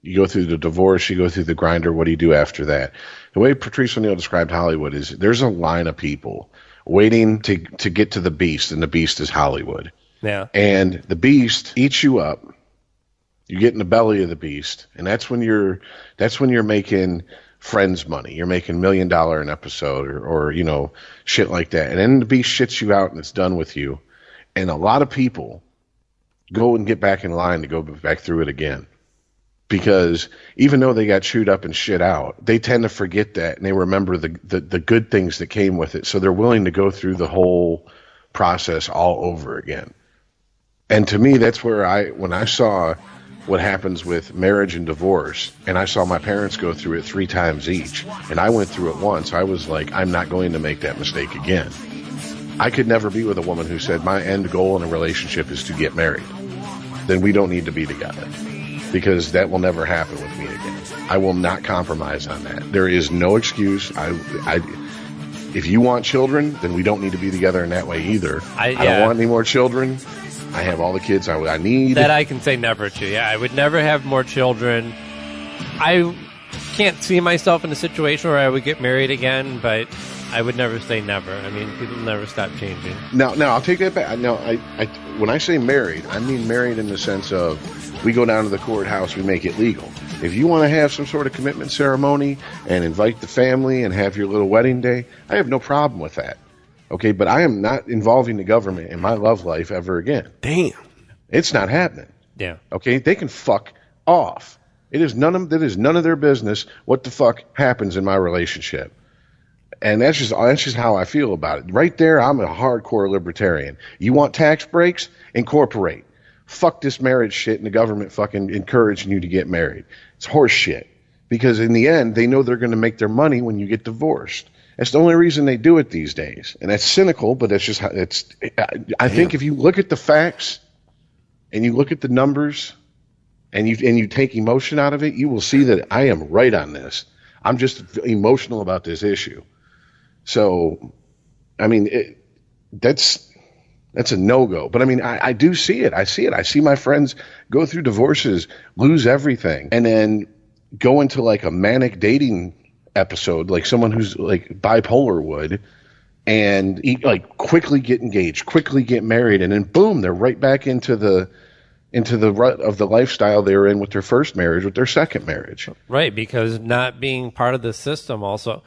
you go through the divorce, you go through the grinder, what do you do after that? The way Patrice O'Neill described Hollywood is there's a line of people waiting to get to the beast, and the beast is Hollywood. Yeah. And the beast eats you up. You get in the belly of the beast, and that's when you're making Friends money. You're making $1 million an episode or shit like that. And then the beast shits you out and it's done with you. And a lot of people go and get back in line to go back through it again. Because even though they got chewed up and shit out, they tend to forget that, and they remember the good things that came with it. So they're willing to go through the whole process all over again. And to me, that's where when I saw what happens with marriage and divorce, and I saw my parents go through it 3 times each, and I went through it once, I was like, I'm not going to make that mistake again. I could never be with a woman who said, my end goal in a relationship is to get married. Then we don't need to be together. Because that will never happen with me again. I will not compromise on that. There is no excuse. If you want children, then we don't need to be together in that way either. I don't want any more children. I have all the kids I need. That I can say never to. Yeah, I would never have more children. I can't see myself in a situation where I would get married again, but I would never say never. I mean, people never stop changing. No, I'll take that back. No, when I say married, I mean married in the sense of we go down to the courthouse, we make it legal. If you want to have some sort of commitment ceremony and invite the family and have your little wedding day, I have no problem with that. Okay, but I am not involving the government in my love life ever again. Damn. It's not happening. Yeah. Okay, they can fuck off. That is none of their business what the fuck happens in my relationship. And that's just how I feel about it. Right there, I'm a hardcore libertarian. You want tax breaks? Incorporate. Fuck this marriage shit and the government fucking encouraging you to get married. It's horse shit. Because in the end, they know they're going to make their money when you get divorced. That's the only reason they do it these days. And that's cynical, but that's just how it's. I think if you look at the facts and you look at the numbers and you take emotion out of it, you will see that I am right on this. I'm just emotional about this issue. So, I mean, that's a no-go. But I mean, I do see it. I see it. I see my friends go through divorces, lose everything, and then go into like a manic dating episode, like someone who's like bipolar would, and like quickly get engaged, quickly get married, and then boom, they're right back into the rut of the lifestyle they were in with their first marriage, with their second marriage. Right, because not being part of the system also.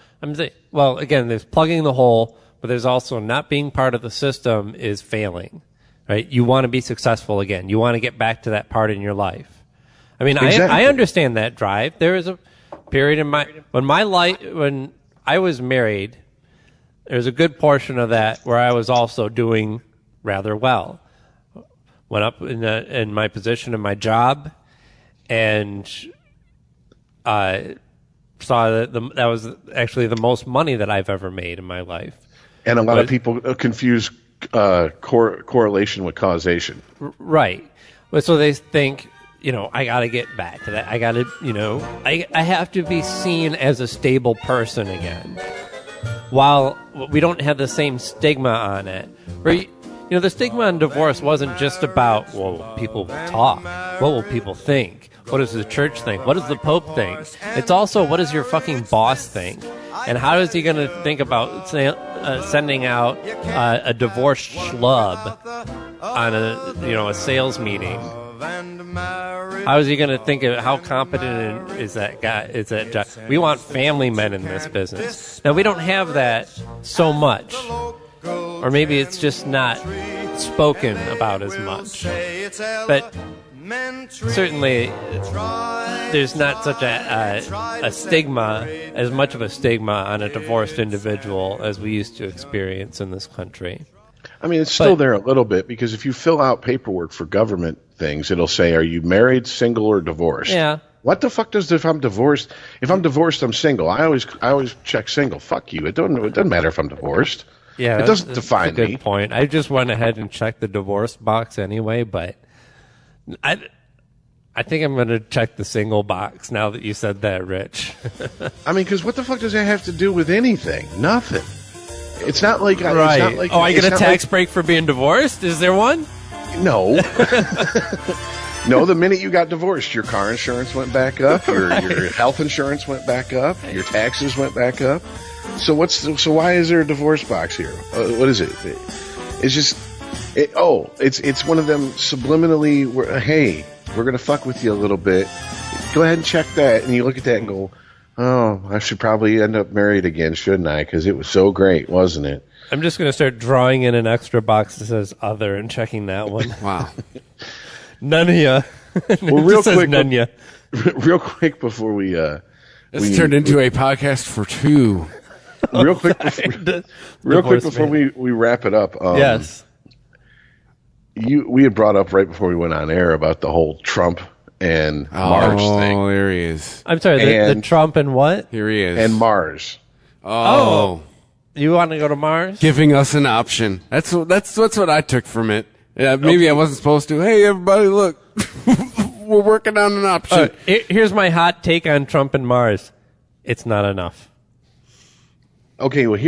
Well, again, there's plugging the hole, but there's also not being part of the system is failing, right? You want to be successful again. You want to get back to that part in your life. I mean, exactly. I understand that drive. There is a period in when I was married, there's a good portion of that where I was also doing rather well. Went up in my position in my job, and saw that was actually the most money that I've ever made in my life. And a lot of people confuse correlation with causation. Right. But so they think, I got to get back to that. I got to, I have to be seen as a stable person again. While we don't have the same stigma on it. Where, the stigma on divorce wasn't just about, people will talk. What will people think? What does the church think? What does the Pope think? It's also, what does your fucking boss think? And how is he going to think about sending out a divorce schlub on a sales meeting? How is he going to think of how competent is that guy? Is that job? We want family men in this business. Now we don't have that so much, or maybe it's just not spoken about as much. But certainly, there's not such a stigma, as much of a stigma on a divorced individual as we used to experience in this country. I mean, it's still there a little bit, because if you fill out paperwork for government things, it'll say, are you married, single, or divorced? Yeah. What the fuck does if I'm divorced? If I'm divorced, I'm single. I always check single. Fuck you. It doesn't matter if I'm divorced. Yeah, it doesn't define me. That's a good point. I just went ahead and checked the divorce box anyway, but I think I'm going to check the single box now that you said that, Rich. I mean, because what the fuck does that have to do with anything? Nothing. It's not like right. It's not like, I get a tax break for being divorced? Is there one? No. No, the minute you got divorced, your car insurance went back up, your health insurance went back up, your taxes went back up. So why is there a divorce box here? What is it? It's just it's one of them subliminally. Hey, we're gonna fuck with you a little bit. Go ahead and check that, and you look at that and go, oh, I should probably end up married again, shouldn't I? Because it was so great, wasn't it? I'm just going to start drawing in an extra box that says other and checking that one. Wow. None of ya. Well, real quick, none ya. Real quick before we this turned into a podcast for two. Real quick before we wrap it up. Yes. We had brought up right before we went on air about the whole Trump and Mars thing. Oh, there he is. I'm sorry, the Trump and what? Here he is. And Mars. Oh. You want to go to Mars? Giving us an option. That's what I took from it. Maybe I wasn't supposed to. Hey, everybody, look. We're working on an option. Here's my hot take on Trump and Mars. It's not enough. Okay, well,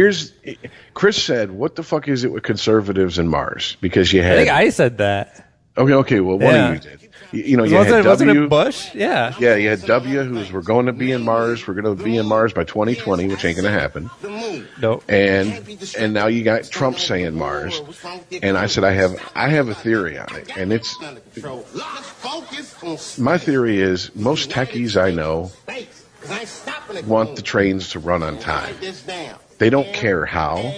Chris said, what the fuck is it with conservatives and Mars? Because you had... I think I said that. Okay, well, one of you did. You had W. Wasn't it Bush? Yeah. Yeah, you had W, who's we're going to be in Mars. We're going to be in Mars by 2020, which ain't going to happen. Nope. And now you got Trump saying Mars. And I said, I have a theory on it. And it's... My theory is most techies I know want the trains to run on time. They don't care how.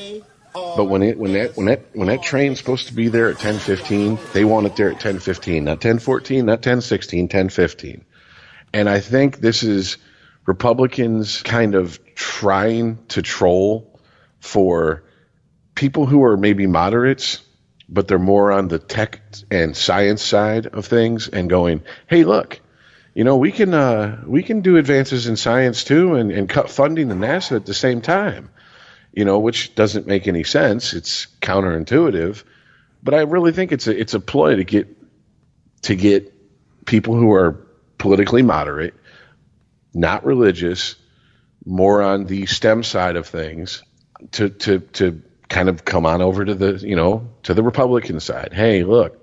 But when that train's supposed to be there at 10:15, they want it there at 10:15, not 10:14, not 10:16, 10:15. And I think this is Republicans kind of trying to troll for people who are maybe moderates, but they're more on the tech and science side of things and going, hey, look, we can do advances in science too and cut funding to NASA at the same time. Which doesn't make any sense. It's counterintuitive, but I really think it's a ploy to get people who are politically moderate, not religious, more on the STEM side of things, to kind of come on over to the Republican side. Hey, look,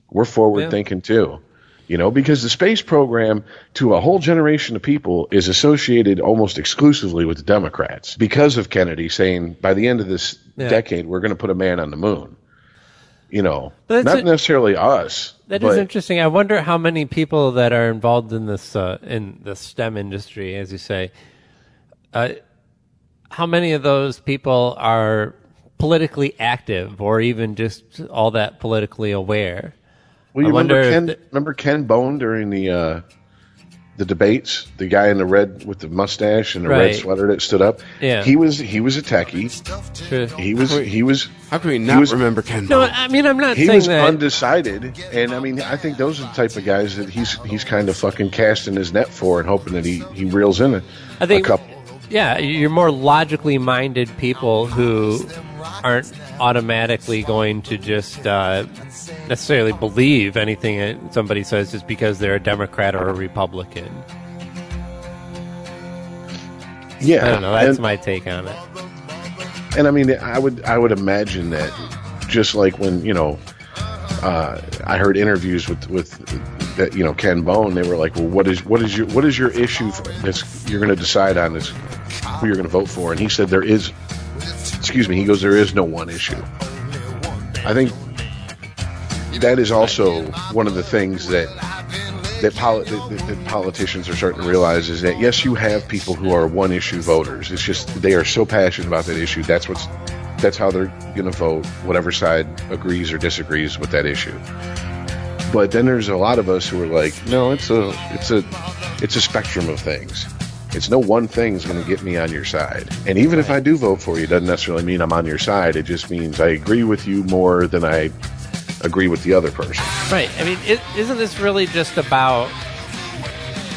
we're forward thinking too. Because the space program to a whole generation of people is associated almost exclusively with the Democrats because of Kennedy saying by the end of this decade, we're going to put a man on the moon. Not necessarily us. That is interesting. I wonder how many people that are involved in this, in the STEM industry, as you say, how many of those people are politically active or even just all that politically aware? Well, you remember Ken Bone during the debates? The guy in the red with the mustache and the red sweater that stood up. Yeah, he was a techie. True. He was. How can we not remember Ken Bone? No, I mean I'm not he saying was that. Undecided, and I mean I think those are the type of guys that he's kind of fucking casting his net for and hoping that he reels in a couple. Yeah, you're more logically minded people who aren't automatically going to just necessarily believe anything somebody says just because they're a Democrat or a Republican. Yeah, I don't know. That's my take on it. And I mean, I would imagine that just like when I heard interviews with that Ken Bone, they were like, well, what is your issue that you're going to decide on is who you're going to vote for? And he said there is no one issue. I think that is also one of the things that politicians are starting to realize is that yes, you have people who are one issue voters. It's just they are so passionate about that issue. That's how they're going to vote, whatever side agrees or disagrees with that issue. But then there's a lot of us who are like, no, it's a spectrum of things. It's no one thing's going to get me on your side. And even if I do vote for you, it doesn't necessarily mean I'm on your side. It just means I agree with you more than I agree with the other person. Right. I mean, isn't this really just about...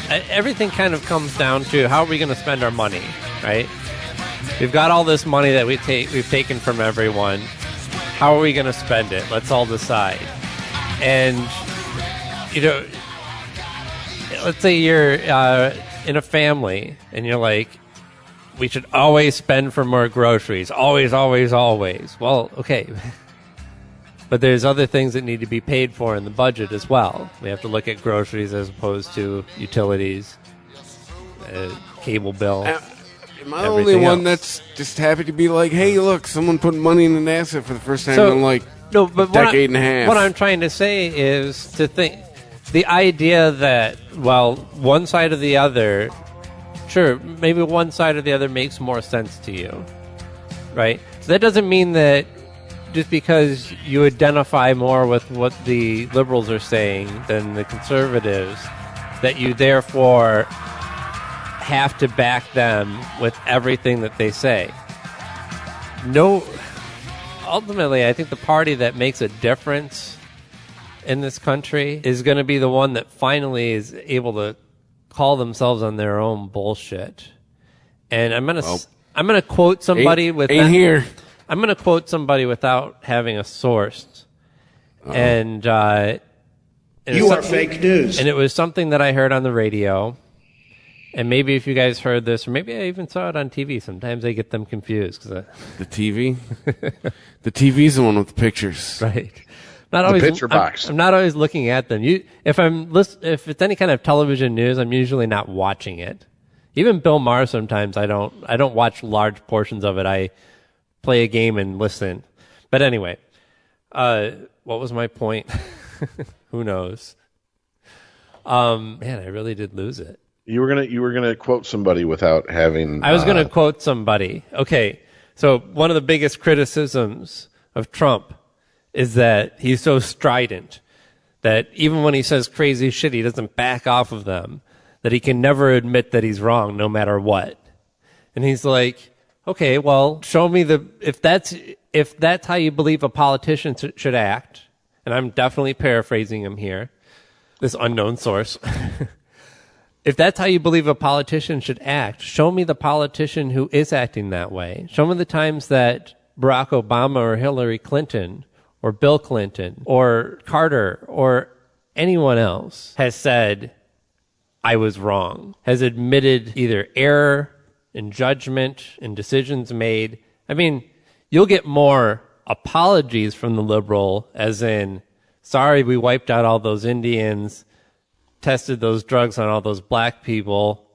everything kind of comes down to how are we going to spend our money, right? We've got all this money that we've taken from everyone. How are we going to spend it? Let's all decide. And, let's say you're... in a family, and you're like, we should always spend for more groceries. Always, always, always. Well, okay. But there's other things that need to be paid for in the budget as well. We have to look at groceries as opposed to utilities, cable bill. Am I the only one that's just happy to be like, hey, look, someone put money in NASA for the first time in like a decade and a half? What I'm trying to say is to think the idea that, well, one side or the other, sure, maybe one side or the other makes more sense to you, right? So that doesn't mean that just because you identify more with what the liberals are saying than the conservatives, that you therefore have to back them with everything that they say. No, ultimately, I think the party that makes a difference in this country is going to be the one that finally is able to call themselves on their own bullshit. And I'm gonna quote somebody I'm going to quote somebody without having a source. And you are fake news. And it was something that I heard on the radio. And maybe if you guys heard this, or maybe I even saw it on TV. Sometimes I get them confused. The TV? The TV's the one with the pictures. Right. Not always, the picture box. I'm not always looking at them. If it's any kind of television news, I'm usually not watching it. Even Bill Maher, sometimes I don't watch large portions of it. I play a game and listen. But anyway, what was my point? Who knows? Man, I really did lose it. You were gonna quote somebody without having. I was gonna quote somebody. Okay, so one of the biggest criticisms of Trump is that he's so strident that even when he says crazy shit, he doesn't back off of them. That he can never admit that he's wrong, no matter what. And he's like, okay, well, show me if that's how you believe a politician should act. And I'm definitely paraphrasing him here, this unknown source. If that's how you believe a politician should act, show me the politician who is acting that way. Show me the times that Barack Obama or Hillary Clinton or Bill Clinton or Carter or anyone else has said, I was wrong, has admitted either error in judgment and decisions made. I mean, you'll get more apologies from the liberal, as in, sorry, we wiped out all those Indians, tested those drugs on all those black people,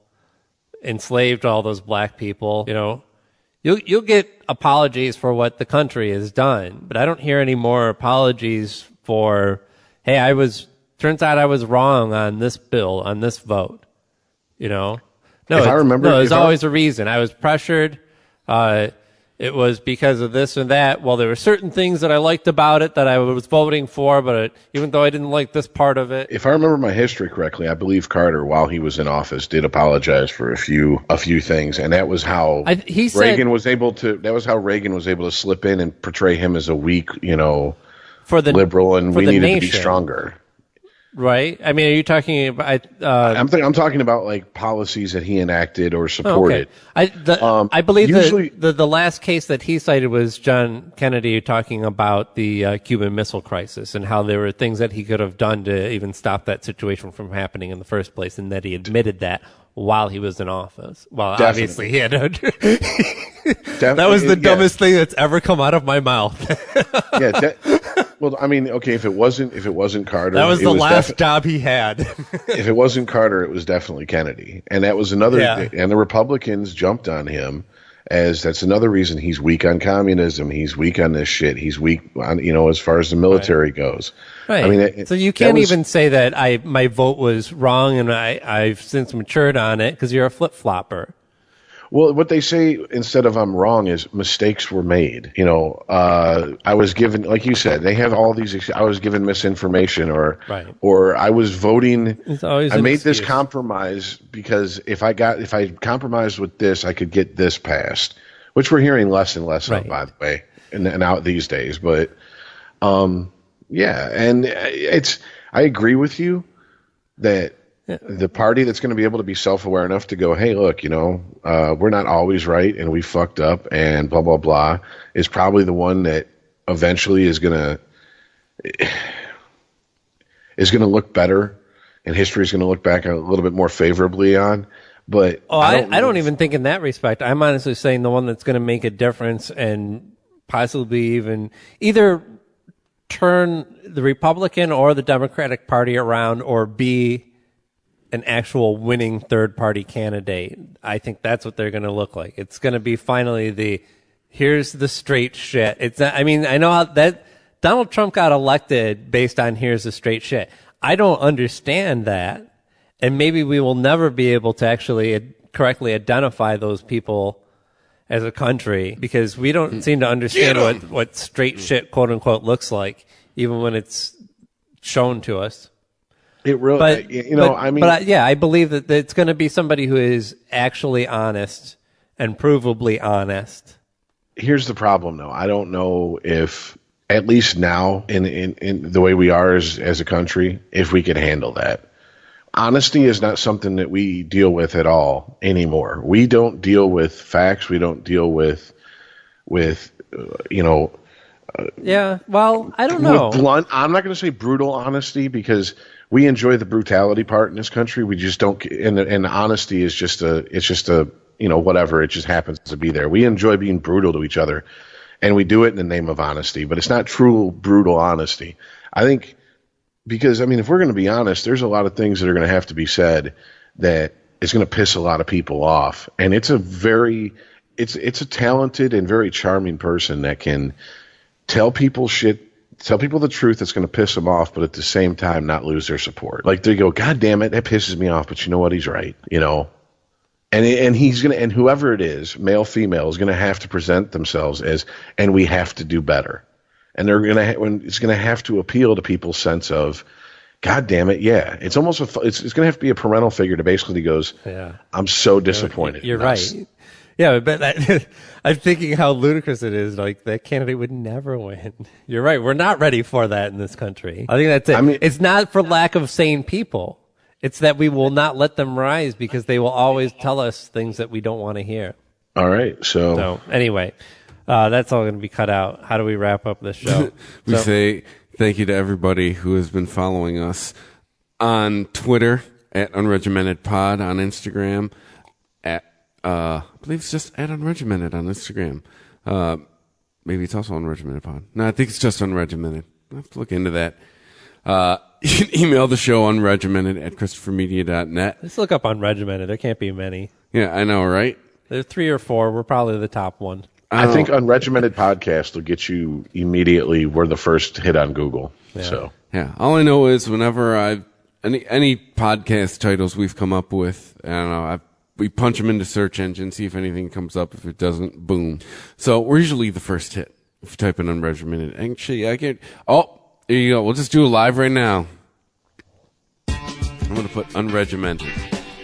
enslaved all those black people. You know, you'll get apologies for what the country has done, but I don't hear any more apologies for, hey, turns out I was wrong on this bill, on this vote. You know, there's always a reason. I was pressured. It was because of this and that. Well, there were certain things that I liked about it that I was voting for, but even though I didn't like this part of it. If I remember my history correctly, I believe Carter, while he was in office, did apologize for a few things, and that was how Reagan was able to slip in and portray him as a weak, liberal, and we needed to be stronger. Right. I mean, are you talking about? I'm talking about like policies that he enacted or supported. Okay. I believe the last case that he cited was John Kennedy talking about the Cuban Missile Crisis and how there were things that he could have done to even stop that situation from happening in the first place, and that he admitted that while he was in office. Well, obviously he had. That was the dumbest thing that's ever come out of my mouth. Well, I mean, okay, if it wasn't Carter, that was the last job he had. If it wasn't Carter, it was definitely Kennedy, and that was another. Yeah. And the Republicans jumped on him as that's another reason he's weak on communism. He's weak on this shit. He's weak on as far as the military goes. Right. I mean, so you can't even say that my vote was wrong and I've since matured on it because you're a flip flopper. Well, what they say instead of I'm wrong is mistakes were made. I was given, like you said, they have all these. I was given misinformation, or I was voting. I made this compromise because if I compromised with this, I could get this passed, which we're hearing less and less of, by the way, and out these days. But yeah, and I agree with you that. Yeah. The party that's going to be able to be self-aware enough to go, hey, look, we're not always right and we fucked up and blah, blah, blah, is probably the one that eventually is going to look better, and history is going to look back a little bit more favorably on. But I don't even think in that respect. I'm honestly saying the one that's going to make a difference and possibly even either turn the Republican or the Democratic Party around or be an actual winning third-party candidate. I think that's what they're going to look like. It's going to be finally here's the straight shit. It's not, I mean, I know how that Donald Trump got elected based on here's the straight shit. I don't understand that, and maybe we will never be able to actually correctly identify those people as a country because we don't seem to understand what straight shit, quote unquote, looks like, even when it's shown to us. It really, I believe that it's going to be somebody who is actually honest and provably honest. Here's the problem, though. I don't know if, at least now, in the way we are as a country, if we can handle that. Honesty is not something that we deal with at all anymore. We don't deal with facts. We don't deal with yeah, well, I don't know. Blunt, I'm not going to say brutal honesty because we enjoy the brutality part in this country. We just don't, and honesty is just a whatever. It just happens to be there. We enjoy being brutal to each other, and we do it in the name of honesty. But it's not true brutal honesty. I think because if we're going to be honest, there's a lot of things that are going to have to be said that is going to piss a lot of people off. And it's a talented and very charming person that can tell people the truth that's going to piss them off, but at the same time not lose their support. Like they go, God damn it, that pisses me off, but you know what? He's right, And he's gonna, and whoever it is, male, female, is gonna have to present themselves as, and we have to do better. And it's gonna have to appeal to people's sense of, God damn it, yeah. It's almost it's gonna have to be a parental figure that basically goes, yeah, I'm so disappointed. You're right. Yeah, but I'm thinking how ludicrous it is. Like, that candidate would never win. You're right. We're not ready for that in this country. I think that's it. It's not for lack of sane people. It's that we will not let them rise because they will always tell us things that we don't want to hear. All right. So anyway, that's all going to be cut out. How do we wrap up this show? We say thank you to everybody who has been following us on Twitter at UnregimentedPod, on Instagram at I believe it's just at Unregimented on Instagram. Maybe it's also UnregimentedPod. No, I think it's just Unregimented. I'll have to look into that. You can email the show unregimented@ChristopherMedia.net. Let's look up Unregimented. There can't be many. Yeah, I know, right? There's 3 or 4. We're probably the top one. I think Unregimented Podcast will get you immediately. We're the first hit on Google. Yeah. So yeah, all I know is whenever any podcast titles we've come up with, I don't know, we punch them into search engine, see if anything comes up. If it doesn't, boom. So we're usually the first hit if you type in Unregimented. Actually, I get. Oh, there you go. We'll just do it live right now. I'm going to put Unregimented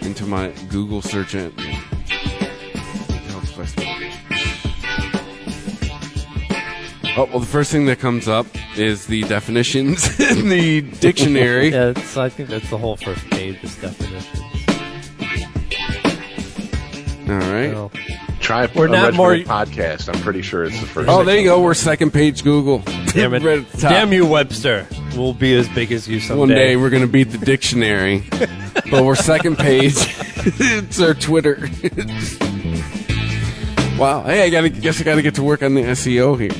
into my Google search engine. Oh, well, the first thing that comes up is the definitions in the dictionary. Yeah, I think that's the whole first page, is definitions. All right. So, try a podcast. I'm pretty sure it's the first. Oh, there you go. We're second page Google. Damn it. Damn you, Webster. We'll be as big as you someday. One day we're going to beat the dictionary. But we're second page. It's our Twitter. Wow. Hey, I guess I got to get to work on the SEO here.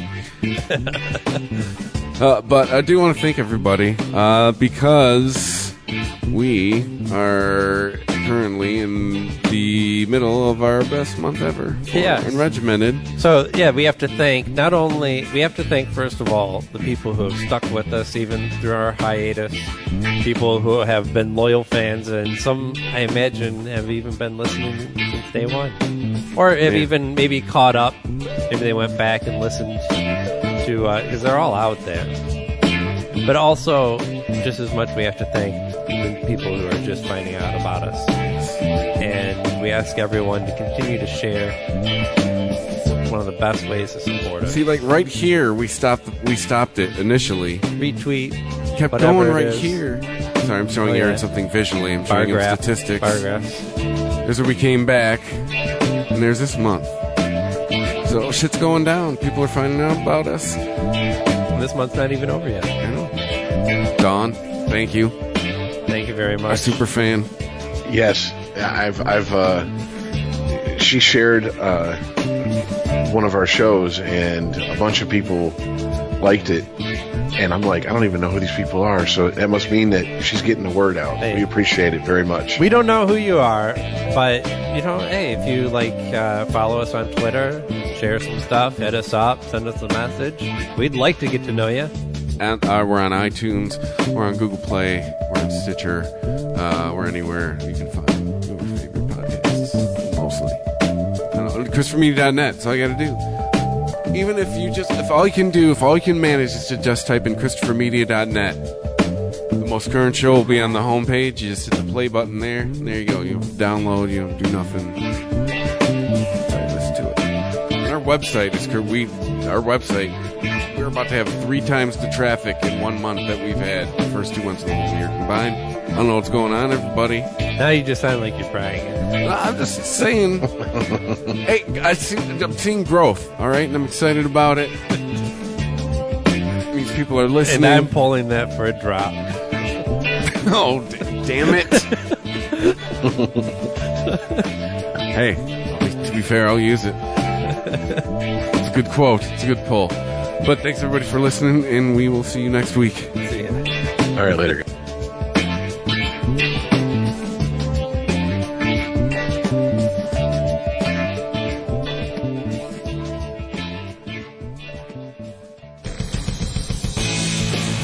But I do want to thank everybody because we are currently in the middle of our best month ever for Unregimented. So we have to thank first of all the people who have stuck with us even through our hiatus, people who have been loyal fans, and some I imagine have even been listening since day one, or have even maybe caught up. Maybe they went back and listened to because they're all out there. But also, just as much, we have to thank the people who are just finding out about us. And we ask everyone to continue to share. It's one of the best ways to support us. See, like right here, we stopped it initially. Retweet. Kept going right here. Sorry, I'm showing Aaron something visually. I'm showing him statistics. Bar graphs. There's where we came back, and there's this month. So shit's going down. People are finding out about us. This month's not even over yet. I know. Dawn, thank you. Thank you very much. Our super fan. Yes, she shared one of our shows, and a bunch of people liked it. And I'm like, I don't even know who these people are. So that must mean that she's getting the word out. Hey, we appreciate it very much. We don't know who you are, but, hey, if you follow us on Twitter, share some stuff, hit us up, send us a message. We'd like to get to know you. And we're on iTunes, we're on Google Play, we're on Stitcher, we're anywhere you can find your favorite podcasts, mostly. ChristopherMedia.net, that's all you gotta do. Even if all you can manage is to just type in ChristopherMedia.net. The most current show will be on the homepage. You just hit the play button there, and there you go. You download, you don't do nothing. Listen to it. And our website is we're about to have 3 times the traffic in 1 month that we've had the first 2 months of the whole year combined. I don't know what's going on, everybody. Now you just sound like you're bragging. I'm just saying. Hey, I'm seeing growth, all right? And I'm excited about it. These people are listening. And I'm pulling that for a drop. Oh, damn it. Hey, to be fair, I'll use it. It's a good quote. It's a good pull. But thanks, everybody, for listening, and we will see you next week. See ya. All right, later.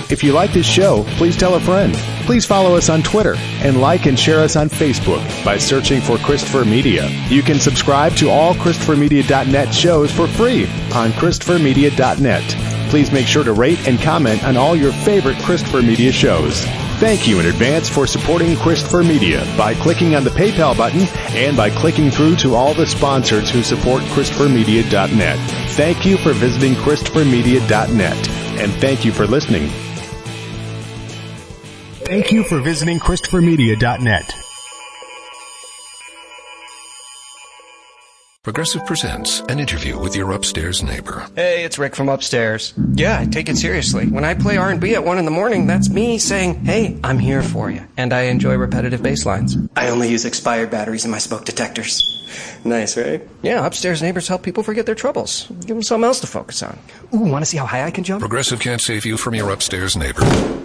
If you like this show, please tell a friend. Please follow us on Twitter and like and share us on Facebook by searching for Christopher Media. You can subscribe to all ChristopherMedia.net shows for free on ChristopherMedia.net. Please make sure to rate and comment on all your favorite Christopher Media shows. Thank you in advance for supporting Christopher Media by clicking on the PayPal button and by clicking through to all the sponsors who support ChristopherMedia.net. Thank you for visiting ChristopherMedia.net, and thank you for listening. Thank you for visiting ChristopherMedia.net. Progressive presents an interview with your upstairs neighbor. Hey, it's Rick from upstairs. Yeah, I take it seriously. When I play R&B at 1 a.m, that's me saying, hey, I'm here for you. And I enjoy repetitive bass lines. I only use expired batteries in my smoke detectors. Nice, right? Yeah, upstairs neighbors help people forget their troubles. Give them something else to focus on. Ooh, want to see how high I can jump? Progressive can't save you from your upstairs neighbor.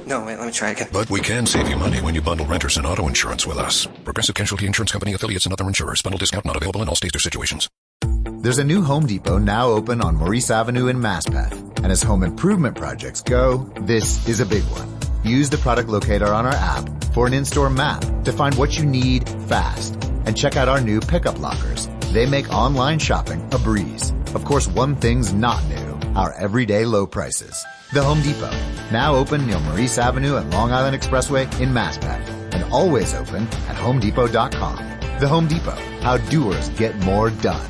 No, wait, let me try again. But we can save you money when you bundle renters and auto insurance with us. Progressive Casualty Insurance Company, affiliates, and other insurers. Bundle discount not available in all states or situations. There's a new Home Depot now open on Maurice Avenue in Masspeth. And as home improvement projects go, this is a big one. Use the product locator on our app for an in-store map to find what you need fast. And check out our new pickup lockers. They make online shopping a breeze. Of course, one thing's not new, our everyday low prices. The Home Depot, now open near Maurice Avenue and Long Island Expressway in Masspeth, and always open at HomeDepot.com. The Home Depot, how doers get more done.